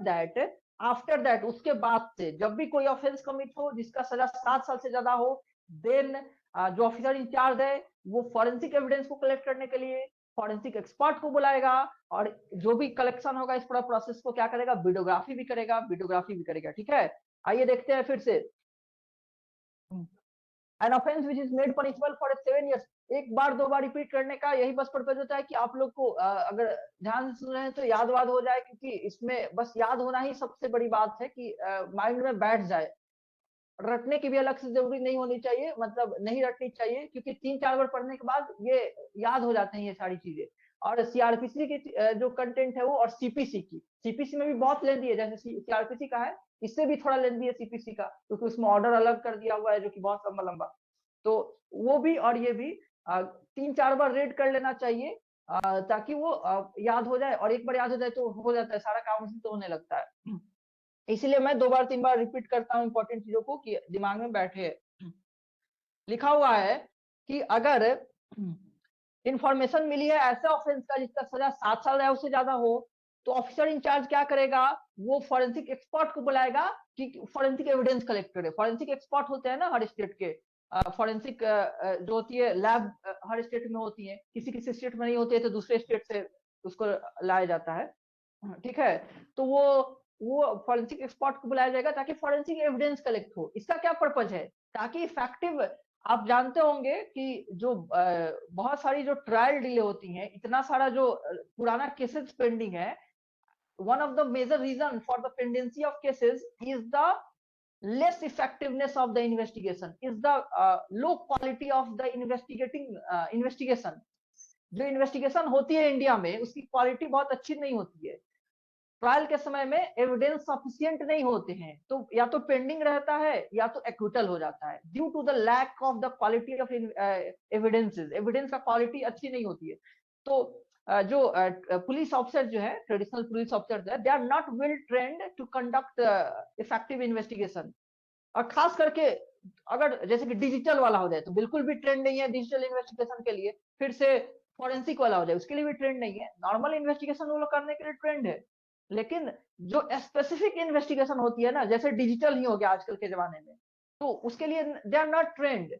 S2: दैट उसके बाद से जब भी कोई ऑफेंस कमिट हो जिसका सजा 7 साल से ज्यादा हो, देन जो ऑफिसर इंचार्ज है वो फॉरेंसिक एविडेंस को कलेक्ट करने के लिए फॉरेंसिक एक्सपर्ट को बुलाएगा, और जो भी कलेक्शन होगा इस पूरा प्रोसेस को क्या करेगा, वीडियोग्राफी भी करेगा। ठीक है, आइए देखते हैं फिर से। An offense which is made punishable for 7 years, एक बार दो बार रिपीट करने का यही बस पर्पज होता है कि आप लोग को अगर ध्यान से सुन रहे हैं तो याद वाद हो जाए, क्योंकि इसमें बस याद होना ही सबसे बड़ी बात है कि माइंड में बैठ जाए। रटने की भी अलग से जरूरी नहीं होनी चाहिए, मतलब नहीं रटनी चाहिए, क्योंकि 3-4 बार पढ़ने के बाद ये याद हो जाते हैं ये सारी चीजें। और सीआरपीसी की जो कंटेंट है वो, और सीपीसी में भी बहुत लेंदी है, जैसे सीआरपीसी का है, इससे भी थोड़ा लेंदी है सीपीसी का, क्योंकि उसमें ऑर्डर अलग कर दिया हुआ है जो कि बहुत लंबा लंबा। तो वो भी और ये भी 3-4 बार रीड कर लेना चाहिए, ताकि वो याद हो जाए, और एक बार याद हो जाए तो हो जाता है सारा काम, उसी तो होने लगता है। इसीलिए मैं 2 बार 3 बार रिपीट करता हूँ इंपॉर्टेंट चीजों को, कि दिमाग में बैठे। लिखा हुआ है कि अगर इंफॉर्मेशन मिली है ऐसे ऑफेंस का जिसका सजा 7 साल या उससे ज्यादा हो, तो ऑफिसर इंचार्ज क्या करेगा, वो फॉरेंसिक एक्सपर्ट को बुलाएगा कि फॉरेंसिक एविडेंस कलेक्ट करे। फॉरेंसिक एक्सपर्ट होते हैं ना हर स्टेट के, फॉरेंसिक जो होती है लैब हर स्टेट में होती है, किसी किसी स्टेट में नहीं होती है तो दूसरे स्टेट से उसको लाया जाता है, ठीक है। तो वो फॉरेंसिक एक्सपर्ट को बुलाया जाएगा ताकि फॉरेंसिक एविडेंस कलेक्ट हो। इसका क्या पर्पज है, ताकि इफेक्टिव, आप जानते होंगे कि जो बहुत सारी जो ट्रायल डिले होती हैं, इतना सारा जो पुराना केसेस पेंडिंग है, one of the major reason for the pendency of cases is the less effectiveness of the investigation, is the low quality of the investigation। जो इन्वेस्टिगेशन होती है इंडिया में, उसकी क्वालिटी बहुत अच्छी नहीं होती है। ट्रायल के समय में एविडेंस सफिशिएंट नहीं होते हैं, तो या तो पेंडिंग रहता है या तो एक्विटल हो जाता है, due to the lack of the quality of evidences. Evidence का क्वालिटी अच्छी नहीं होती है। तो जो पुलिस ऑफिसर जो है, ट्रेडिशनल पुलिस ऑफिसर जो है, they are not well trained to conduct effective investigation. और खास करके अगर जैसे कि डिजिटल वाला हो जाए तो बिल्कुल भी ट्रेंड नहीं है डिजिटल इन्वेस्टिगेशन के लिए। फिर से फॉरेंसिक वाला हो जाए उसके लिए भी ट्रेंड नहीं है। नॉर्मल इन्वेस्टिगेशन वो लोग करने के लिए ट्रेंड है, लेकिन जो स्पेसिफिक इन्वेस्टिगेशन होती है ना, जैसे डिजिटल ही हो गया आजकल के जमाने में, तो उसके लिए दे आर नॉट ट्रेंड।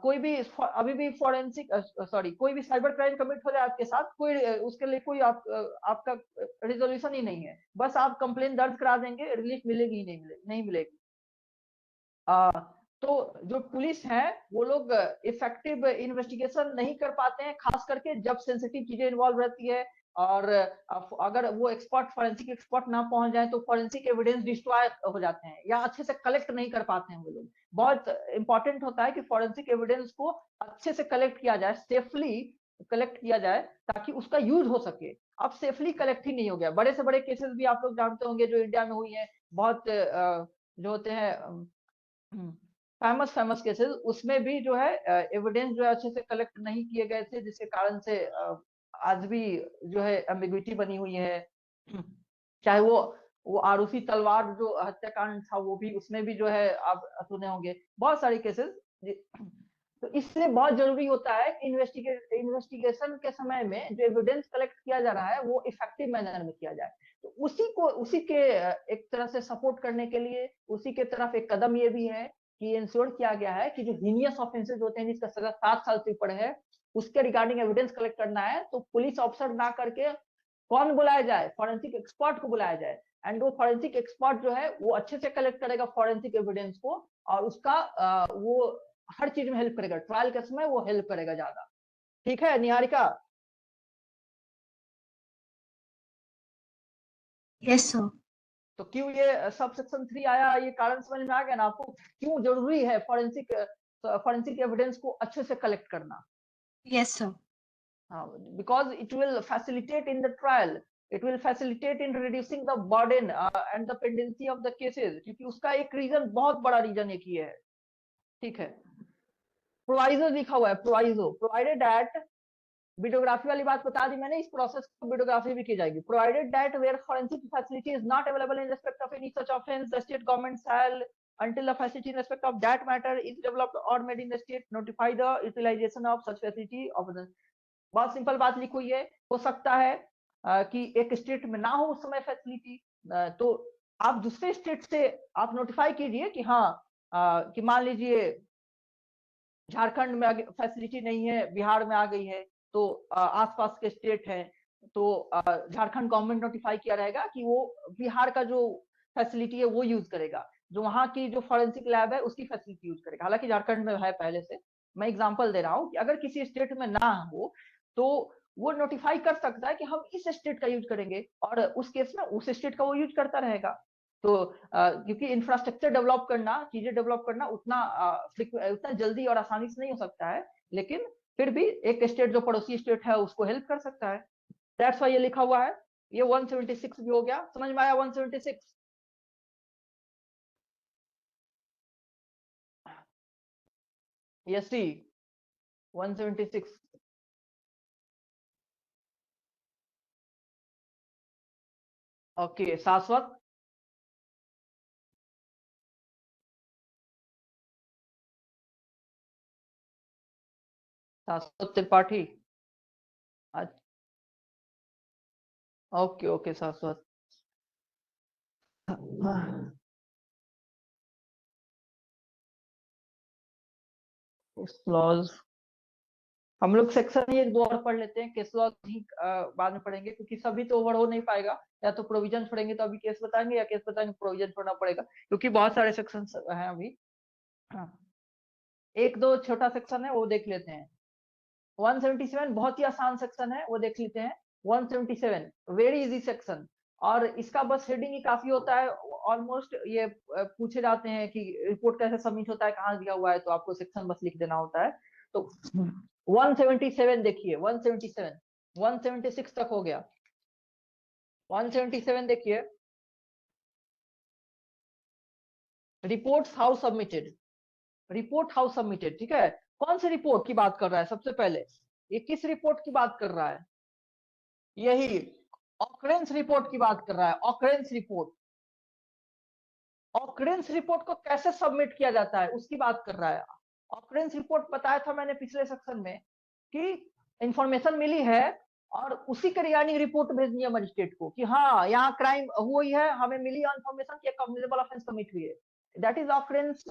S2: कोई भी अभी भी फॉरेंसिक कोई भी साइबर क्राइम कमिट हो जाए आपके साथ, कोई उसके लिए कोई आपका रिजोल्यूशन ही नहीं है। बस आप कंप्लेन दर्ज करा देंगे, रिलीफ मिलेगी ही नहीं मिलेगी। तो जो पुलिस है वो लोग इफेक्टिव इन्वेस्टिगेशन नहीं कर पाते हैं, खास करके जब सेंसिटिव चीजें इन्वॉल्व रहती है। और अगर वो एक्सपर्ट फॉरेंसिक एक्सपर्ट ना पहुंच जाए तो फॉरेंसिक एविडेंस डिस्ट्रॉय हो जाते हैं, या अच्छे से कलेक्ट नहीं कर पाते हैं वो लोग। बहुत इंपॉर्टेंट होता है कि फॉरेंसिक एविडेंस को अच्छे से कलेक्ट किया जाए, सेफली कलेक्ट किया जाए, ताकि उसका यूज हो सके। अब सेफली कलेक्ट ही नहीं हो गया। बड़े से बड़े केसेस भी आप लोग जानते होंगे जो इंडिया में हुई है, बहुत जो होते हैं फेमस केसेस, उसमें भी जो है एविडेंस जो है अच्छे से कलेक्ट नहीं किए गए थे, जिसके कारण से आज भी जो है एम्बिग्विटी बनी हुई है। चाहे वो आरूसी तलवार जो हत्याकांड था, वो भी, उसमें भी जो है आप सुने होंगे बहुत सारे केसेस। तो इसलिए बहुत जरूरी होता है कि इन्वेस्टिगेशन के समय में जो एविडेंस कलेक्ट किया जा रहा है वो इफेक्टिव मैनर में किया जाए। तो उसी के एक तरह से सपोर्ट करने के लिए उसी के तरफ एक कदम ये भी है कि इंश्योर किया गया है कि जो हीनियस ऑफेंसेस होते हैं जिसका सजा 7 साल से ऊपर है, उसके रिगार्डिंग एविडेंस कलेक्ट करना है, तो पुलिस ऑफिसर ना करके कौन बुलाया जाए, फॉरेंसिक एक्सपर्ट को बुलाया जाए। एंड वो फॉरेंसिक एक्सपर्ट जो है वो अच्छे से कलेक्ट करेगा फॉरेंसिक एविडेंस को, और उसका वो हर चीज में हेल्प करेगा, ट्रायल के समय वो हेल्प करेगा ज्यादा। ठीक है निहारिका?
S8: Yes sir.
S2: तो क्यों ये सब सेक्शन 3 आया, ये कारण समझ में आ गया ना आपको, क्यों जरूरी है फॉरेंसिक एविडेंस को अच्छे से कलेक्ट करना?
S8: Yes sir.
S2: because it will facilitate in the trial, it will facilitate in reducing the burden and the pendency of the cases, क्योंकि उसका एक रीजन, बहुत बड़ा रीजन एक ही है। ठीक है, प्रोवाइजो लिखा हुआ है, प्रोवाइजो, प्रोवाइडेड दैट, वीडियोग्राफी वाली बात बता दी मैंने, इस प्रोसेस को वीडियोग्राफी भी की जाएगी। Provided that where forensic facility is not available in respect of any such offence, the state government shall until the facility in respect of that matter is developed or made in the state notify the utilization of such facility of the। बहुत simple बात लिखी हुई है। हो सकता है कि एक स्टेट में ना हो उस समय फैसिलिटी, तो आप दूसरे स्टेट से आप नोटिफाई कीजिए कि हाँ कि मान लीजिए झारखंड में फैसिलिटी नहीं है, बिहार में आ गई है, तो आसपास के स्टेट है, तो झारखंड गवर्नमेंट नोटिफाई किया रहेगा कि वो बिहार का जो फैसिलिटी है वो यूज करेगा, जो वहाँ की जो फॉरेंसिक लैब है उसकी फैसिलिटी यूज करेगा। हालांकि झारखंड में है पहले से, मैं एग्जांपल दे रहा हूँ कि अगर किसी स्टेट में ना हो तो वो नोटिफाई कर सकता है कि हम इस स्टेट का यूज करेंगे, और उस केस में उस स्टेट का वो यूज करता रहेगा। तो क्योंकि इंफ्रास्ट्रक्चर डेवलप करना, चीजें डेवलप करना उतना जल्दी और आसानी से नहीं हो सकता है, लेकिन फिर भी एक स्टेट जो पड़ोसी स्टेट है उसको हेल्प कर सकता है। दैट्स वाई ये लिखा हुआ है। ये 176 भी हो गया, समझ में आया 176? यस सी 176। ओके शाश्वत। शाश्वत त्रिपाठी। ओके ओके शाश्वत। क्लॉज हम लोग सेक्शन ये दो और पढ़ लेते हैं, केस लॉज ही बाद में पढ़ेंगे, क्योंकि सभी तो ओवर हो नहीं पाएगा। या तो प्रोविजन पढ़ेंगे तो अभी केस बताएंगे, या केस बताएंगे प्रोविजन पढ़ना पड़ेगा, क्योंकि बहुत सारे सेक्शन हैं अभी। हाँ, एक दो छोटा सेक्शन है वो देख लेते हैं। 177 बहुत ही आसान सेक्शन है, वो देख लेते हैं। 177 वेरी इजी सेक्शन, और इसका बस हेडिंग ही काफी होता है। ऑलमोस्ट ये पूछे जाते हैं कि रिपोर्ट कैसे सबमिट होता है, कहाँ दिया हुआ है, तो आपको सेक्शन बस लिख देना होता है। तो 177 देखिए, 177 176 तक हो गया। 177 देखिए, report how submitted. Report how submitted, ठीक है। कौन से रिपोर्ट की बात कर रहा है सबसे पहले? ये किस रिपोर्ट की बात कर रहा है? यही ऑकरेंस रिपोर्ट की बात कर रहा है। ऑकरेंस रिपोर्ट, ऑकरेंस रिपोर्ट को कैसे सबमिट किया जाता है उसकी बात कर रहा है। ऑकरेंस रिपोर्ट बताया था मैंने पिछले सेक्शन में कि इंफॉर्मेशन मिली है और उसी के रिगार्डिंग रिपोर्ट भेजनी है मजिस्ट्रेट को कि हाँ यहाँ क्राइम हुई है, हमें मिली इंफॉर्मेशन कि कम्युनेबल ऑफेंस कमिट हुई है। दैट इज ऑकरेंस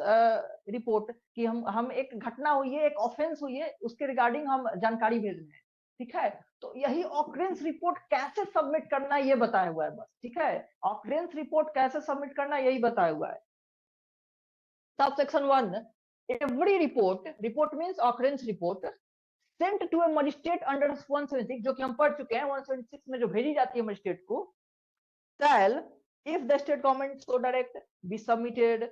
S2: रिपोर्ट कि हम एक घटना हुई है, एक ऑफेंस हुई है, उसके रिगार्डिंग हम जानकारी भेज रहे हैं, ठीक है। तो यही ऑकरेंस रिपोर्ट कैसे सबमिट करना ये बताया हुआ है बस, ठीक है। ऑकरेंस रिपोर्ट कैसे सबमिट करना यही बताया हुआ है। Sub section 1, every report, report means occurrence report sent to a magistrate under 176, जो कि हम पढ़ चुके हैं 176 में जो भेजी जाती है मजिस्ट्रेट को, shall if the state government so direct be submitted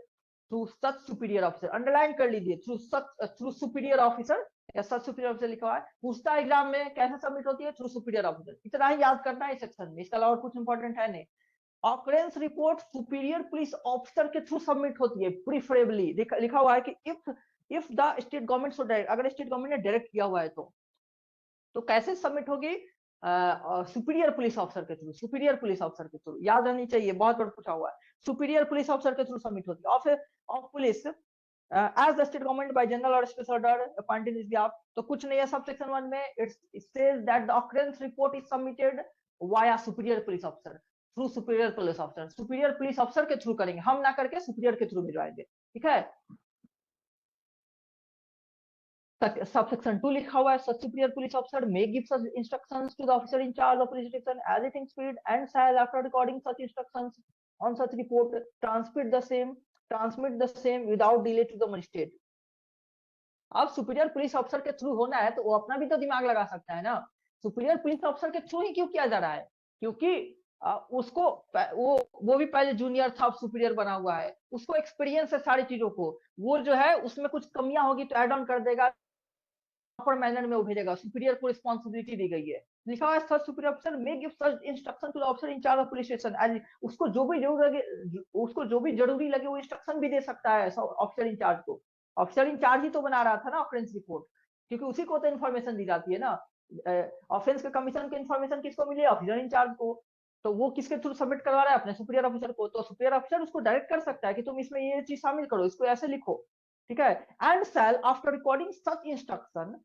S2: through such superior officer, underline कर लीजिए, through superior officer या सच सुपीरियर ऑफिसर लिखा हुआ है। पूछता है एग्जाम में कैसे सबमिट होती है, थ्रू सुपीरियर ऑफिसर। इतना ही याद करना है इस सेक्शन में, इसके अलावा कुछ इंपॉर्टेंट है नहीं। Occurrence report superior police officer के थ्रू सबमिट होती है प्रीफरेबली, लिखा हुआ है कि if the state government so direct, अगर स्टेट गवर्नमेंट ने डायरेक्ट किया हुआ है तो कैसे सबमिट होगी? सुपीरियर पुलिस ऑफिसर के थ्रू, सुपीरियर पुलिस ऑफिसर के थ्रू, याद रहनी चाहिए, बहुत बार पूछा हुआ है। सुपीरियर पुलिस ऑफिसर के थ्रू सबमिट होती है of police as the state government bye general और स्पेशल ऑर्डर अपॉइंटेड इज दिया। तो कुछ नहीं है सब सेक्शन 1 में, it says that the occurrence report is submitted via superior police officer, through superior police officer. Superior police officer के through करेंगे, हम ना करके सुपीरियर के थ्रू भिजवाएंगे, ठीक है। Subsection 2 लिखा हुआ है, such superior police officer may give such instructions to the officer in charge of police station as he thinks fit, and shall after recording such instructions on such report transmit the same without delay to the magistrate। अब superior police officer के through होना है तो वो अपना भी तो दिमाग लगा सकता है ना। सुपीरियर पुलिस ऑफिसर के थ्रू ही क्यों किया जा रहा है? क्योंकि उसको वो भी पहले जूनियर था, अब सुपीरियर बना हुआ है, उसको एक्सपीरियंस है सारी चीजों को। वो जो है उसमें कुछ कमियां होगी तो एड ऑन कर देगा, प्रॉपर मैनर में वो भेजेगा। सुपीरियर को रिस्पांसिबिलिटी दी गई है, लिखा हुआ है such superior officer may give such instruction to the officer in charge of police station as, उसको जो भी जरूरी लगे वो इंस्ट्रक्शन भी दे सकता है ऑफिसर इंचार्ज को। ऑफिसर इंचार्ज ही तो बना रहा था ना ऑफेंस रिपोर्ट, क्योंकि उसी को तो इन्फॉर्मेशन दी जाती है ना। ऑफेंस के कमीशन की इन्फॉर्मेशन किसको मिली? ऑफिसर इंचार्ज को। तो वो किसके थ्रू सबमिट करवा रहा है? अपने सुपीरियर ऑफिसर को। तो सुपीरियर ऑफिसर उसको डायरेक्ट कर सकता है कि तुम इसमें ये चीज शामिल करो, इसको ऐसे लिखो, ठीक है। And shall after recording such instruction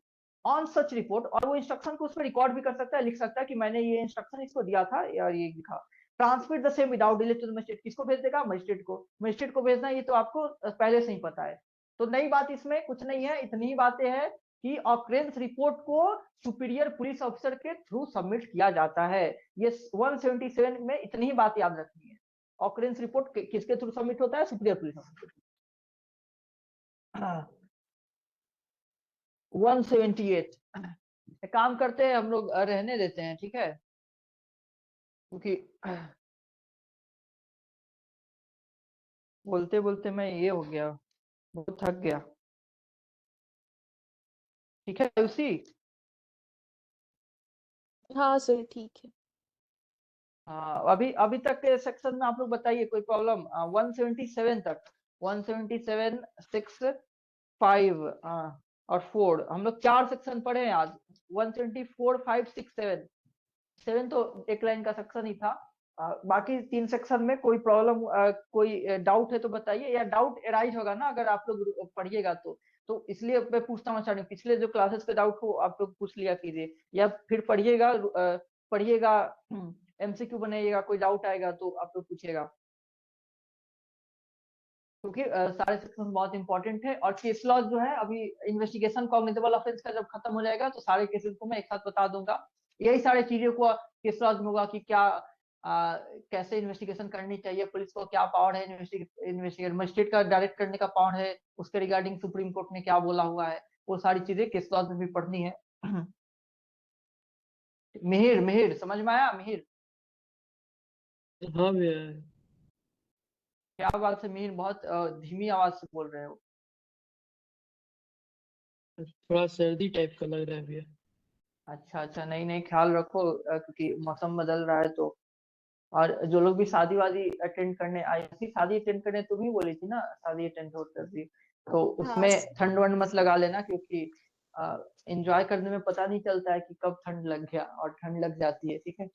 S2: on such report, और वो इंस्ट्रक्शन को उसमें रिकॉर्ड भी कर सकता है, लिख सकता है कि मैंने ये इंस्ट्रक्शन इसको दिया था और ये लिखा। Transmit the same without delay to the magistrate, किसको भेज देगा? मजिस्ट्रेट को। मजिस्ट्रेट को भेजना ये तो आपको पहले से ही पता है, तो नई बात इसमें कुछ नहीं है। इतनी ही बातें हैं कि ऑकरेंस रिपोर्ट को सुपीरियर पुलिस ऑफिसर के थ्रू सबमिट किया जाता है। ये 177 में इतनी ही बात याद रखनी है। ऑकरेंस रिपोर्ट किसके थ्रू सबमिट होता है? Superior police officer. 178। एक काम करते हैं हम लोग, रहने देते हैं, ठीक है, क्योंकि बोलते बोलते मैं ये हो गया, बहुत थक गया। ठीक है उसी।
S7: हाँ सर ठीक है।
S2: हाँ, अभी अभी तक के सेक्शन में आप लोग बताइए कोई प्रॉब्लम? 177 तक, 177, 6, 5 और 4, हम लोग 4 सेक्शन पढ़े हैं आज। 174, 5, 6, 7, 7 तो एक लाइन का सेक्शन ही था। बाकी 3 सेक्शन में कोई प्रॉब्लम, कोई डाउट है तो बताइए, या डाउट एराइज होगा ना अगर आप लोग पढ़िएगा तो इसलिए मैं पूछता हूँ। चाहे पिछले जो क्लासेस के डाउट हो आप लोग पूछ लिया कीजिए, या फिर पढ़िएगा एमसीक्यू बनाइएगा, कोई डाउट आएगा तो आप लोग पूछिएगा, क्योंकि सारे सेक्शन बहुत इंपॉर्टेंट है। और केस लॉ जो है, अभी इन्वेस्टिगेशन कॉग्निटिबल ऑफेंस का जब खत्म हो जाएगा तो सारे केसेस को मैं एक साथ बता दूंगा। यही सारे चीजों को केस लॉ में होगा कि क्या कैसे इन्वेस्टिगेशन करनी चाहिए, पुलिस को क्या पावर है इन्वेस्टिगेट, मजिस्ट्रेट का डायरेक्ट करने का पावर है, उसके रिगार्डिंग सुप्रीम कोर्ट ने क्या बोला हुआ है, वो सारी चीजें केस लॉ में भी पढ़नी है। मिहिर मिहिर समझ में आया? मिहिर,
S9: हाँ भैया,
S2: क्या बात है मिहिर, बहुत धीमी आवाज से बोल रहे हो।
S9: थोड़ा सर्दी टाइप का लग रहा है भैया।
S2: अच्छा अच्छा, नहीं नहीं, ख्याल रखो, क्योंकि मौसम बदल रहा है तो। और जो लोग भी शादी वादी अटेंड करने आए थी, शादी अटेंड करने तुम ही बोली थी ना, शादी अटेंड हो कर दी, तो
S7: हाँ
S2: उसमें ठंड वंड मत लगा लेना, क्योंकि एंजॉय करने में पता नहीं चलता है कि कब ठंड लग गया और ठंड लग जाती है, ठीक है।